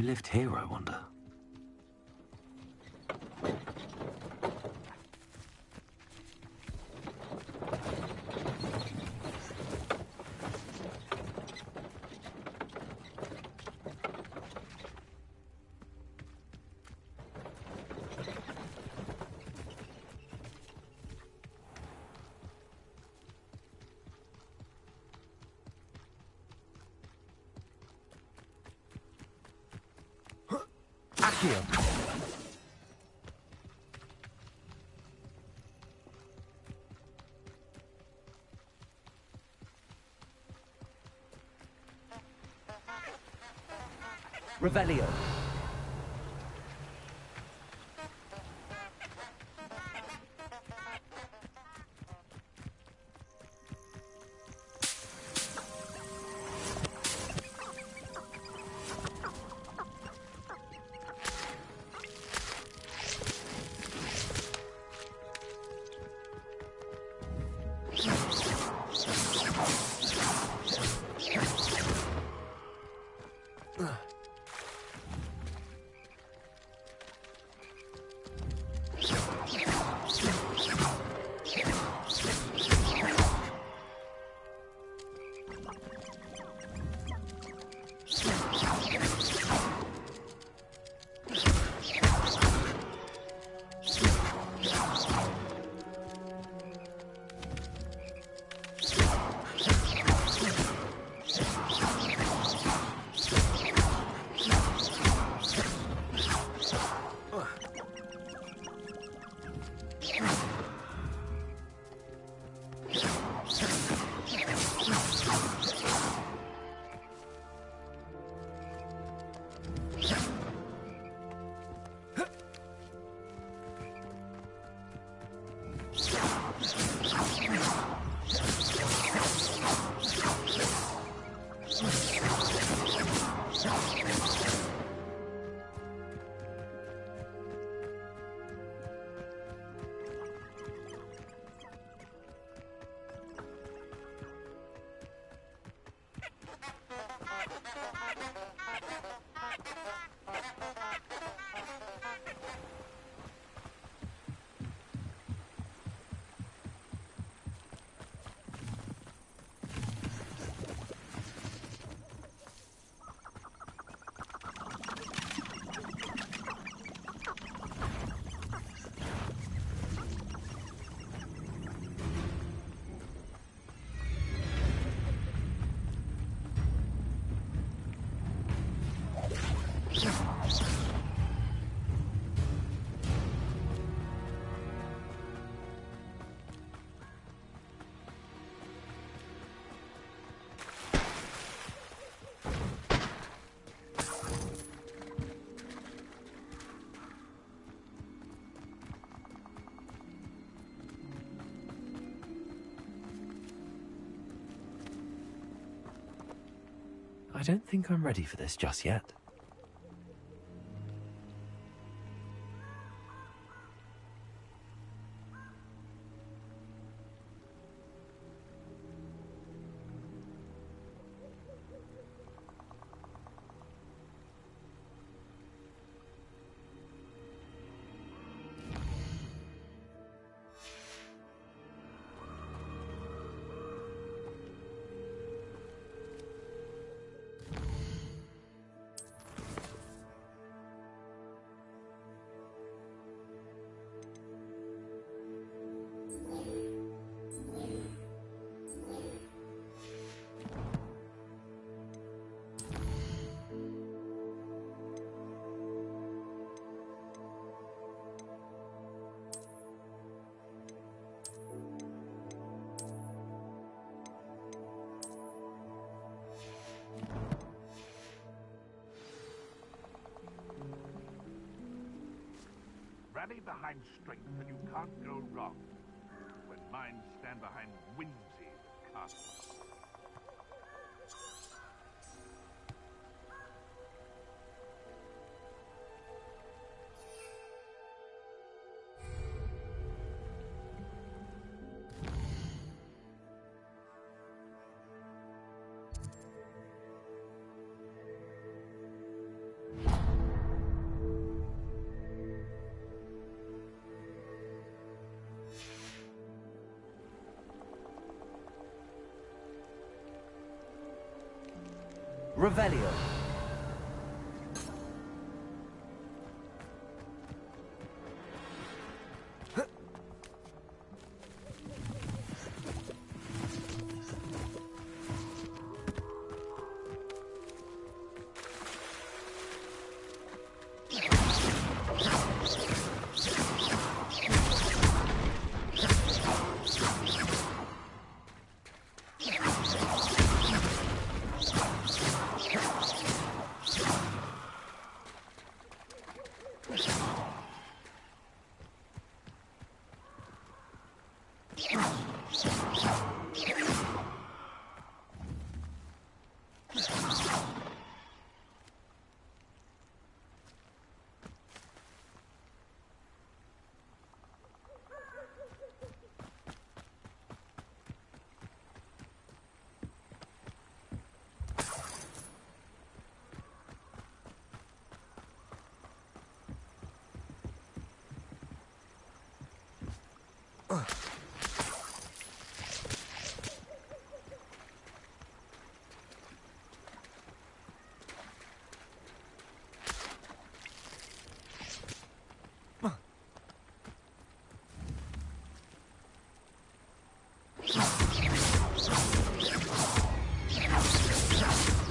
lived here, I wonder? Accio. Revelio. I don't think I'm ready for this just yet. Rally behind strength and you can't go wrong. When minds stand behind whimsy, can't. Revelio.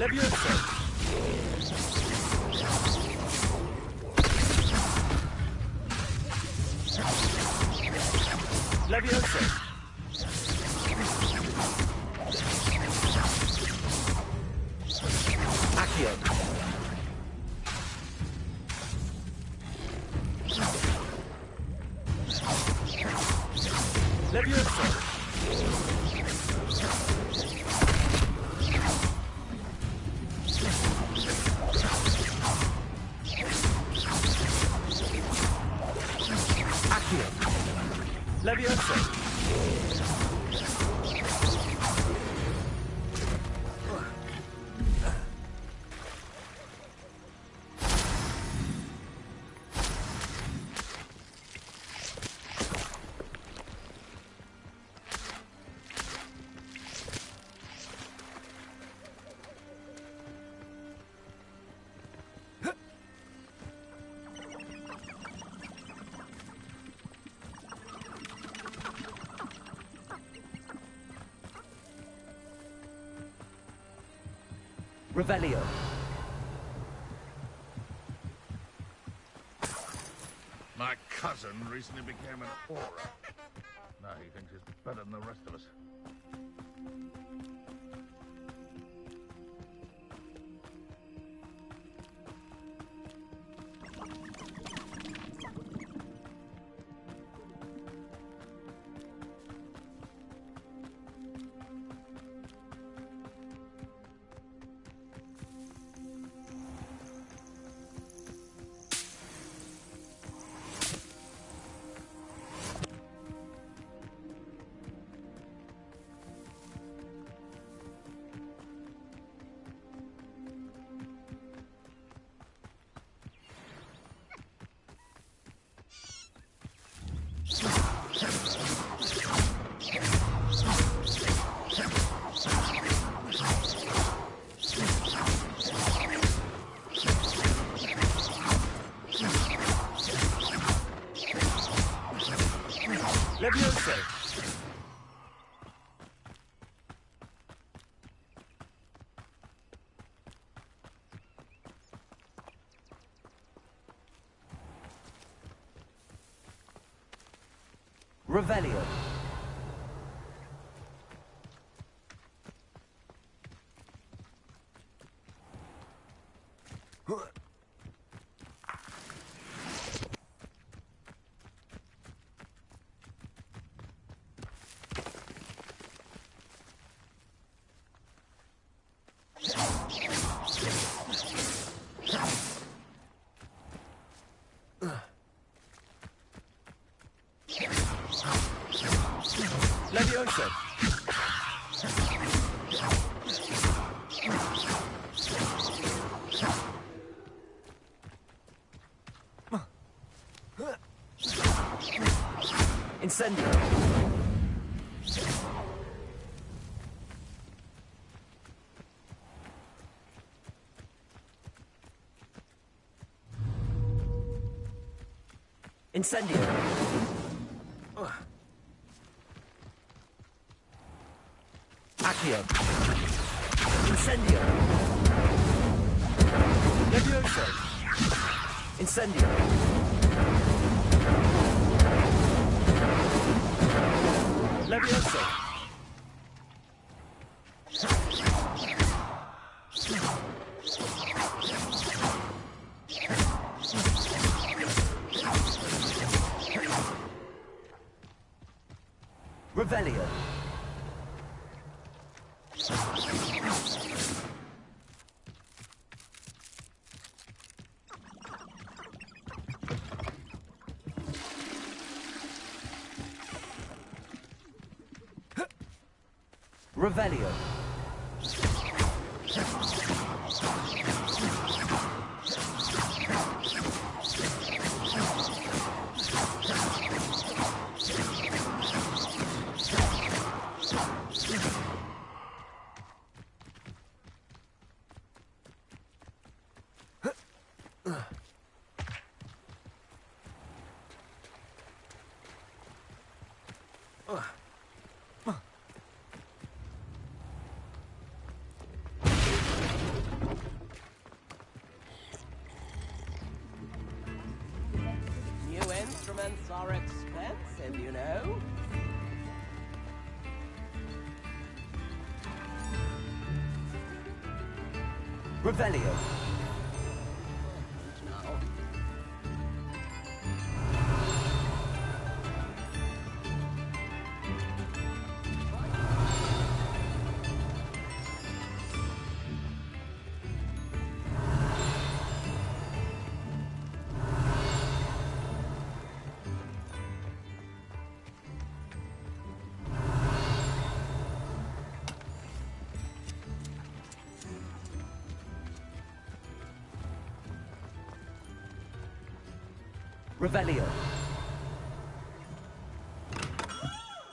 Levioso! Levioso! Accio! Levioso! Levioso! Revelio. My cousin recently became an aura. Now he thinks he's better than the rest of us. Levioso! Revelio. Levioso! Incendio. Incendio! Accio! Incendio! Levioso! Incendio! Levioso! Revelio! Revelio! New instruments are expensive, you know. Revelio! Revelio!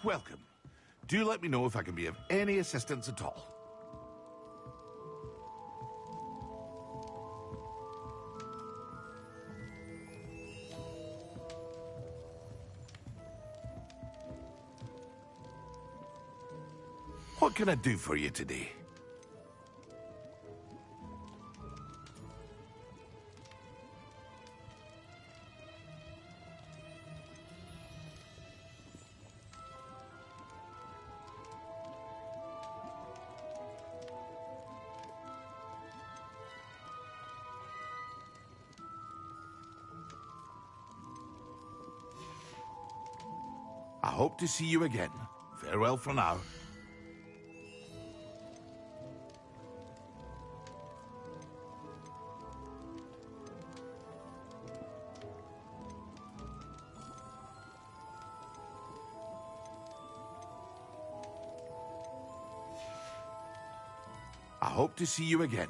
Welcome. Do let me know if I can be of any assistance at all. What can I do for you today? I hope to see you again. Farewell for now. I hope to see you again.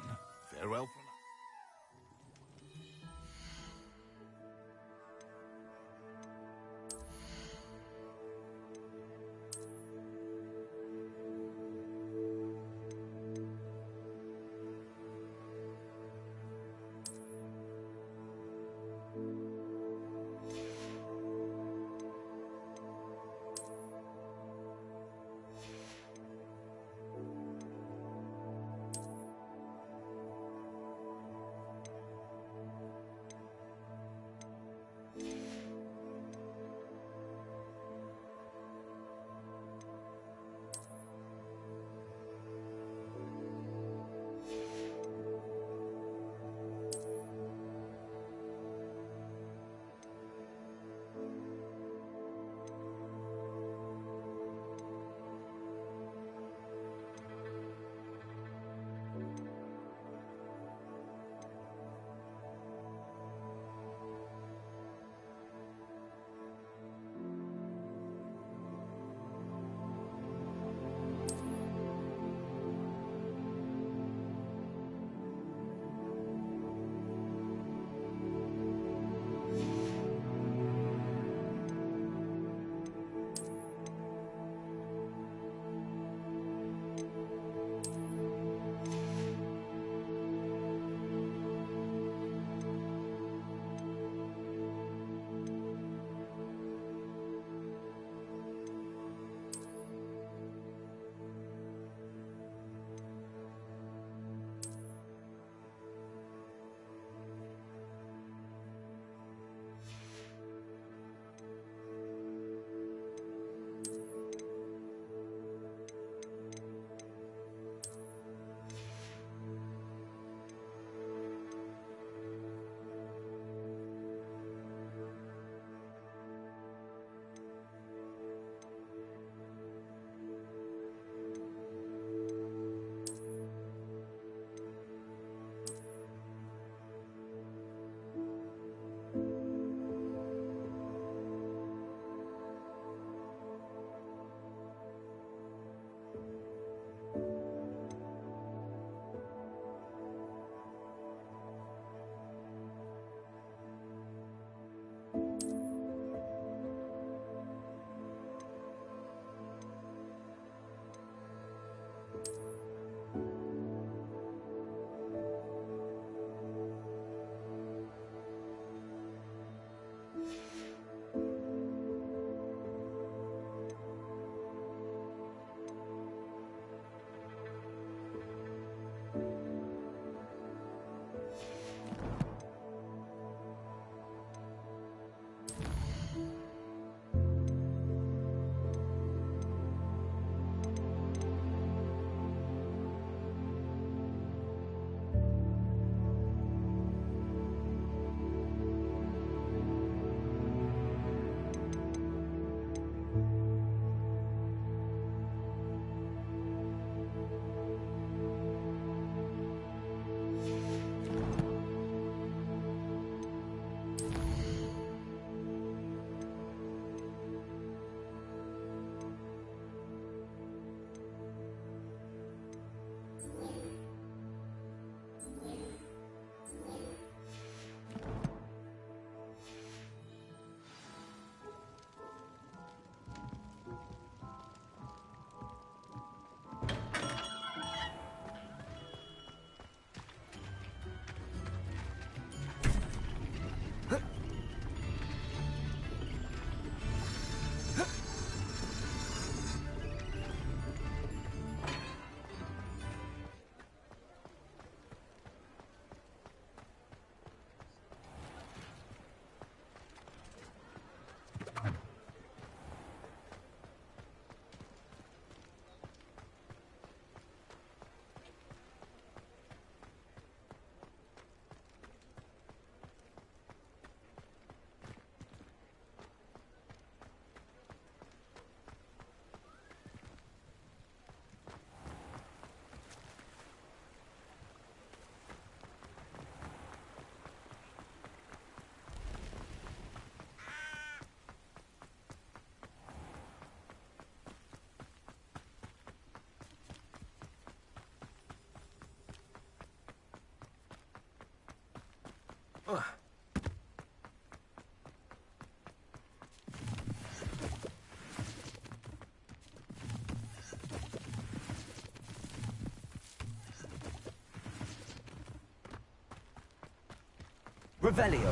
Farewell for now. Revelio.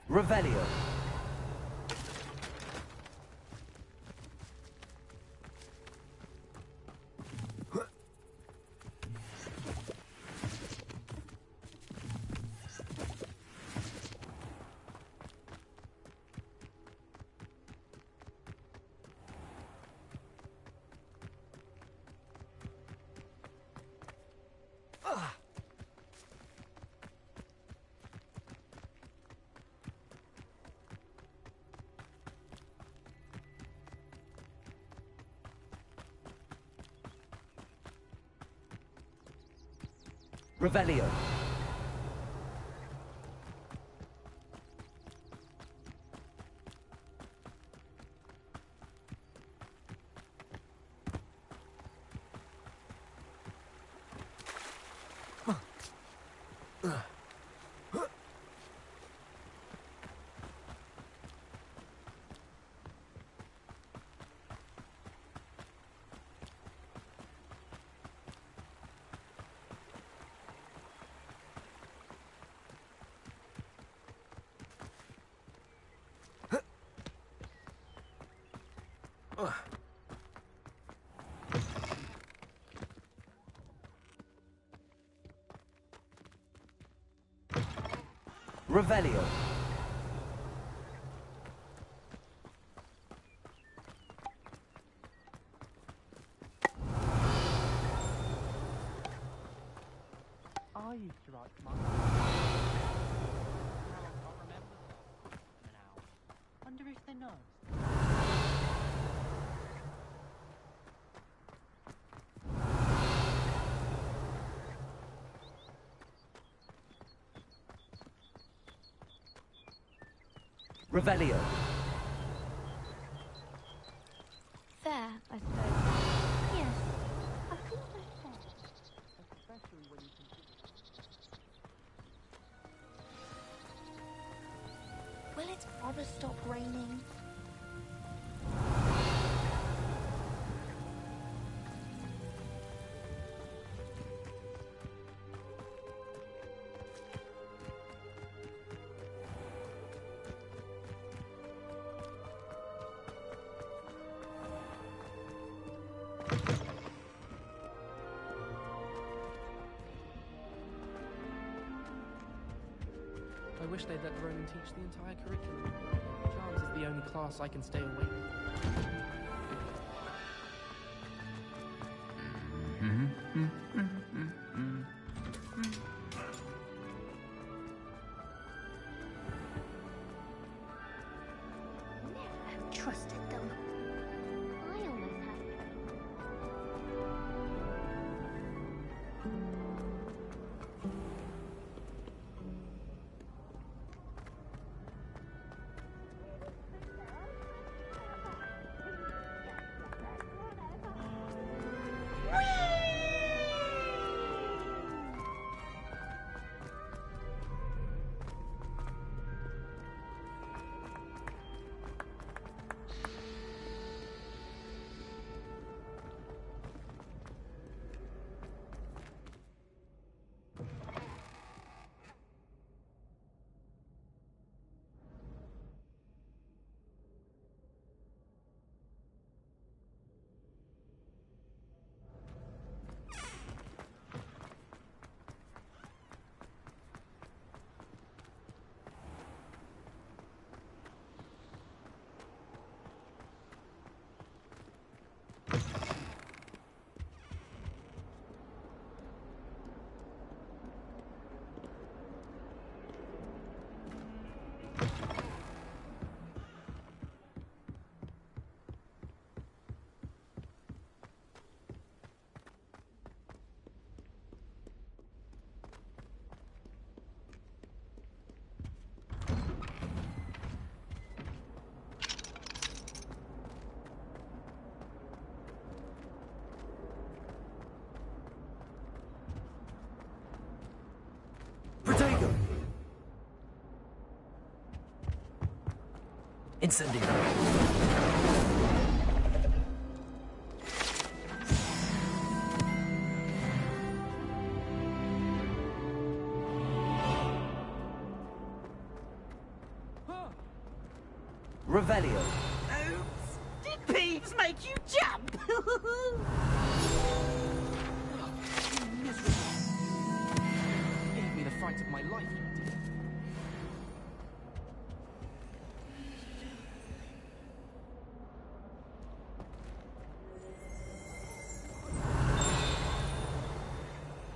Revelio. Revelio. Revelio. I used to write my... Wonder if they know. Revelio. Fair, I suppose. Yes, I think that's fair. Especially when you consider... Will it ever stop raining? I wish they'd let Ronan teach the entire curriculum. Charms is the only class I can stay awake. Never have trusted them. I almost have. Protego! Incendio! Revelio! Oops! Did Peeves make you jump? Gave me the fright of my life, you did.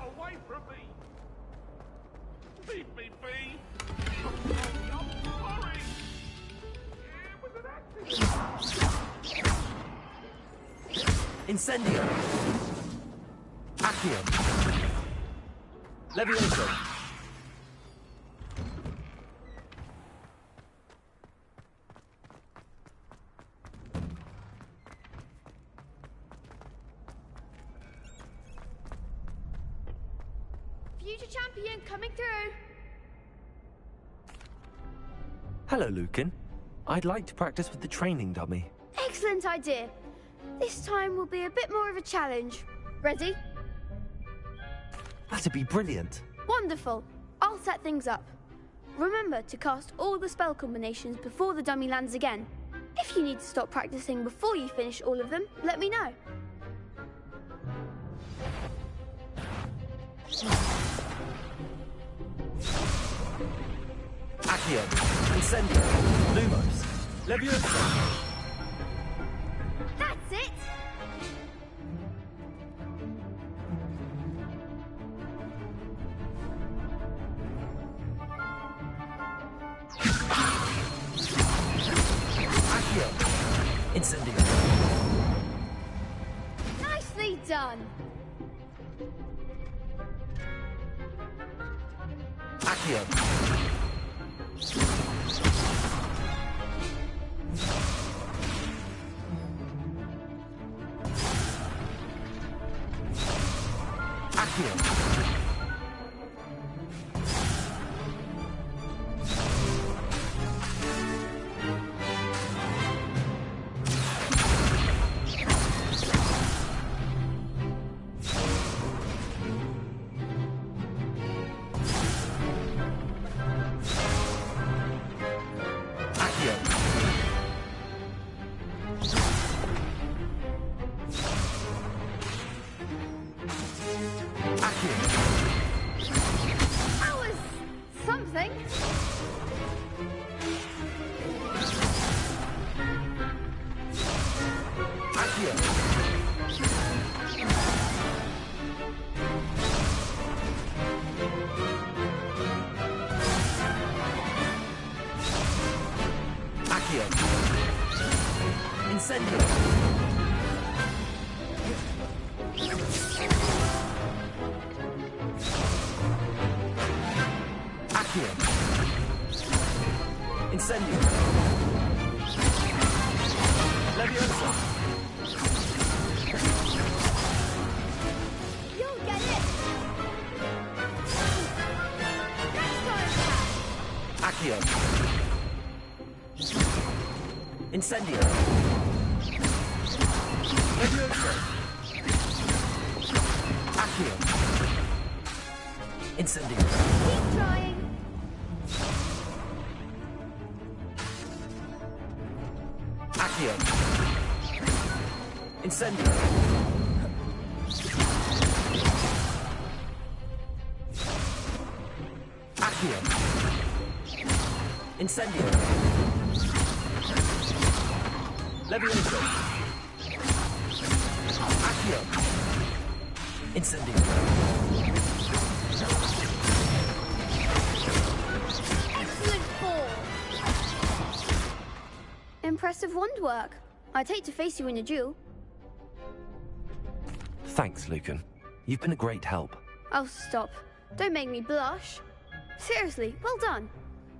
Away from me! Leave me be! I'm sorry! It was an accident! Incendio! Accio! Levioso! Future champion coming through. Hello, Lucan. I'd like to practice with the training dummy. Excellent idea. This time will be a bit more of a challenge. Ready? That'd be brilliant. Wonderful. I'll set things up. Remember to cast all the spell combinations before the dummy lands again. If you need to stop practicing before you finish all of them, let me know. Accio! Incendio! Lumos! Levioso! That's it! Accio! Incendio! Nicely done! Accio! Accio! That was something. Accio! Incendio! Accio! Incendio! Leviosa! You'll get it. Next time. Accio! Incendio! Leviosa! Accio! Incendio! Keep trying. Accio! Incendio! Accio! Incendio! Levioso! Accio! Incendio! Excellent ball. impressive wand work. I'd hate to face you in a duel. Thanks, Lucan. You've been a great help. Oh, stop. Don't make me blush. Seriously, well done.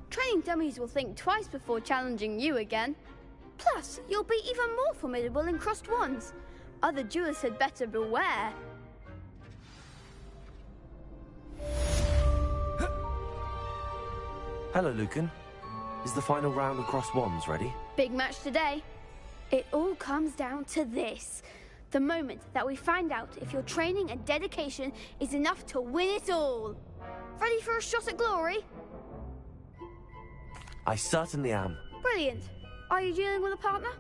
Training dummies will think twice before challenging you again. Plus, you'll be even more formidable in crossed wands. Other duelists had better beware. Hello, Lucan. Is the final round of cross wands ready? Big match today. It all comes down to this. The moment that we find out if your training and dedication is enough to win it all. Ready for a shot at glory? I certainly am. Brilliant. Are you dealing with a partner?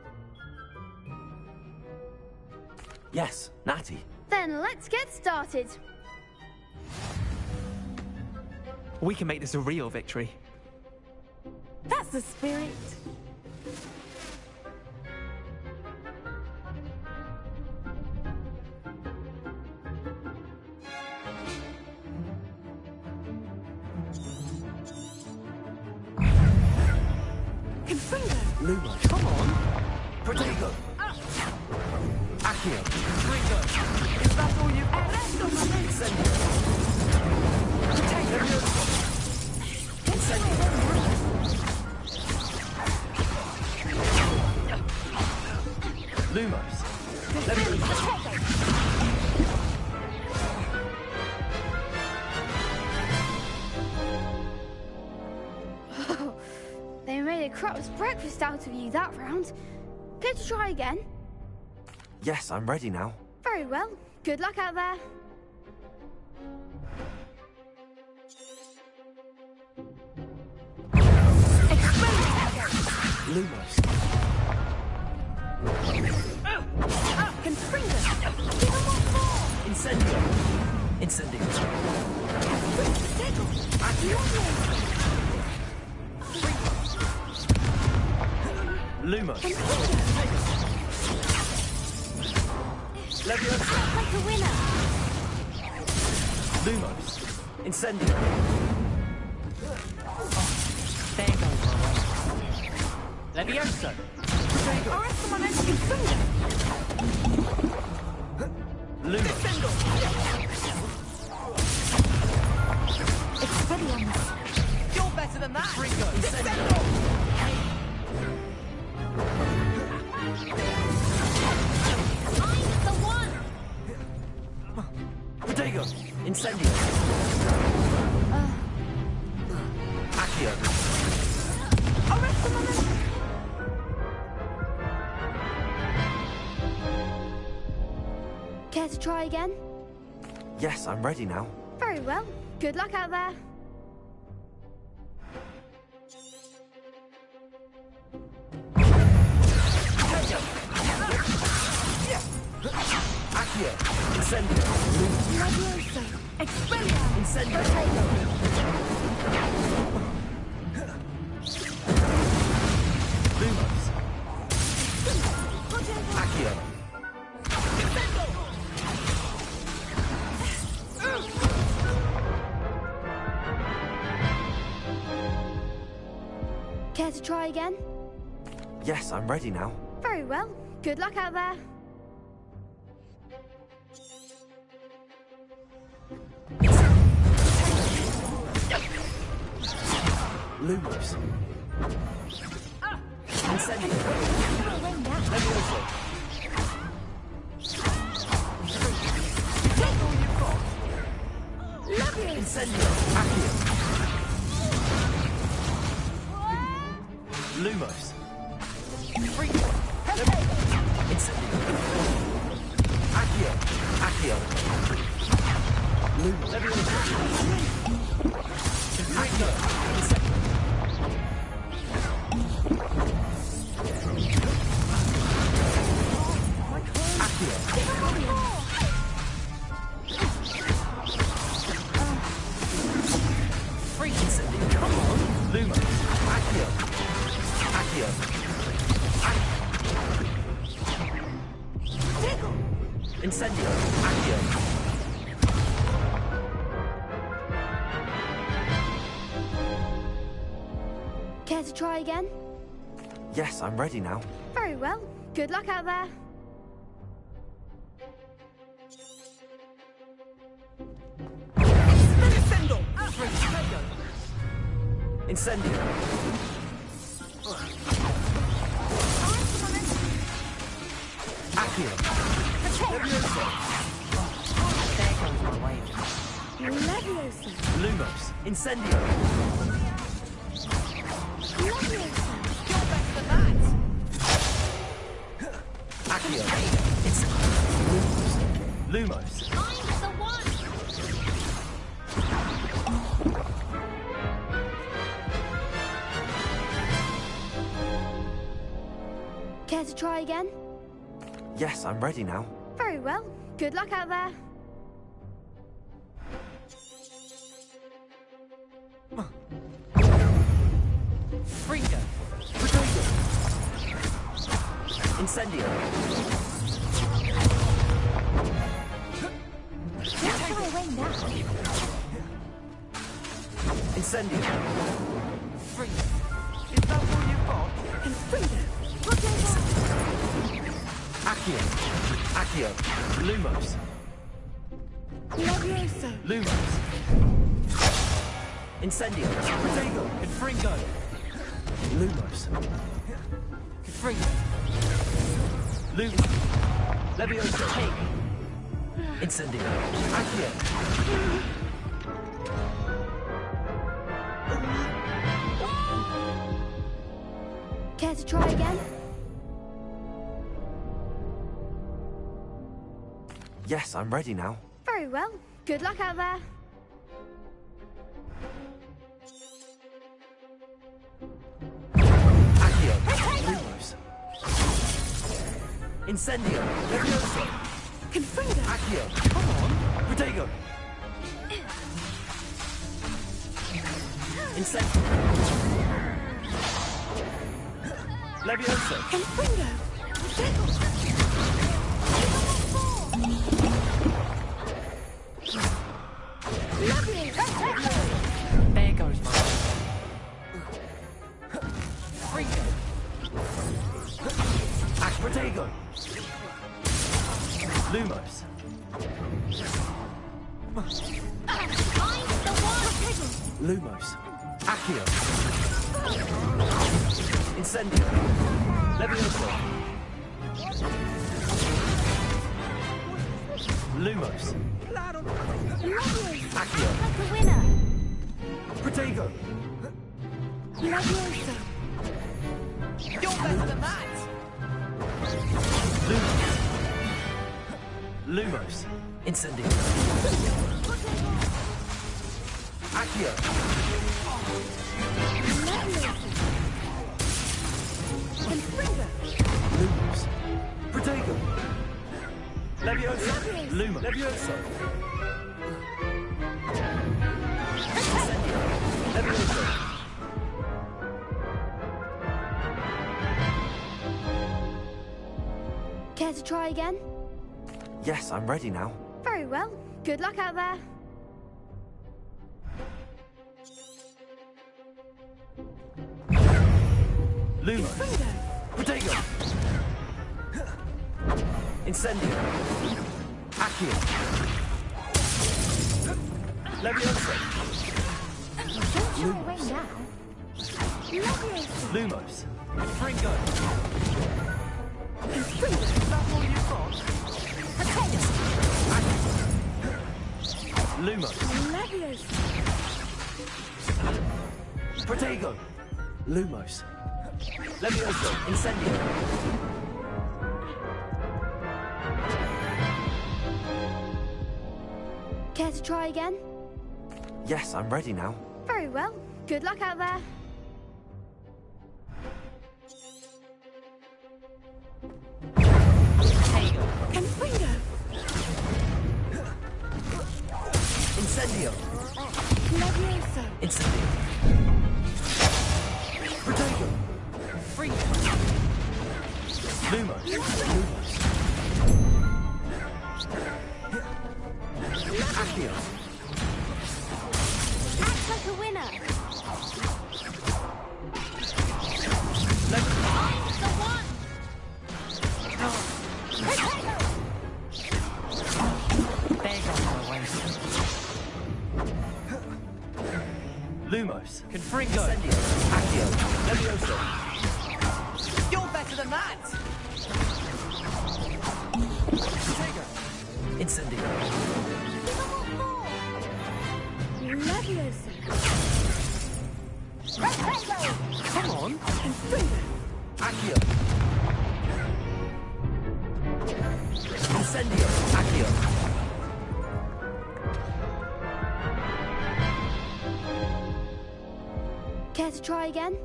Yes, Natty. Then let's get started. We can make this a real victory. That's the spirit. Luma, come on! Protego! Accio! Ringo! Is that all you... Incendio! Protego! Incendio! Lumos! They made a crap's breakfast out of you that round. Care to try again? Yes, I'm ready now. Very well. Good luck out there. Lumos! Confringo! Incendio! Incendio! Lumos! Leviosa! Like a winner! Lumos! Incendio! There goes Leviosa! Lumos! Expelliarmus! You're better than that! Ringo! I'm the one! Protego! Incendio! Accio! Care to try again? Yes, I'm ready now. Very well. Good luck out there. Accio! Incendio! Leviosa! Expelliarmus! Incendio! Lumos! Accio! Care to try again? Yes, I'm ready now. Very well. Good luck out there. Lumos! Incendio! Leviosa! Incendio! Accio! Lumos! Incendio! Accio! Accio! Lumos! Leviosa! Accio! Come on! Lumos! Accio! Accio! Incendio! Accio! Care to try again? Yes, I'm ready now. Very well. Good luck out there. Incendio! Incendio! Accio! Levioso! There goes my way. Leviosa. Lumos! Incendio! Leviosa. You're better than that! Accio! It's Lumos! I'm the one! Care to try again? Yes, I'm ready now. Very well. Good luck out there. Fringo! Potato! Incendio! Don't shy away now. Incendio! Fringo! Is that all you've got? And Frida. Accio! Accio! Lumos! Leviosa. Lumos! Incendio! Potato! Confringo! Lumos! Confringo! Lumos! Leviosa! Take! Incendio! Accio! Care to try again? Yes, I'm ready now. Very well. Good luck out there. Accio! Lumos! Incendio! Leviosa! Confringo! Accio! Come on! Protego! Incendio! Leviosa! Confringo! There goes my Fringo! Protego! Lumos! Lumos! Accio! Incendio! Levioso! Lumos! Accio! Like a winner! Protego! Leviosa. You're better than that! Lumos! Lumos! Incendio! Accio! Lumos! Protego! Levioso! Lumos! Levioso! Incendio! Levioso! Care to try again? Yes, I'm ready now. Very well. Good luck out there. Lumos! Protego! Incendio! Accio! Levioso! Don't shy away now. Lumos! Fringo! Is that all you've got? Lumos! Protego! Lumos! Levioso! Incendio! Care to try again? Yes, I'm ready now. Very well. Good luck out there. Confringo! Incendio! Leviosa. Incendio! Protego! Free! Lumos! Lumos! Accio! Act like a winner! Levioso! Confringo! Incendio! Accio! Levioso! You're better than that! Incendio! Leviosa. Come on! Accio! Incendio! Accio! Care to try again?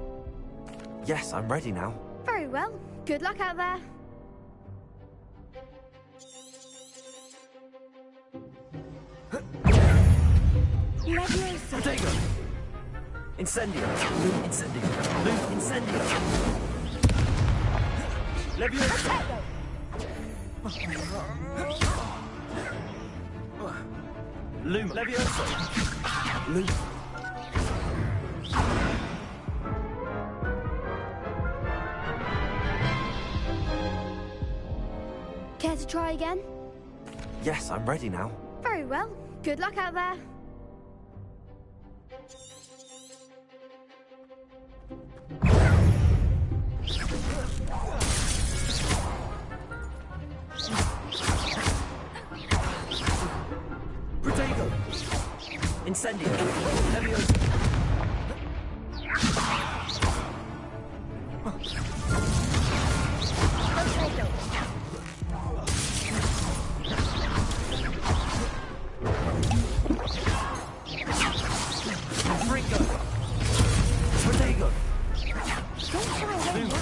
Yes, I'm ready now. Very well. Good luck out there. Leviosa. Protego! Incendio! Incendio! Incendio! Levioso! Luma! Levioso! Luma! Care to try again? Yes, I'm ready now. Very well. Good luck out there. Protego! Incendio! Levioso! Confringo! Protego! Luma!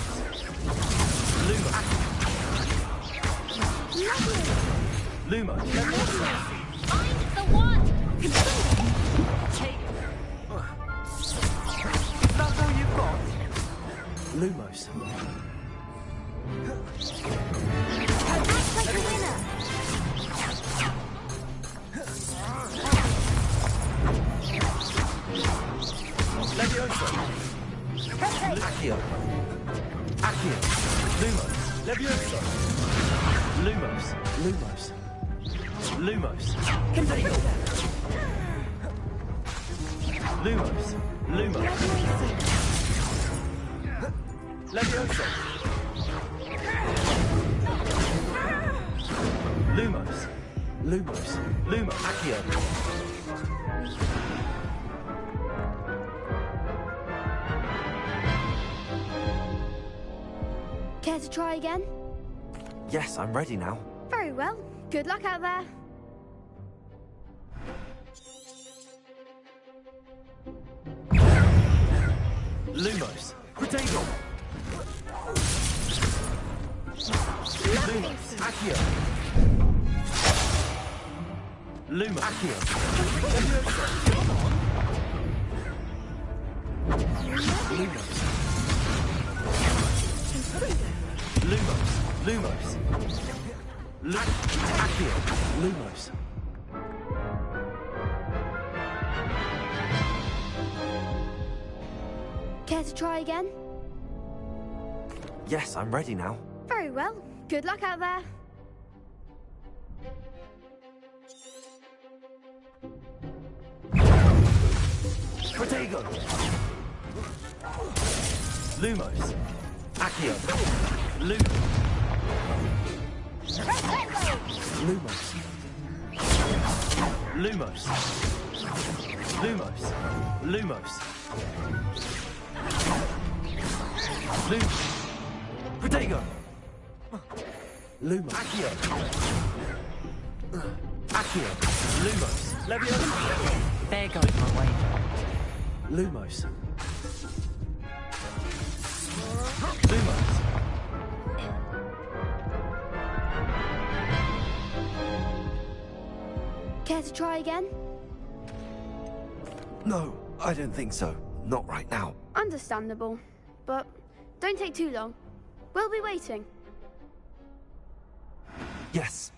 Luma! Luma! Find the one! Take it! That's all you've got? Lumos. Act like a winner! Levioso! Accio! Accio! Lumos! Levioso! Lumos! Lumos! Lumos! Protego! Lumos! Lumos! Levioso! Lumos! Lumos! Lumos! Accio! Care to try again? Yes, I'm ready now. Very well. Good luck out there. Lumos! Protego! Lumos! Accio! Lumos! Accio! Levioso! Lumos! Lumos! Lumos! Accio! Lumos! Care to try again? Yes, I'm ready now. Very well. Good luck out there. Protego! Lumos! Accio! Lumos! Lumos! Lumos! Lumos! Lumos! Lumos! Protego! Lumos! Accio! Accio! Lumos! Levioso! There goes my wager. Lumos! Lumos! Care to try again? No, I don't think so. Not right now. Understandable. But don't take too long. We'll be waiting. Yes.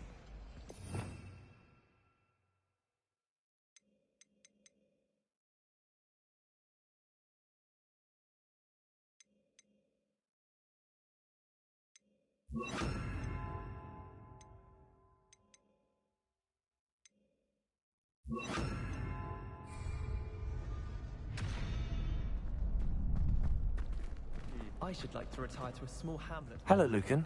I should like to retire to a small hamlet. Hello, Lucan.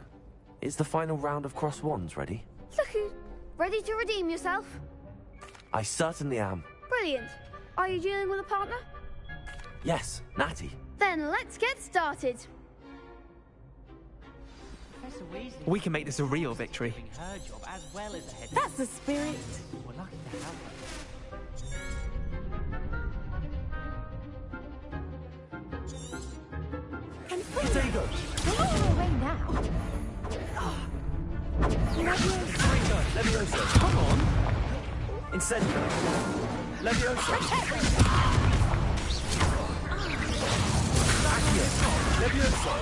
Is the final round of Cross Wands ready? Look who's ready to redeem yourself. I certainly am. Brilliant. Are you dealing with a partner? Yes, Natty. Then let's get started. Professor Weasley. We can make this a real victory. Doing her job as well as the head. That's the spirit. We're lucky to have her. Potato! We're on our way now. Ringo, Levioso! Come on! Incendio! Levioso! Accio! Levioso!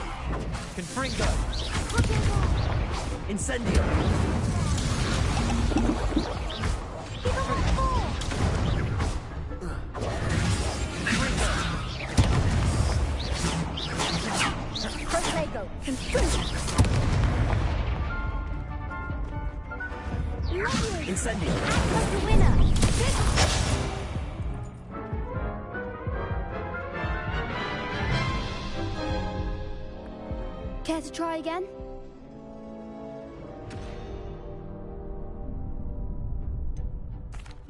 Confringo! Incendio! Protego. Incendio! That's the winner. Care to try again?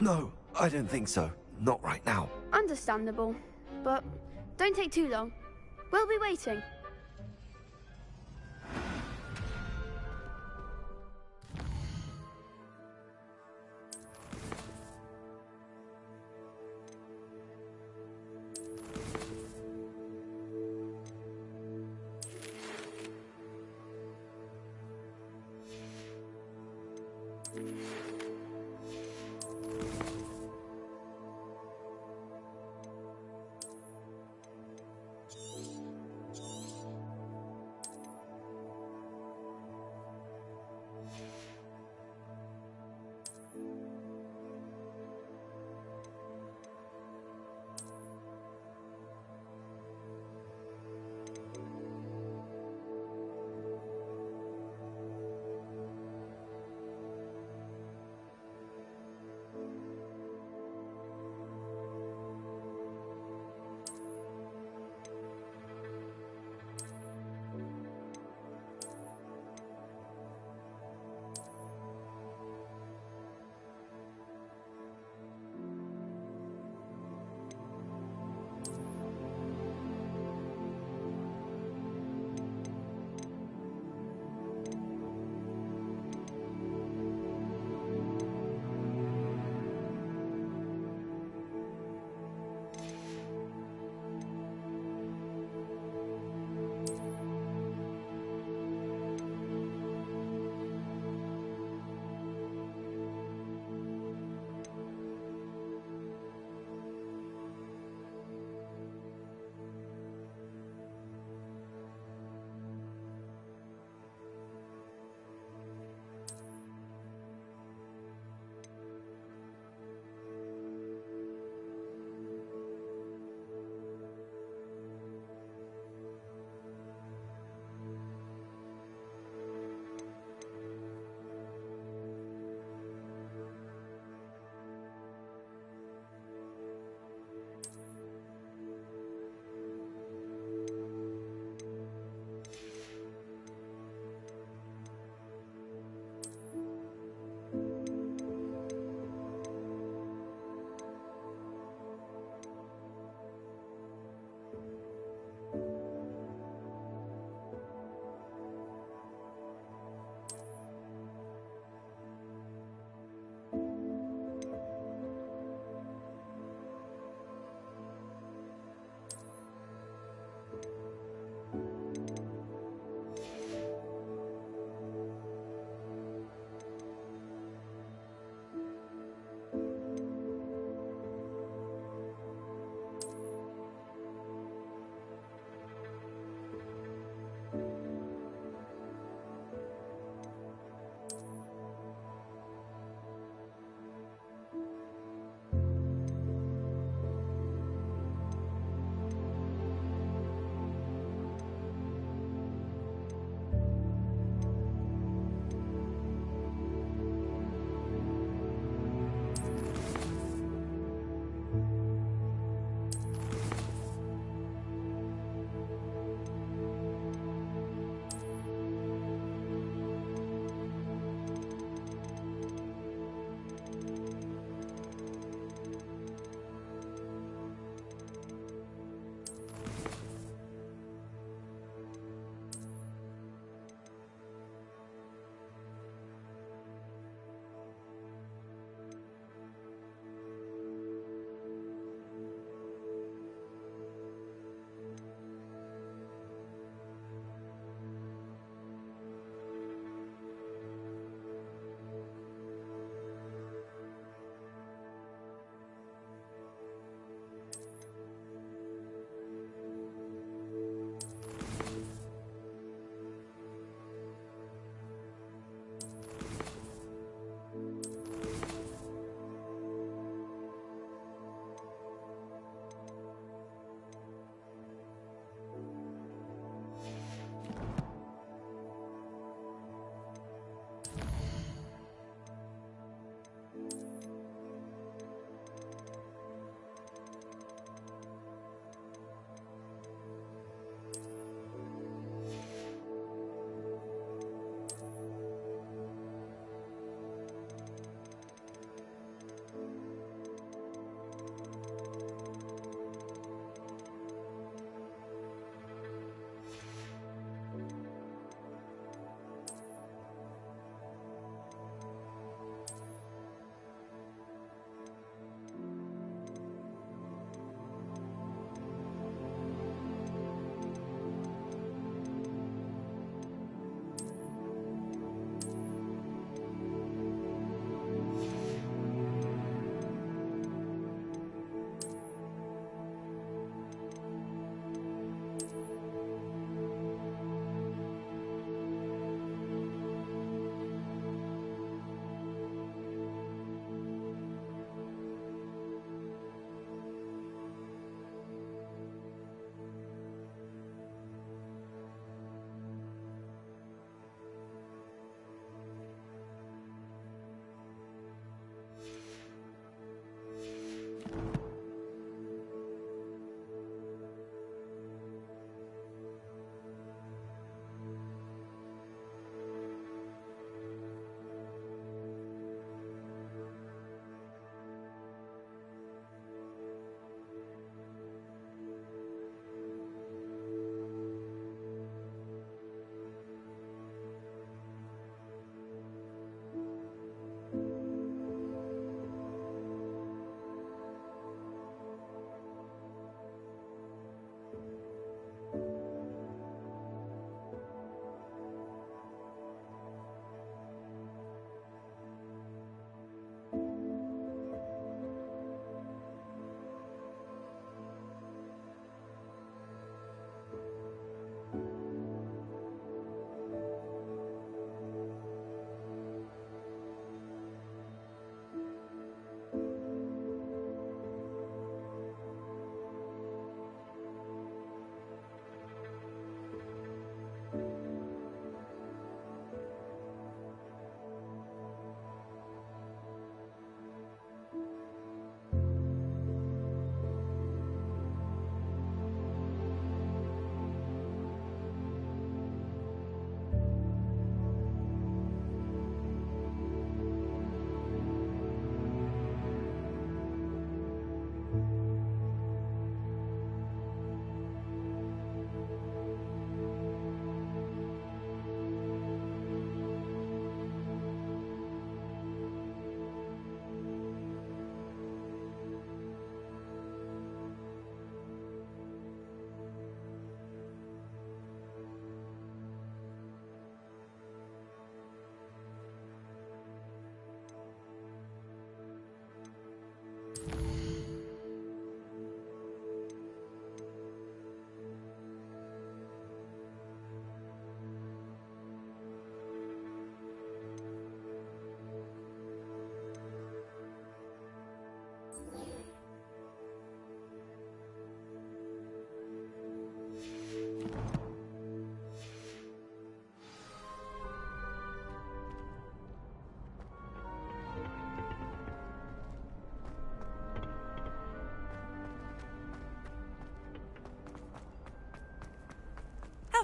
No, I don't think so. Not right now. Understandable. But don't take too long. We'll be waiting.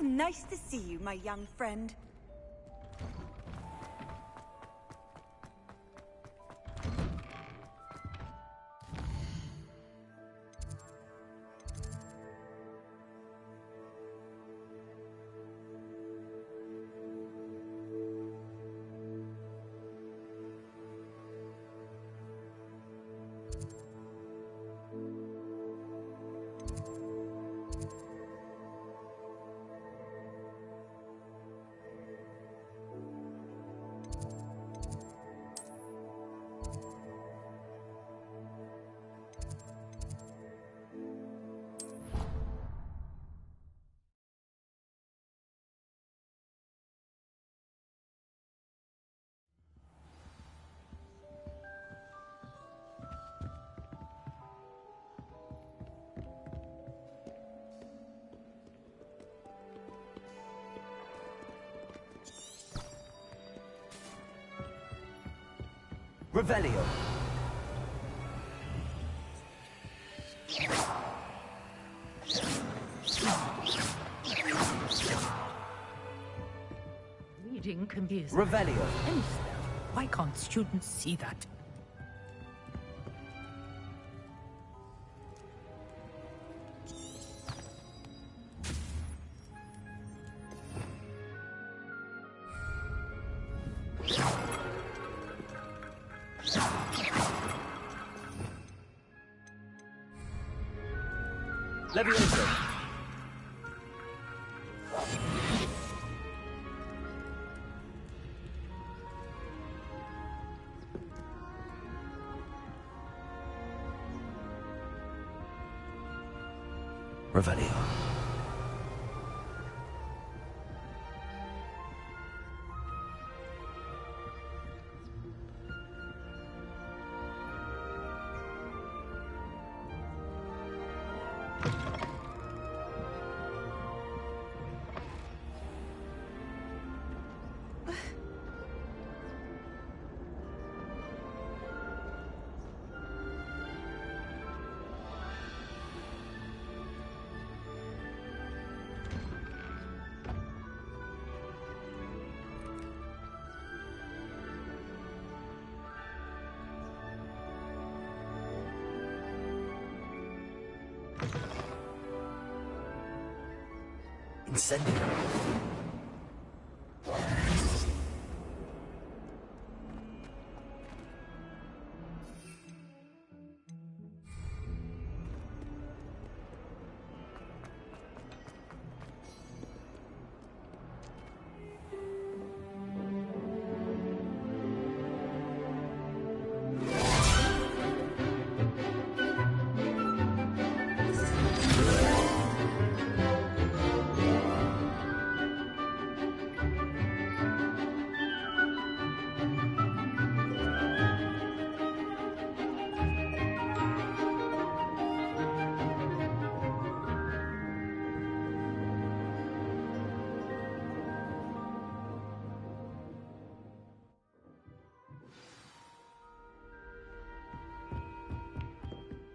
nice to see you, my young friend. Revelio. Reading can be as Revelio. any spell. Why can't students see that? Levioso. Revelio. Incendio.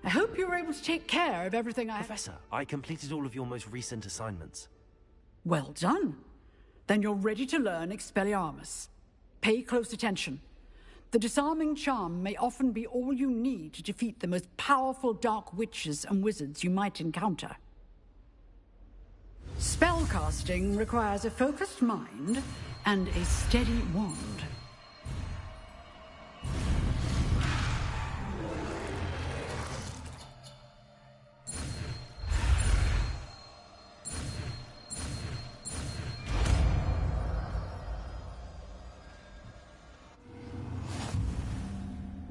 I hope you were able to take care of everything I... Professor, I completed all of your most recent assignments. Well done. Then you're ready to learn Expelliarmus. Pay close attention. The disarming charm may often be all you need to defeat the most powerful dark witches and wizards you might encounter. Spellcasting requires a focused mind and a steady wand.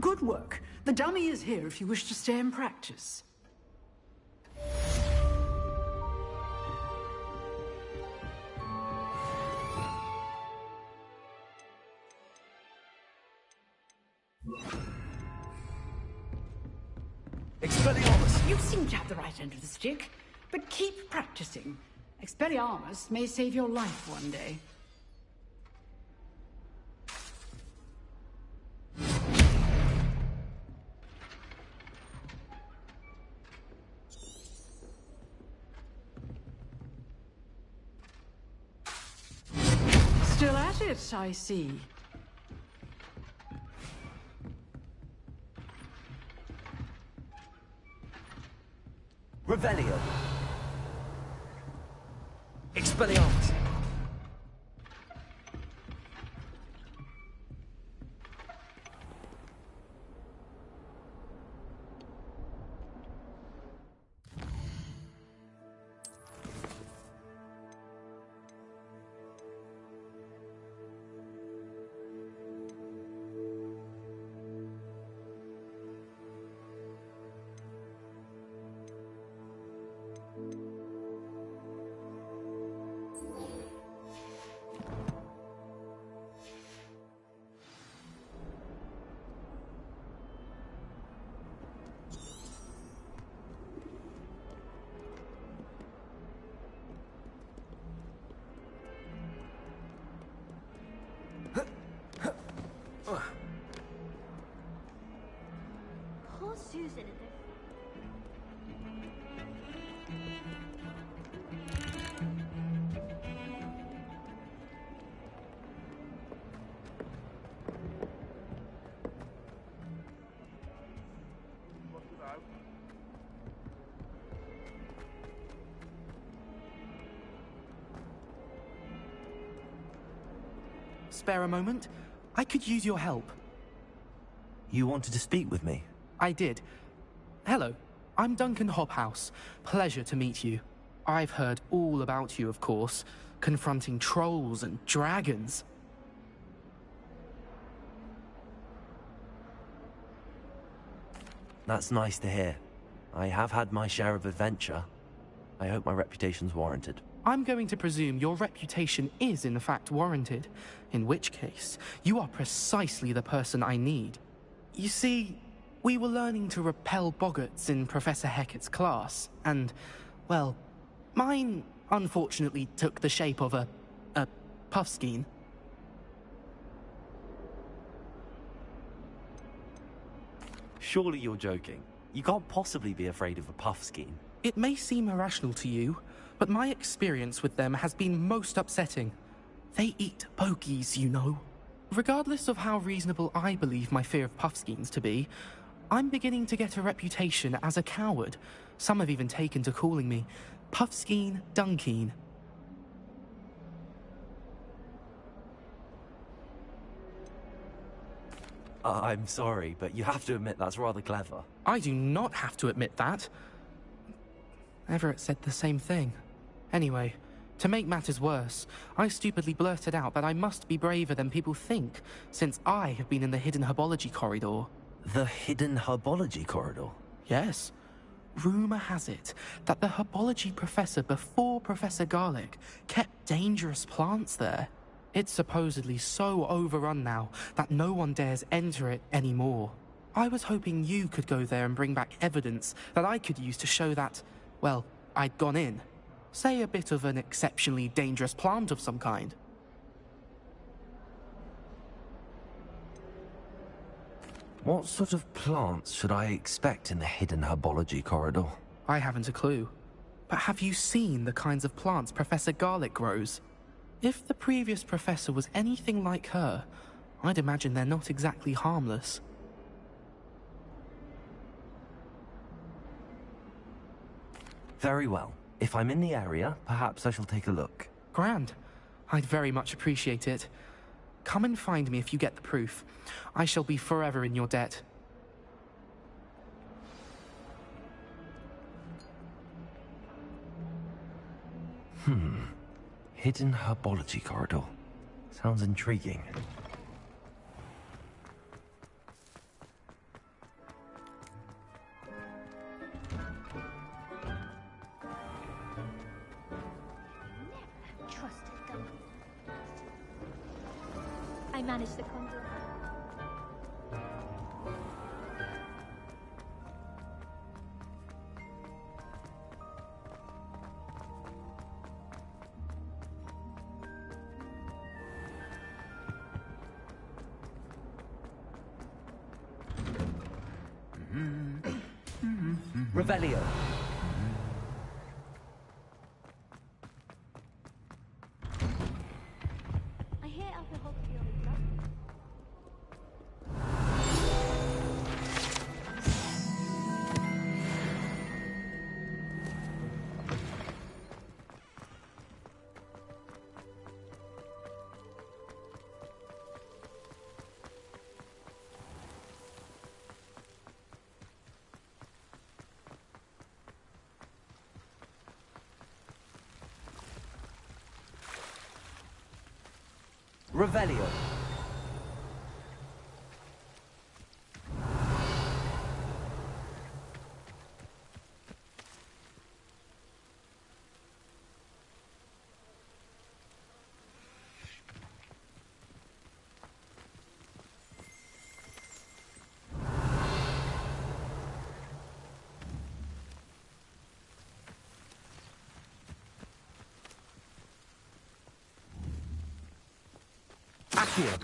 Good work. The dummy is here if you wish to stay and practice. Expelliarmus! You seem to have the right end of the stick, but keep practicing. Expelliarmus may save your life one day. Still at it, I see. Revelio. Expelliarmus. Poor Susan. Spare a moment? I could use your help. You wanted to speak with me? I did. Hello, I'm Duncan Hobhouse. Pleasure to meet you. I've heard all about you, of course, confronting trolls and dragons. That's nice to hear. I have had my share of adventure. I hope my reputation's warranted. I'm going to presume your reputation is in fact warranted, in which case, you are precisely the person I need. You see, we were learning to repel boggarts in Professor Hecat's class, and, well, mine unfortunately took the shape of a puffskein. Surely you're joking. You can't possibly be afraid of a puffskein. It may seem irrational to you, but my experience with them has been most upsetting. They eat bogies, you know. Regardless of how reasonable I believe my fear of puffskeins to be, I'm beginning to get a reputation as a coward. Some have even taken to calling me Puffskein Dunkeen. I'm sorry, but you have to admit that's rather clever. I do not have to admit that. Everett said the same thing. Anyway, to make matters worse, I stupidly blurted out that I must be braver than people think, since I have been in the Hidden Herbology Corridor. The Hidden Herbology Corridor? Yes. Rumour has it that the herbology professor before Professor Garlick kept dangerous plants there. It's supposedly so overrun now that no one dares enter it anymore. I was hoping you could go there and bring back evidence that I could use to show that, well, I'd gone in. Say a bit of an exceptionally dangerous plant of some kind. What sort of plants should I expect in the Hidden Herbology Corridor? I haven't a clue. But have you seen the kinds of plants Professor Garlick grows? If the previous professor was anything like her, I'd imagine they're not exactly harmless. Very well. If I'm in the area, perhaps I shall take a look. Grand. I'd very much appreciate it. Come and find me if you get the proof. I shall be forever in your debt. Hidden Herbology Corridor. Sounds intriguing. Trusted them. I managed the conduit. Revelio. I Revelio. Accio.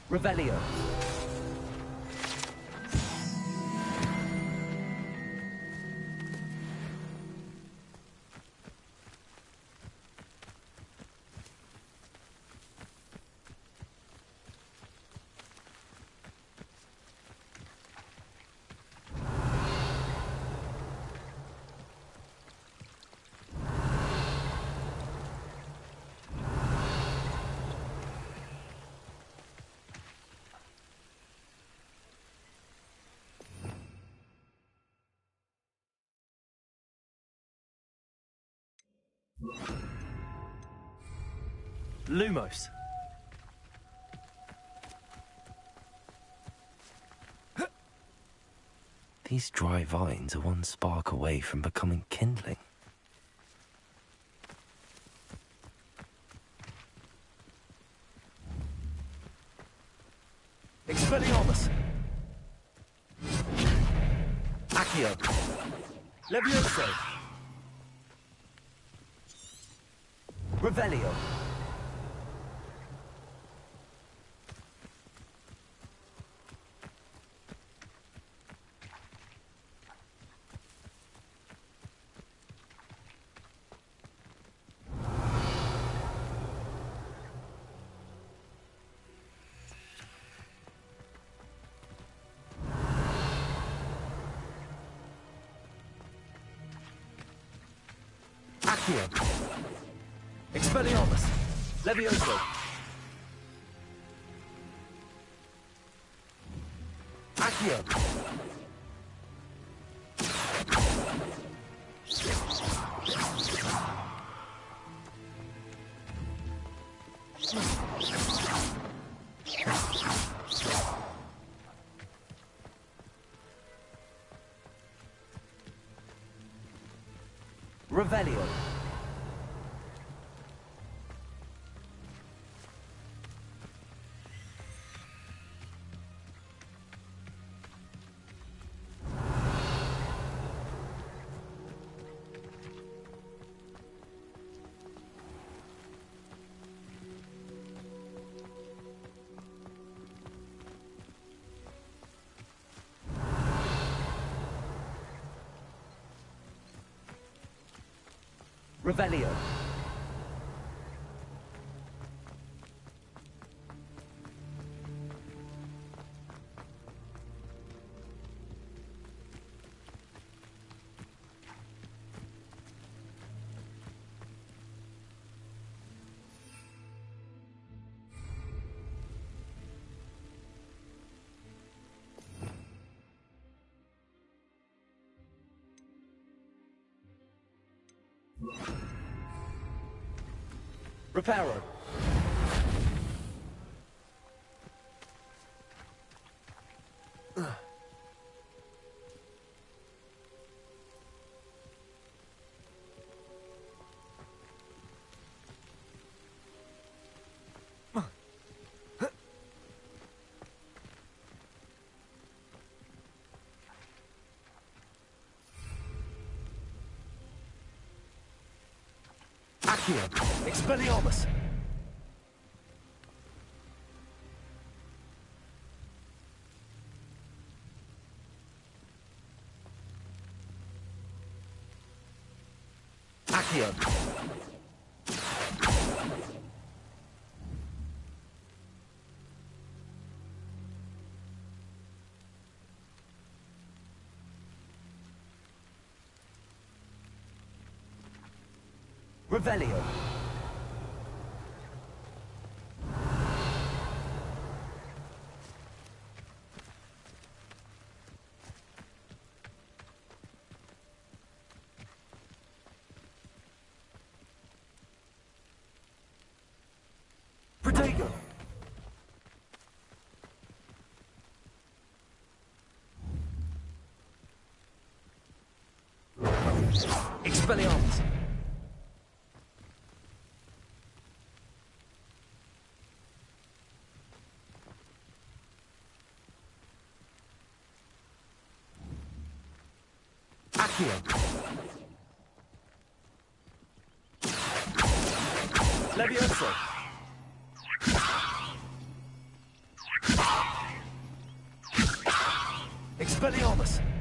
Revelio. Lumos. These dry vines are one spark away from becoming kindling. Expelliarmus. Accio. Levioso. Revelio. Accio. Expelliarmus. Levioso. Accio. Revelio. Revelio. Reparo. Accio. Expelliarmus. Accio. Revelio. Vigo! Expelliarmus! Accio! Levioso! Expelliarmus!